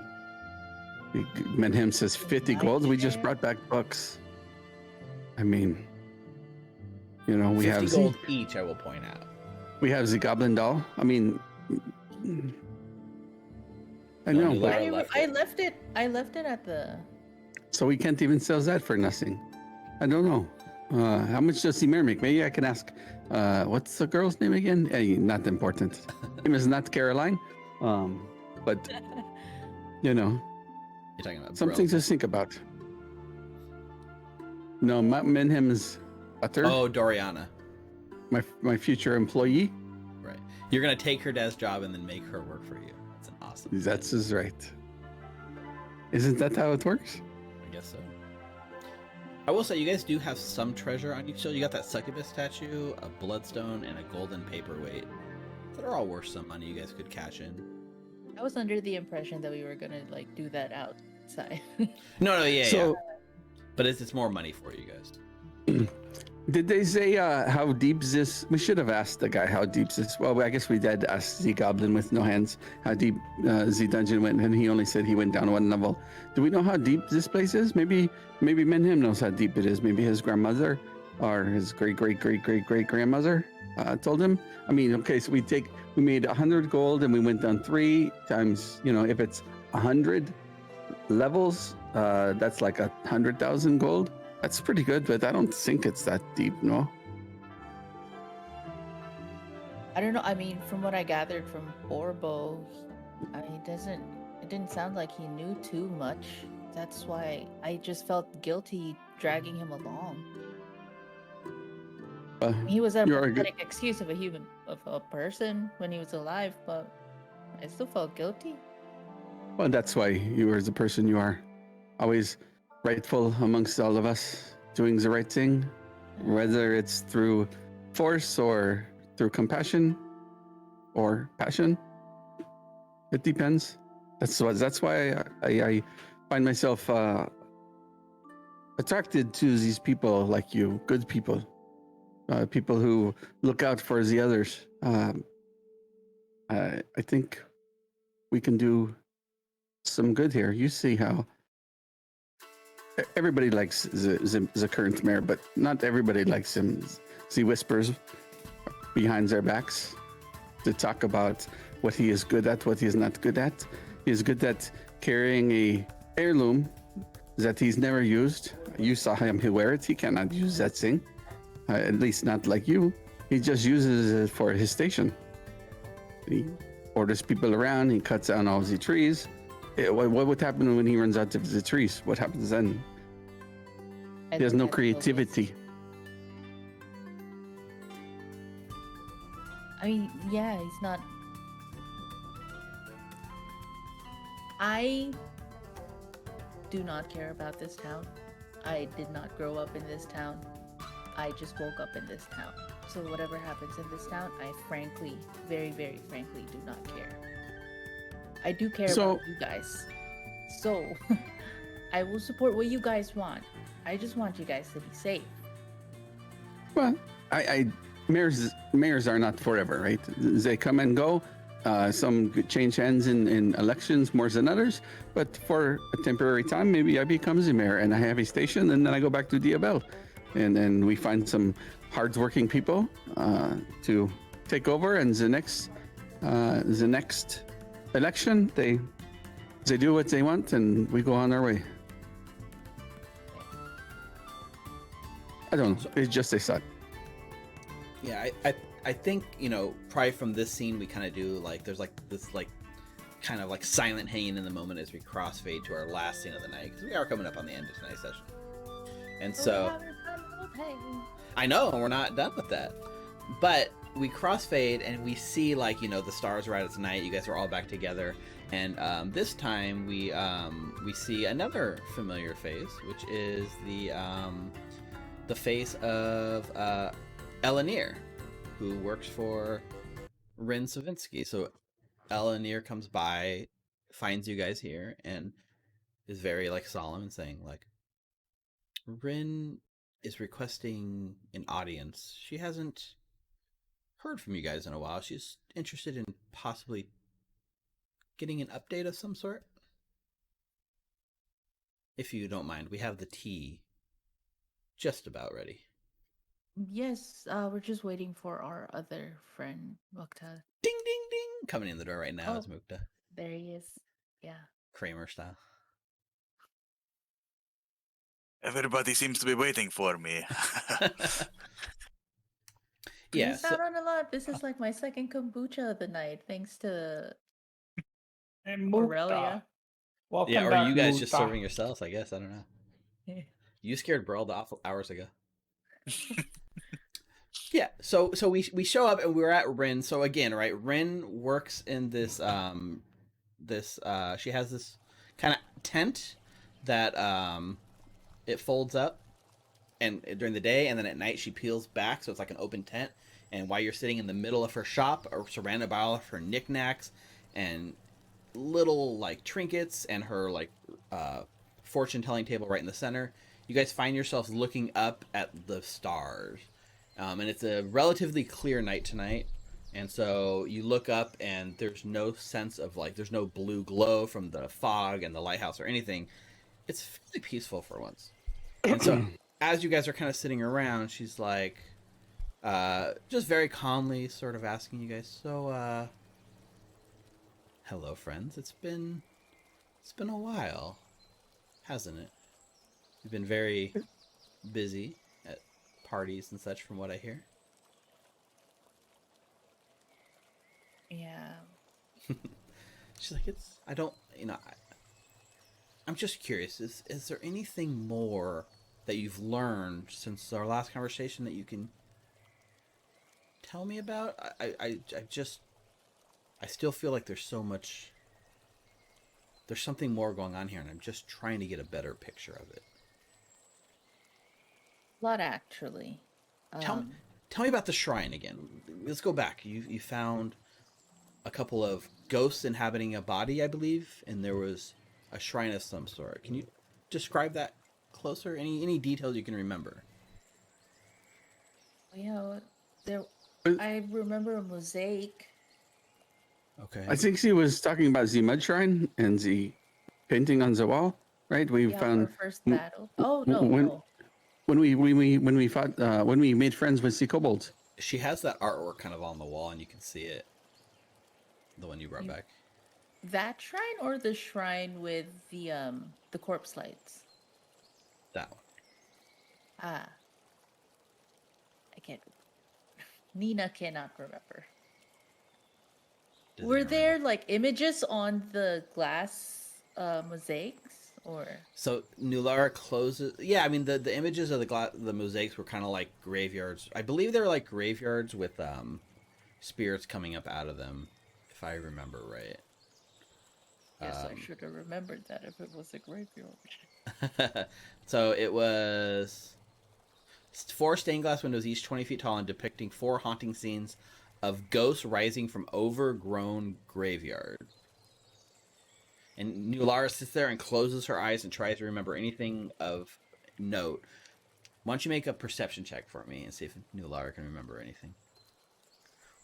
S3: Menhem says 50 gold. We just brought back bucks. I mean, we
S1: 50
S3: have
S1: gold each, I will point out.
S3: We have the goblin doll. I mean, I
S1: No,
S3: know, but
S5: I left it at the...
S3: so we can't even sell that for nothing. I don't know. How much does the mayor make? Maybe I can ask. What's the girl's name again? Hey, not important. Name is not Caroline. But
S1: You're talking about
S3: something
S1: Brelda.
S3: to think about. No, Menhem's daughter.
S1: Oh, Doriana.
S3: My future employee.
S1: Right. You're going to take her dad's job and then make her work for you. That's an awesome
S3: That's his right. Isn't that how it works?
S1: I guess so. I will say, you guys do have some treasure on you still. You got that succubus statue, a bloodstone, and a golden paperweight. That are all worth some money you guys could cash in.
S5: I was under the impression that we were gonna do that side.
S1: No, yeah.
S3: So,
S1: But it's more money for you guys.
S3: did they say how deep is this? We should have asked the guy how deep this. Well, I guess we did ask the goblin with no hands how deep the dungeon went, and he only said he went down 1 level. Do we know how deep this place is? Maybe Menhim knows how deep it is. Maybe his grandmother or his great grandmother told him. I mean, okay, so we made 100 gold and we went down 3 times. You know, if it's 100 levels, that's like 100,000 gold. That's pretty good, but I don't think it's that deep, no?
S5: I don't know. I mean, from what I gathered from Borbo, I mean, it didn't sound like he knew too much. That's why I just felt guilty dragging him along. He was a pathetic excuse of a person when he was alive, but I still felt guilty.
S3: Well, that's why you are the person you are. Always rightful amongst all of us, doing the right thing, whether it's through force or through compassion or passion. It depends. That's why I find myself attracted to these people like you, good people, people who look out for the others. I think we can do some good here. You see how everybody likes the current mayor, but not everybody likes him. He whispers behind their backs to talk about what he is good at, what he is not good at. He is good at carrying a heirloom that he's never used. You saw him wear it. He cannot use that thing, at least not like you. He just uses it for his station. He orders people around. He cuts down all the trees. What would happen when he runs out of the trees? What happens then? He has no creativity.
S5: I mean, yeah, he's not. I do not care about this town. I did not grow up in this town. I just woke up in this town. So whatever happens in this town, I frankly, very, very frankly, do not care. I do care about you guys. So I will support what you guys want. I just want you guys to be safe.
S3: Well, mayors are not forever, right? They come and go. Some change hands in elections more than others, but for a temporary time, maybe I become the mayor and I have a station, and then I go back to Diabel, and then we find some hardworking people to take over. And the next election, they do what they want, and we go on our way. I don't know. It's just a thought.
S1: Yeah, I think, you know, probably from this scene we kind of do like there's like this like kind of like silent hanging in the moment as we crossfade to our last scene of the night, because we are coming up on the end of tonight's session. And so I know we're not done with that, but we crossfade and we see, like, you know, the stars right at night. You guys are all back together, and this time we see another familiar face, which is the face of Elanir, who works for Wrin Sivinxi. So Elanir comes by, finds you guys here, and is very like solemn and saying like, Wrin is requesting an audience. She hasn't heard from you guys in a while. She's interested in possibly getting an update of some sort. If you don't mind, we have the tea just about ready.
S5: Yes, we're just waiting for our other friend, Mukta.
S1: Ding, ding, ding! Coming in the door right now is Mukta.
S5: There he is. Yeah.
S1: Kramer style.
S2: Everybody seems to be waiting for me.
S1: Yeah.
S5: Missed out on a lot. This is like my second kombucha of the night, thanks to
S4: And
S5: Aurelia.
S4: Welcome
S1: Yeah, or
S4: back,
S1: you guys
S4: Mukta.
S1: just serving yourselves, I guess. I don't know. You scared Brelda off hours ago. Yeah, so we show up and we're at Wrin. So again, right, Wrin works in this she has this kind of tent that it folds up, and during the day, and then at night she peels back, so it's like an open tent. And while you're sitting in the middle of her shop, or surrounded by all of her knickknacks and little like trinkets and her like fortune telling table right in the center, you guys find yourselves looking up at the stars. And it's a relatively clear night tonight. And so you look up and there's no sense of like, there's no blue glow from the fog and the lighthouse or anything. It's fairly peaceful for once. And so as you guys are kind of sitting around, she's like, just very calmly sort of asking you guys, so, hello friends, it's been a while, hasn't it? You've been very busy at parties and such from what I hear.
S5: Yeah.
S1: She's like, I'm just curious, is there anything more that you've learned since our last conversation that you can tell me about? I still feel like there's something more going on here, and I'm just trying to get a better picture of it.
S5: A lot, actually.
S1: Tell me about the shrine again. Let's go back. You found a couple of ghosts inhabiting a body, I believe, and there was a shrine of some sort. Can you describe that closer? Any details you can remember?
S5: Yeah, I remember a mosaic.
S1: Okay.
S3: I think she was talking about the mud shrine and the painting on the wall, right? We found
S5: our first battle. Oh no,
S3: when we fought when we made friends with the kobolds.
S1: She has that artwork kind of on the wall, and you can see it. The one you brought back.
S5: That shrine or the shrine with the corpse lights?
S1: That one.
S5: Ah. I can't. Nina cannot remember. Were there like images on the glass mosaics or?
S1: So Nulara closes. Yeah, I mean the images of the mosaics were kind of like graveyards. I believe they were like graveyards with spirits coming up out of them, if I remember right.
S5: Yes, I should have remembered that if it was a graveyard.
S1: So it was 4 stained glass windows, each 20 feet tall, and depicting 4 haunting scenes of ghosts rising from overgrown graveyard. And Nulara sits there and closes her eyes and tries to remember anything of note. Why don't you make a perception check for me and see if Nulara can remember anything?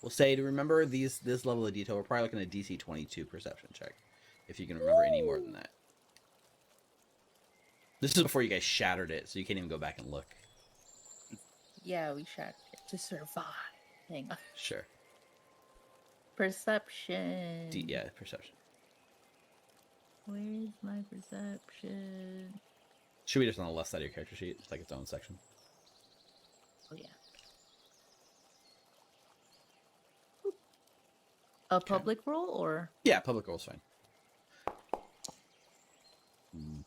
S1: We'll say to remember this level of detail, we're probably looking at a DC 22 perception check. If you can remember any more than that. This is before you guys shattered it, so you can't even go back and look.
S5: Yeah, we shattered it to survive. Hang on.
S1: Sure.
S5: Perception.
S1: Yeah, perception.
S5: Where's my perception?
S1: Should be just on the left side of your character sheet. It's like its own section.
S5: Oh, yeah. A public roll or?
S1: Yeah, public roll's fine.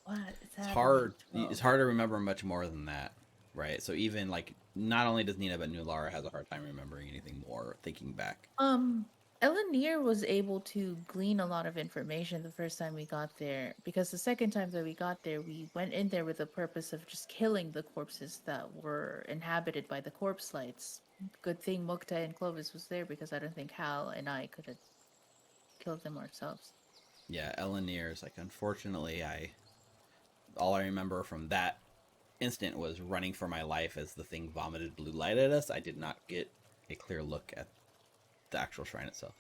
S5: What?
S1: It's hard. It's hard to remember much more than that, right? So even like, not only does Nina, but Nulara has a hard time remembering anything more, thinking back.
S5: Elanir was able to glean a lot of information the first time we got there, because the second time that we got there, we went in there with the purpose of just killing the corpses that were inhabited by the corpse lights. Good thing Mukta and Clovis was there, because I don't think Hal and I could have killed them ourselves.
S1: Yeah, Elanir is like, unfortunately, all I remember from that instant was running for my life as the thing vomited blue light at us. I did not get a clear look at the actual shrine itself.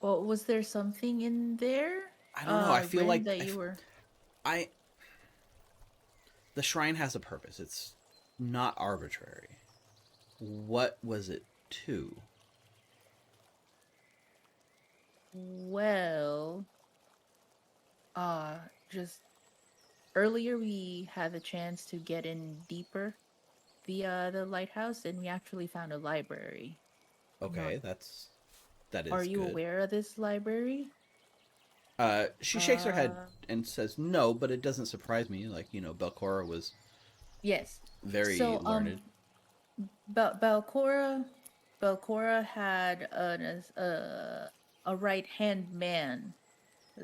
S5: Well, was there something in there?
S1: I don't know. I feel like
S5: that you were.
S1: The shrine has a purpose. It's not arbitrary. What was it to?
S5: Well, just earlier we had the chance to get in deeper via the lighthouse, and we actually found a library.
S1: Okay, that is.
S5: Are you
S1: good.
S5: aware of this library?
S1: She shakes her head and says no, but it doesn't surprise me. Like, Belcora was
S5: Yes.
S1: very learned.
S5: Belcora had a right-hand man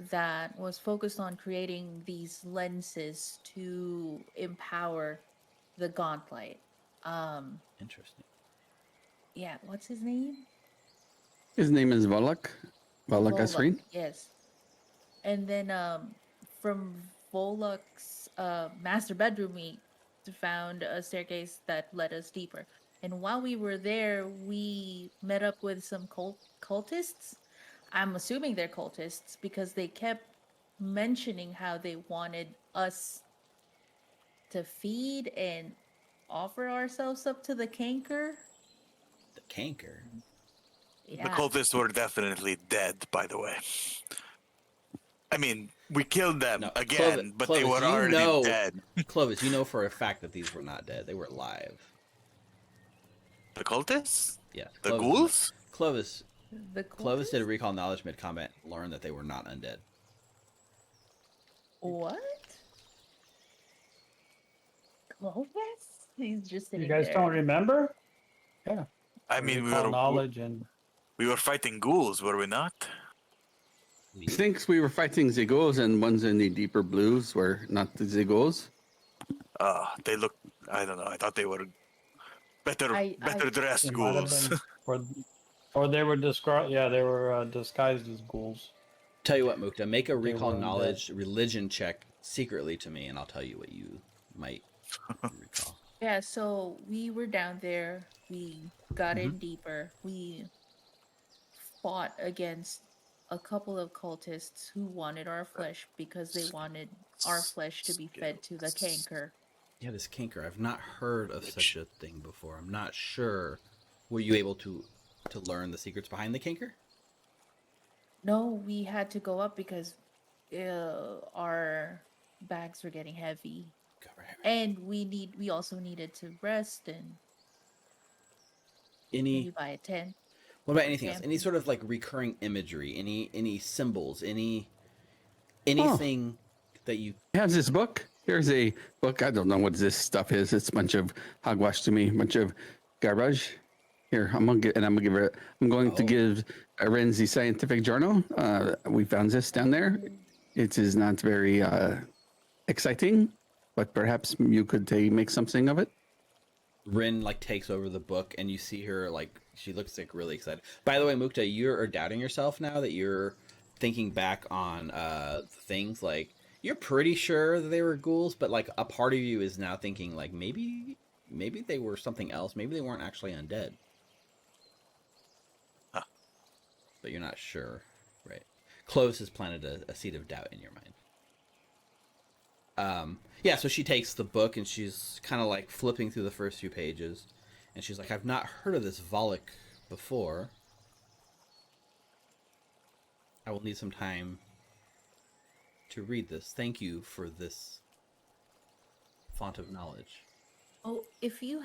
S5: that was focused on creating these lenses to empower the Gauntlight.
S1: Interesting.
S5: Yeah, what's his name?
S3: His name is Volok. Volok
S5: Volok,
S3: Asreen?
S5: yes. And then from Volok's master bedroom, we found a staircase that led us deeper. And while we were there, we met up with some cultists. I'm assuming they're cultists because they kept mentioning how they wanted us to feed and offer ourselves up to the canker.
S1: The canker.
S2: The
S5: Yeah.
S2: cultists were definitely dead, by the way. I mean, we killed them
S1: No,
S2: again, but they
S1: Clovis,
S2: were already dead.
S1: Clovis, you know for a fact that these were not dead. They were alive.
S2: The cultists?
S1: Yeah.
S2: The
S1: Clovis,
S2: ghouls?
S1: Clovis
S5: The
S1: Clovis did a
S5: cultists?
S1: recall knowledge mid-combat, learned that they were not undead.
S5: What? Clovis? He's just sitting
S4: You guys
S5: there.
S4: don't remember? Yeah.
S2: I mean,
S7: Recall knowledge and
S2: we were fighting ghouls, were we not?
S3: I think we were fighting Zigos, and ones in the deeper blues were not the Zigos.
S2: They looked, I don't know, I thought they were better
S5: I-
S2: dressed
S4: It might have
S2: ghouls.
S4: been, or they were they were disguised as ghouls.
S1: Tell you what, Mukta, make a
S4: They
S1: recall
S4: were undead.
S1: knowledge religion check secretly to me, and I'll tell you what you might recall.
S5: Yeah, so we were down there. We got in deeper. We fought against a couple of cultists who wanted our flesh because they wanted our flesh to be fed to the canker.
S1: Yeah, this canker. I've not heard of such a thing before. I'm not sure. Were you able to learn the secrets behind the canker?
S5: No, we had to go up because our bags were getting heavy, and we also needed to rest and maybe buy a tent.
S1: What about anything else?
S5: Yeah.
S1: Any sort of like recurring imagery? Any symbols? Anything that you?
S3: I have this book. Here's a book. I don't know what this stuff is. It's a bunch of hogwash to me, a bunch of garbage. Here, I'm going to give Wrin the scientific journal. We found this down there. It is not very exciting, but perhaps you could make something of it.
S1: Wrin like takes over the book, and you see her like she looks like really excited. By the way, Mukta, you're doubting yourself now that you're thinking back on things. Like you're pretty sure that they were ghouls, but like a part of you is now thinking like maybe they were something else. Maybe they weren't actually undead. But you're not sure, right? Clovis has planted a seed of doubt in your mind. Yeah, so she takes the book and she's kind of like flipping through the first few pages, and she's like, "I've not heard of this Volok before. I will need some time to read this. Thank you for this font of knowledge."
S5: Oh, if you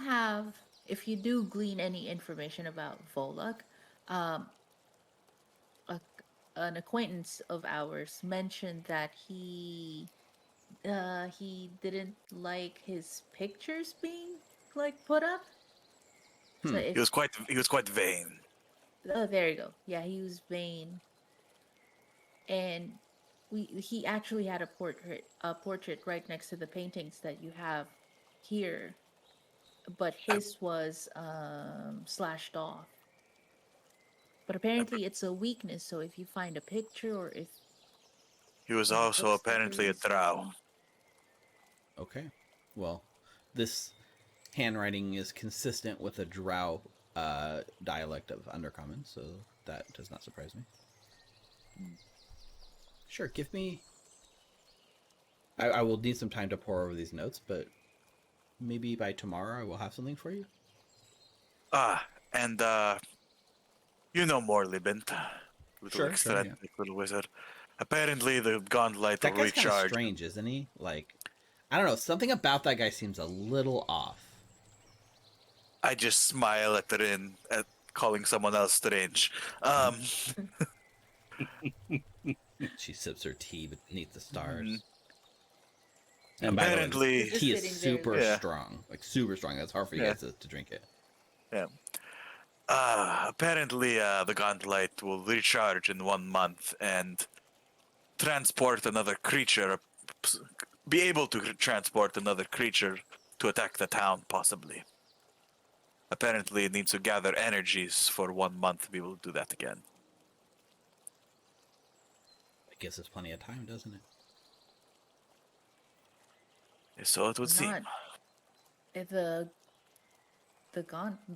S5: do glean any information about Volok, an acquaintance of ours mentioned that he didn't like his pictures being like put up. So if,
S2: He was quite vain.
S5: oh, there you go. Yeah, he was vain, and he actually had a portrait right next to the paintings that you have here, but his was slashed off. But apparently it's a weakness, so if you find a picture or if
S2: He was
S5: it
S2: also
S5: looks like
S2: apparently a
S5: it is
S2: drow.
S5: something-
S1: Okay. Well, this handwriting is consistent with a drow dialect of Undercommon, so that does not surprise me. Sure, give me... I will need some time to pour over these notes, but maybe by tomorrow I will have something for you.
S2: And you know Morlibint, little
S1: Sure,
S2: eccentric little wizard. Apparently the gauntlet
S1: That
S2: will
S1: guy's kind of
S2: recharge.
S1: strange, isn't he? Like, I don't know, something about that guy seems a little off.
S2: I just smile at calling someone else strange.
S1: She sips her tea beneath the stars.
S2: Mhm.
S1: And by the way,
S2: Apparently-
S1: this tea is
S5: Just sitting
S1: super
S5: there.
S2: Yeah.
S1: strong. Like, super strong. That's hard for you
S2: Yeah.
S1: guys to drink it.
S2: Apparently the gauntlet will recharge in 1 month and transport another creature, be able to transport another creature to attack the town, possibly. Apparently it needs to gather energies for 1 month to be able to do that again.
S1: It gives us plenty of time, doesn't it?
S2: So it would seem.
S5: Not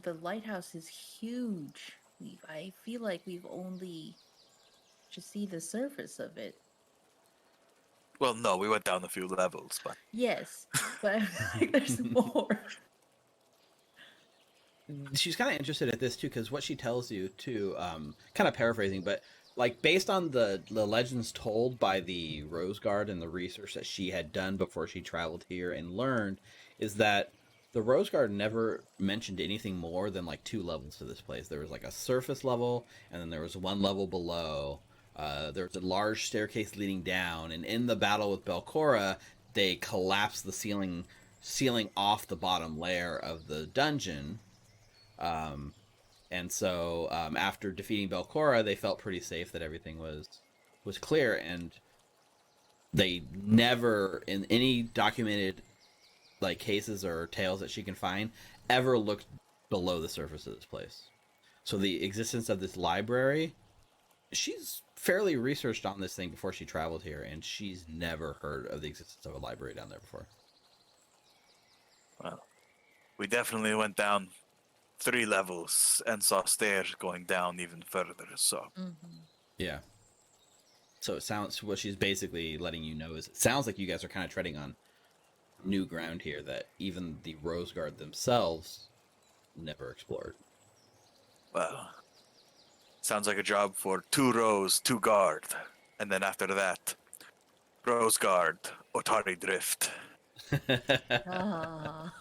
S5: the lighthouse is huge. I feel like we've only just see the surface of it.
S2: Well, no, we went down a few levels, but
S5: Yes, but I feel like there's more.
S1: She's kind of interested at this too, because what she tells you too, kind of paraphrasing, but like based on the legends told by the Rose Guard and the research that she had done before she traveled here and learned, is that the Rose Guard never mentioned anything more than like 2 levels to this place. There was like a surface level, and then there was 1 level below. There was a large staircase leading down, and in the battle with Belcora, they collapsed the ceiling off the bottom layer of the dungeon. And so after defeating Belcora, they felt pretty safe that everything was clear, and they never, in any documented like cases or tales that she can find, ever looked below the surface of this place. So the existence of this library, she's fairly researched on this thing before she traveled here, and she's never heard of the existence of a library down there before.
S2: Well, we definitely went down 3 levels and saw stairs going down even further, so...
S1: Yeah. So it sounds, what she's basically letting you know is, it sounds like you guys are kind of treading on new ground here that even the Rose Guard themselves never explored.
S2: Well, sounds like a job for 2 rows, 2 guard. And then after that, Rose Guard, Otari Drift.
S5: Ah.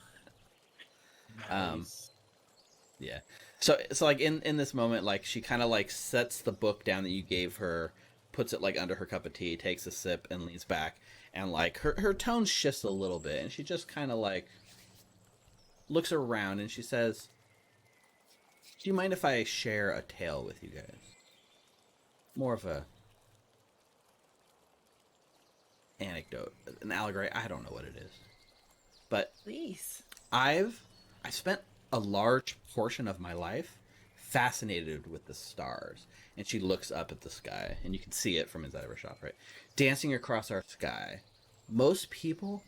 S1: Yeah. So like in this moment, like she kind of like sets the book down that you gave her, puts it like under her cup of tea, takes a sip, and leans back, and like her tone shifts a little bit, and she just kind of like looks around and she says, "Do you mind if I share a tale with you guys? More of a anecdote, an allegory. I don't know what it is, but
S5: Please.
S1: I spent a large portion of my life fascinated with the stars." And she looks up at the sky, and you can see it from inside of her shop, right? Dancing across our sky. Most people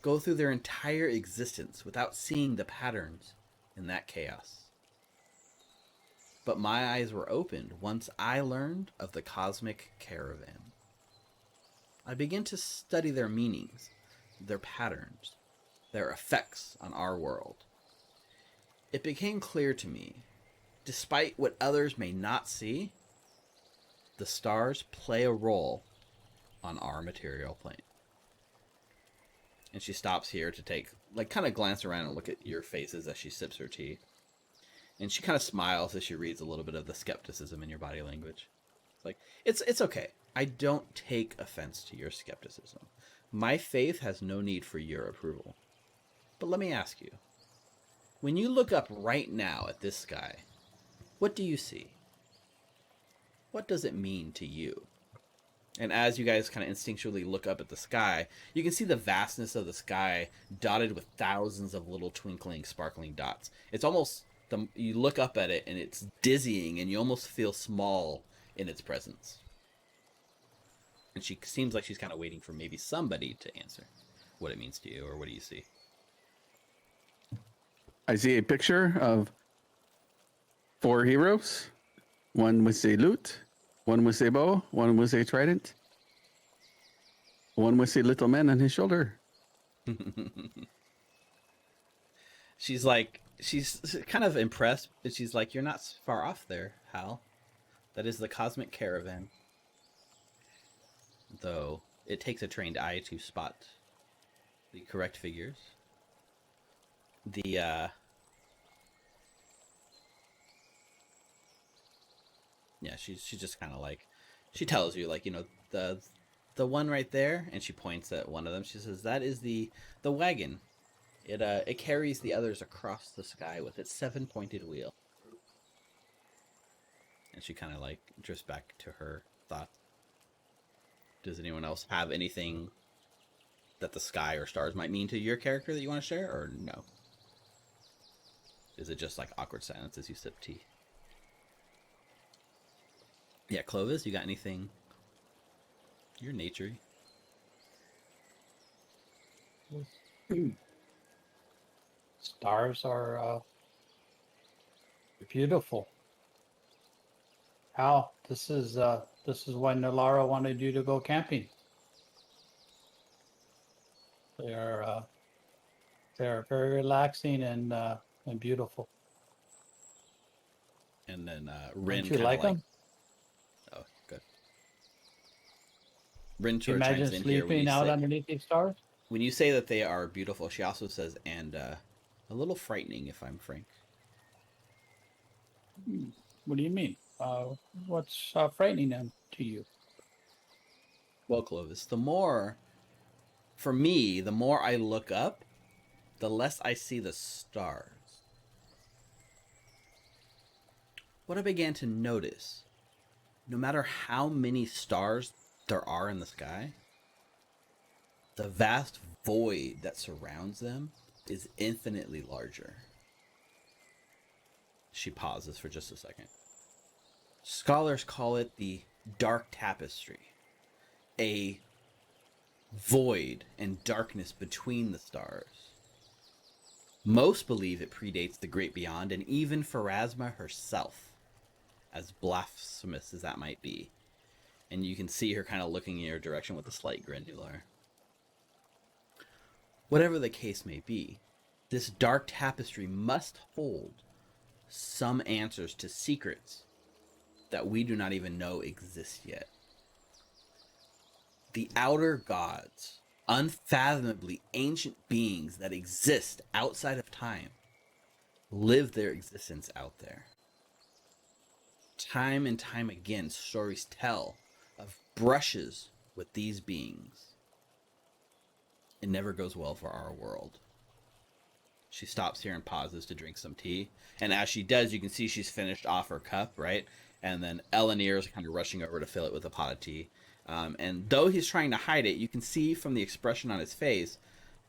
S1: go through their entire existence without seeing the patterns in that chaos. But my eyes were opened once I learned of the cosmic caravan. I began to study their meanings, their patterns, their effects on our world. It became clear to me, despite what others may not see, the stars play a role on our material plane. And she stops here to take, like, kind of glance around and look at your faces as she sips her tea. And she kind of smiles as she reads a little bit of the skepticism in your body language. It's like, it's okay. I don't take offense to your skepticism. My faith has no need for your approval. But let me ask you, when you look up right now at this sky, what do you see? What does it mean to you? And as you guys kind of instinctually look up at the sky, you can see the vastness of the sky dotted with thousands of little twinkling, sparkling dots. It's almost, you look up at it and it's dizzying, and you almost feel small in its presence. And she seems like she's kind of waiting for maybe somebody to answer what it means to you, or what do you see?
S3: I see a picture of 4 heroes. One with a lute, one with a bow, one with a trident, one with a little man on his shoulder.
S1: She's kind of impressed, but she's like, "You're not far off there, Hal. That is the cosmic caravan. Though it takes a trained eye to spot the correct figures. Yeah, she's just kind of like, she tells you, like, you know, the one right there, and she points at one of them. She says, "That is the wagon. It carries the others across the sky with its 7-pointed wheel." And she kind of like drifts back to her thoughts. Does anyone else have anything that the sky or stars might mean to your character that you want to share, or no? Is it just like awkward silence as you sip tea? Yeah, Clovis, you got anything You're naturey.
S7: Stars are beautiful. How? This is why Nulara wanted you to go camping. They're very relaxing and beautiful.
S1: And then
S7: Don't
S1: Wrin
S7: you
S1: kind of
S7: like them?
S1: Oh, good. Wrin
S7: Can you
S1: sort of
S7: imagine
S1: chimes in here when
S7: sleeping
S1: you
S7: out
S1: say,
S7: underneath these stars?
S1: when you say that they are beautiful. She also says, and a little frightening, if I'm frank.
S7: What do you mean? What's frightening them to you?
S1: Well, Clovis, for me, the more I look up, the less I see the stars. What I began to notice, no matter how many stars there are in the sky, the vast void that surrounds them is infinitely larger. She pauses for just a second. Scholars call it the dark tapestry, a void and darkness between the stars. Most believe it predates the Great Beyond and even Pharasma herself, as blasphemous as that might be. And you can see her kind of looking in your direction with a slight grin, Nulara. Whatever the case may be, this dark tapestry must hold some answers to secrets that we do not even know exist yet. The outer gods, unfathomably ancient beings that exist outside of time, live their existence out there. Time and time again, stories tell of brushes with these beings. It never goes well for our world. She stops here and pauses to drink some tea. And as she does, you can see she's finished off her cup, right? And then Elanir is kind of rushing over to fill it with a pot of tea. And though he's trying to hide it, you can see from the expression on his face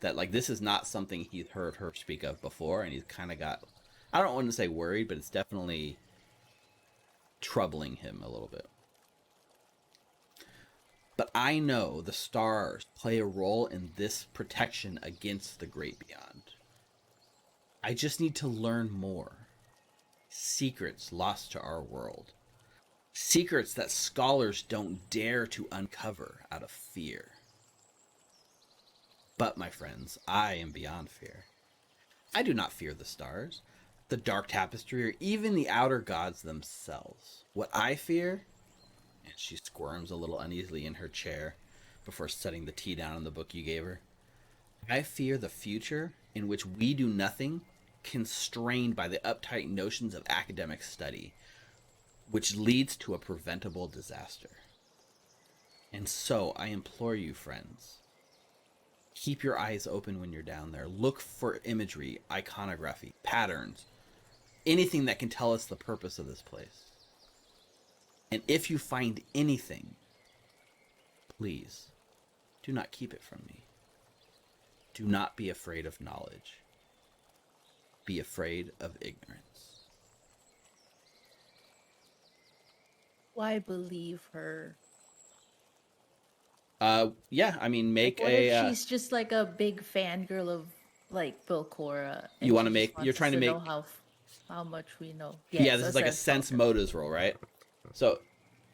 S1: that, like, this is not something he's heard her speak of before. And he's kind of got, I don't want to say worried, but it's definitely troubling him a little bit. But I know the stars play a role in this protection against the Great Beyond. I just need to learn more. Secrets lost to our world. Secrets that scholars don't dare to uncover out of fear. But, my friends, I am beyond fear. I do not fear the stars, the dark tapestry, or even the outer gods themselves. What I fear, and she squirms a little uneasily in her chair before setting the tea down in the book you gave her, I fear the future in which we do nothing, constrained by the uptight notions of academic study, which leads to a preventable disaster. And so I implore you, friends, keep your eyes open when you're down there. Look for imagery, iconography, patterns, anything that can tell us the purpose of this place. And if you find anything, please do not keep it from me. Do not be afraid of knowledge. Be afraid of ignorance.
S5: Why believe her?
S1: Yeah, I mean, make
S5: What
S1: a.
S5: if she's just like a big fangirl of like Belcora?
S1: You want to make? You're trying to make.
S5: Know how much we know.
S1: Yeah, this is like a sense motives roll, right? So,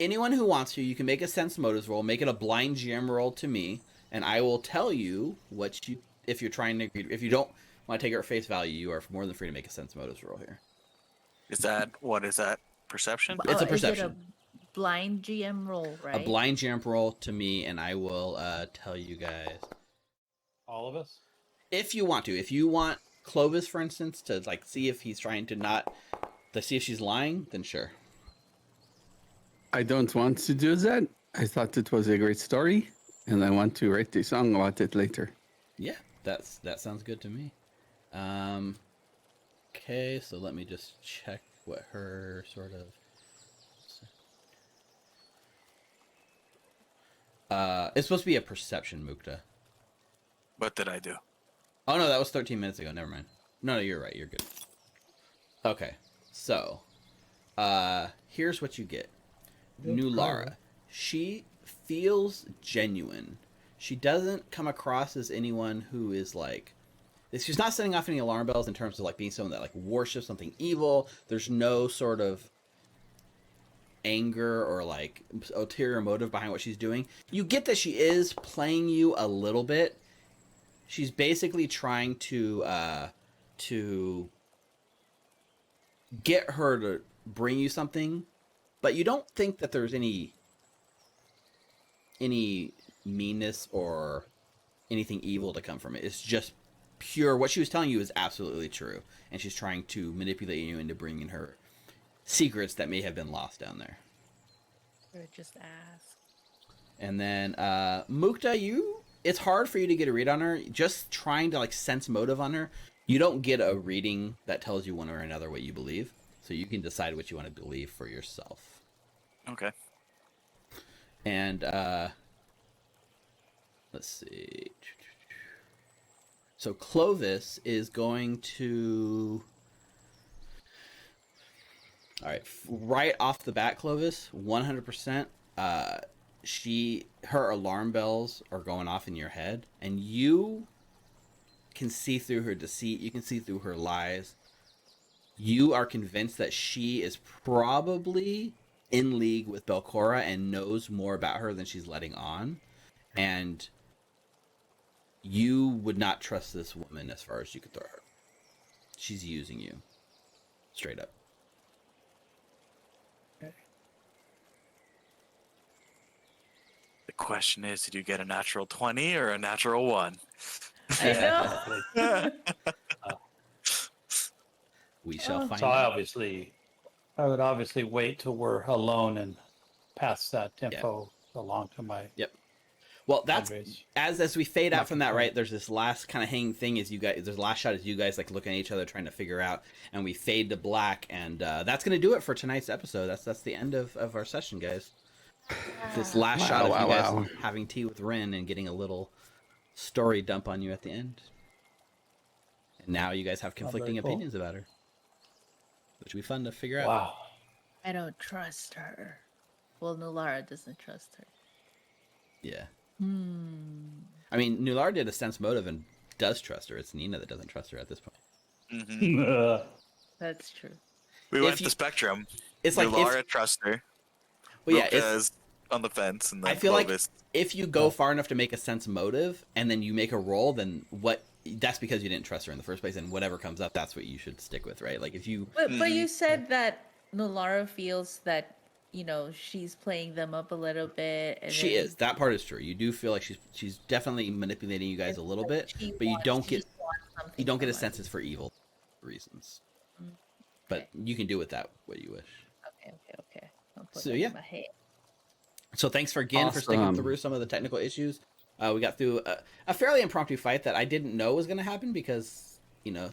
S1: anyone who wants to, you can make a sense motives roll. Make it a blind GM roll to me, and I will tell you what you. If you're trying to, if you don't want to take it at face value, you are more than free to make a sense motives roll here.
S2: What is that? Perception?
S1: It's a perception.
S5: Is it a blind GM roll, right?
S1: A blind GM roll to me, and I will tell you guys.
S7: All of us?
S1: If you want to. If you want Clovis, for instance, to like see if he's trying to see if she's lying, then sure.
S3: I don't want to do that. I thought it was a great story, and I want to write a song about it later.
S1: Yeah, that sounds good to me. Okay, so let me just check what her sort of. It's supposed to be a perception, Mukta.
S2: What did I do?
S1: Oh no, that was 13 minutes ago. Never mind. No, you're right. You're good. Okay, so here's what you get. Nulara. She feels genuine. She doesn't come across as anyone who is like, she's not setting off any alarm bells in terms of like being someone that like worships something evil. There's no sort of anger or like ulterior motive behind what she's doing. You get that she is playing you a little bit. She's basically trying to get her to bring you something, but you don't think that there's any meanness or anything evil to come from it. It's just pure. What she was telling you is absolutely true, and she's trying to manipulate you into bringing her secrets that may have been lost down there.
S5: Or just ask.
S1: And then Mukta, it's hard for you to get a read on her. Just trying to like sense motive on her, you don't get a reading that tells you one or another what you believe, so you can decide what you want to believe for yourself.
S2: Okay.
S1: And let's see. So Clovis is going to... All right, right off the bat, Clovis, 100%. Her alarm bells are going off in your head, and you can see through her deceit. You can see through her lies. You are convinced that she is probably in league with Belcora and knows more about her than she's letting on, and you would not trust this woman as far as you could throw her. She's using you, straight up.
S2: The question is, did you get a natural 20 or a natural 1?
S5: I know.
S1: We shall find
S7: So
S1: out.
S7: I would obviously wait till we're alone and pass that info along to my.
S1: Yep. Well, that's
S7: Padres.
S1: as we fade out from that, right? There's this last kind of hanging thing as you guys. There's the last shot as you guys like looking at each other, trying to figure out, and we fade to black, and that's gonna do it for tonight's episode. That's the end of our session, guys. This last shot of you guys having tea with Wrin and getting a little story dump on you at the end. And now you guys have conflicting
S7: very cool.
S1: opinions about her, which will be fun to figure out.
S7: Wow.
S5: I don't trust her. Well, Nulara doesn't trust her.
S1: Yeah. I mean, Nulara did a sense motive and does trust her. It's Nina that doesn't trust her at this point.
S2: Mm-hmm.
S5: That's true.
S2: We went the spectrum.
S1: It's like
S2: Nulara trusts her.
S1: Well, yeah,
S2: Mukta's on the fence, and then
S1: I feel
S2: Clovis.
S1: like if you go far enough to make a sense motive and then you make a roll, then that's because you didn't trust her in the first place, and whatever comes up, that's what you should stick with, right? Like if you...
S5: But you said that Nulara feels that, she's playing them up a little bit. And
S1: she is. That part is true. You do feel like she's definitely manipulating you guys a little bit, but you don't get a sense it's for evil reasons. But you can do with that what you wish.
S5: Okay. I'll put
S1: So,
S5: that
S1: yeah.
S5: in my head.
S1: So thanks for sticking through some of the technical issues. We got through a fairly impromptu fight that I didn't know was going to happen because,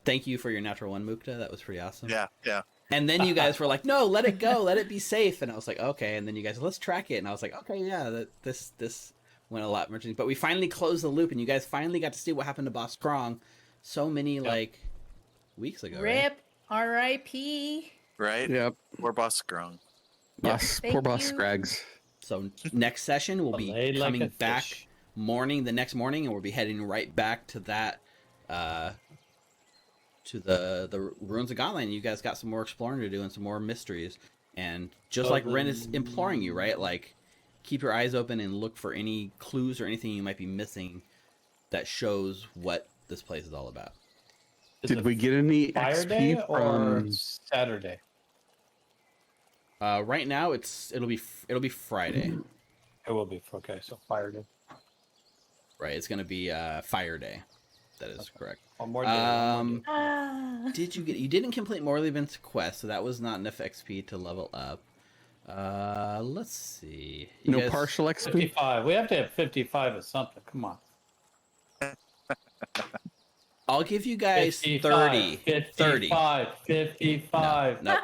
S1: thank you for your natural 1, Mukta. That was pretty awesome.
S2: Yeah.
S1: And then you guys were like, no, let it go. Let it be safe. And I was like, okay. And then you guys, let's track it. And I was like, okay, yeah, this went a lot more. But we finally closed the loop, and you guys finally got to see what happened to Boss Skrawng so many, weeks ago.
S5: Rip, R.I.P.
S2: Right?
S3: Yep.
S2: Or Boss Skrwang.
S3: Poor boss
S5: you.
S1: Right?
S3: Scrags.
S1: So next session, we'll be
S7: Delayed like
S1: coming
S7: a
S1: back
S7: fish.
S1: the next morning, and we'll be heading right back to that, to the Ruins of Gauntlight. And you guys got some more exploring to do and some more mysteries. And just like Wrin is imploring you, right? Like, keep your eyes open and look for any clues or anything you might be missing that shows what this place is all about.
S7: Is
S3: Did
S7: it
S3: we get any
S7: Fire Day
S3: XP
S7: or
S3: from?
S7: Saturday?
S1: Right now, it'll be Friday,
S7: It will be. Okay, so Fire Day.
S1: right? It's gonna be Fire Day. That is correct.
S7: One more day. one more day.
S1: You didn't complete Morlibint's quest, so that was not enough XP to level up. Let's see. You
S3: No
S1: guys-
S3: partial XP?
S7: 55. We have to have 55 or something. Come on.
S1: I'll give you guys
S7: 55,
S1: 30. 30.
S7: 55.
S1: No,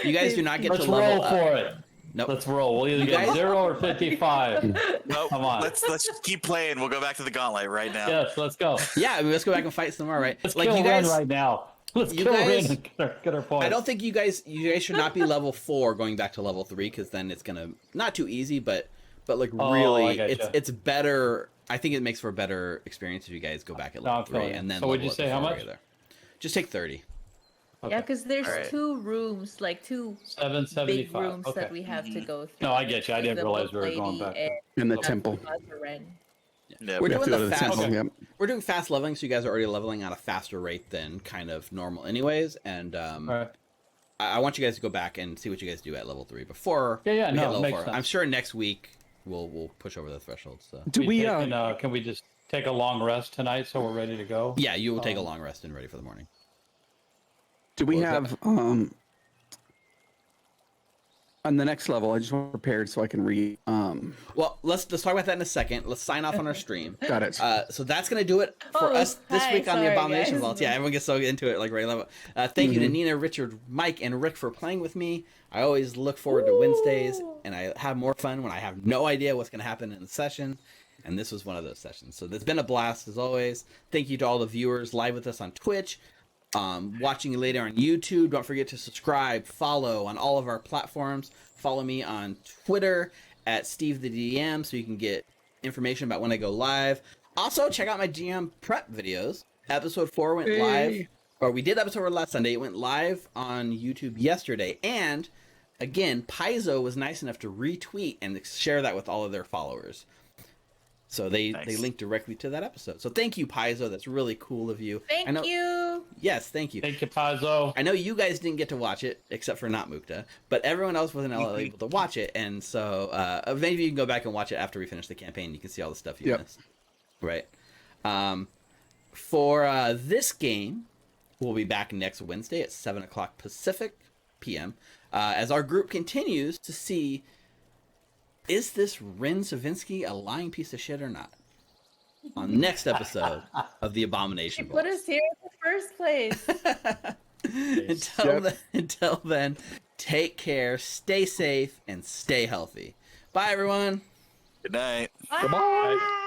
S1: you guys do not get
S7: Let's
S1: to level
S7: roll
S1: up.
S7: for it.
S1: Nope.
S7: Let's roll. We'll either
S1: You
S7: get
S1: guys-
S7: 0 or 55.
S2: No,
S7: Come on.
S2: let's just keep playing. We'll go back to the Gauntlet right now.
S7: Yes, let's go.
S1: Yeah, I mean, let's go back and fight some more, right?
S7: Let's
S1: like
S7: kill
S1: you guys,
S7: Wrin right now. Let's
S1: you
S7: kill
S1: guys-
S7: Wrin and get our points.
S1: I don't think you guys should not be level 4 going back to level 3, because then it's gonna not too easy, but but like
S7: Oh,
S1: really,
S7: I
S1: it's
S7: gotcha.
S1: it's better. I think it makes for a better experience if you guys go back at level
S7: No,
S1: 3
S7: okay.
S1: and then.
S7: So would
S1: level
S7: you
S1: up
S7: say how
S1: before we
S7: much?
S1: get there. Just take 30.
S5: Yeah,
S7: Okay.
S5: because there's
S2: Alright.
S5: 2 rooms, like 2 big
S7: 775.
S5: rooms
S7: Okay.
S5: that we have to go through.
S7: No, I get you. I
S5: Like
S7: didn't
S5: the
S7: realize
S5: book
S7: we were going
S5: lady
S7: back.
S5: and
S3: In the
S7: Okay.
S3: temple.
S5: Ren.
S2: Yeah.
S1: We're
S3: We have
S1: doing
S3: to go
S1: the
S3: to the
S1: fast.
S3: temple. Yep.
S1: We're doing fast leveling, so you guys are already leveling at a faster rate than kind of normal, anyways. And
S7: All right.
S1: I want you guys to go back and see what you guys do at level 3 before
S7: Yeah,
S1: we hit
S7: no,
S1: level
S7: makes
S1: 4.
S7: sense.
S1: I'm sure next week we'll push over the threshold. So
S3: Do we?
S7: Can we just take a long rest tonight so we're ready to go?
S1: yeah, you will take a long rest and ready for the morning.
S3: Do we
S1: What was
S3: have on the next level? I just want prepared so I can read.
S1: Well, let's talk about that in a second. Let's sign off on our stream.
S3: Got it.
S1: So that's gonna do it for
S5: Oh,
S1: us this
S5: hi,
S1: week on the
S5: sorry,
S1: Abomination
S5: guys.
S1: Vaults. Yeah, everyone gets so into it like right level. Thank you to Nina, Richard, Mike, and Rick for playing with me. I always look forward to Wednesdays, and I have more fun when I have no idea what's gonna happen in the session. And this was one of those sessions. So it's been a blast as always. Thank you to all the viewers live with us on Twitch, watching you later on YouTube. Don't forget to subscribe, follow on all of our platforms. Follow me on Twitter at Steve the DM so you can get information about when I go live. Also, check out my GM prep videos. Episode 4 went live, or we did episode 4 last Sunday. It went live on YouTube yesterday. And again, Paizo was nice enough to retweet and share that with all of their followers. So they link directly to that episode. So thank you, Paizo. That's really cool of you.
S5: Thank you.
S1: Yes, thank you.
S7: Thank you, Pazzo.
S1: I know you guys didn't get to watch it, except for not Mukta, but everyone else wasn't able to watch it. And so maybe you can go back and watch it after we finish the campaign. You can see all the stuff you missed. Right. For this game, we'll be back next Wednesday at 7 o'clock Pacific PM as our group continues to see, is this Wrin Sivinxi a lying piece of shit or not? On the next episode of the Abomination
S5: She put
S1: Vaults.
S5: us here in the first place.
S1: Until then, take care, stay safe, and stay healthy. Bye, everyone.
S2: Good night.
S5: Bye.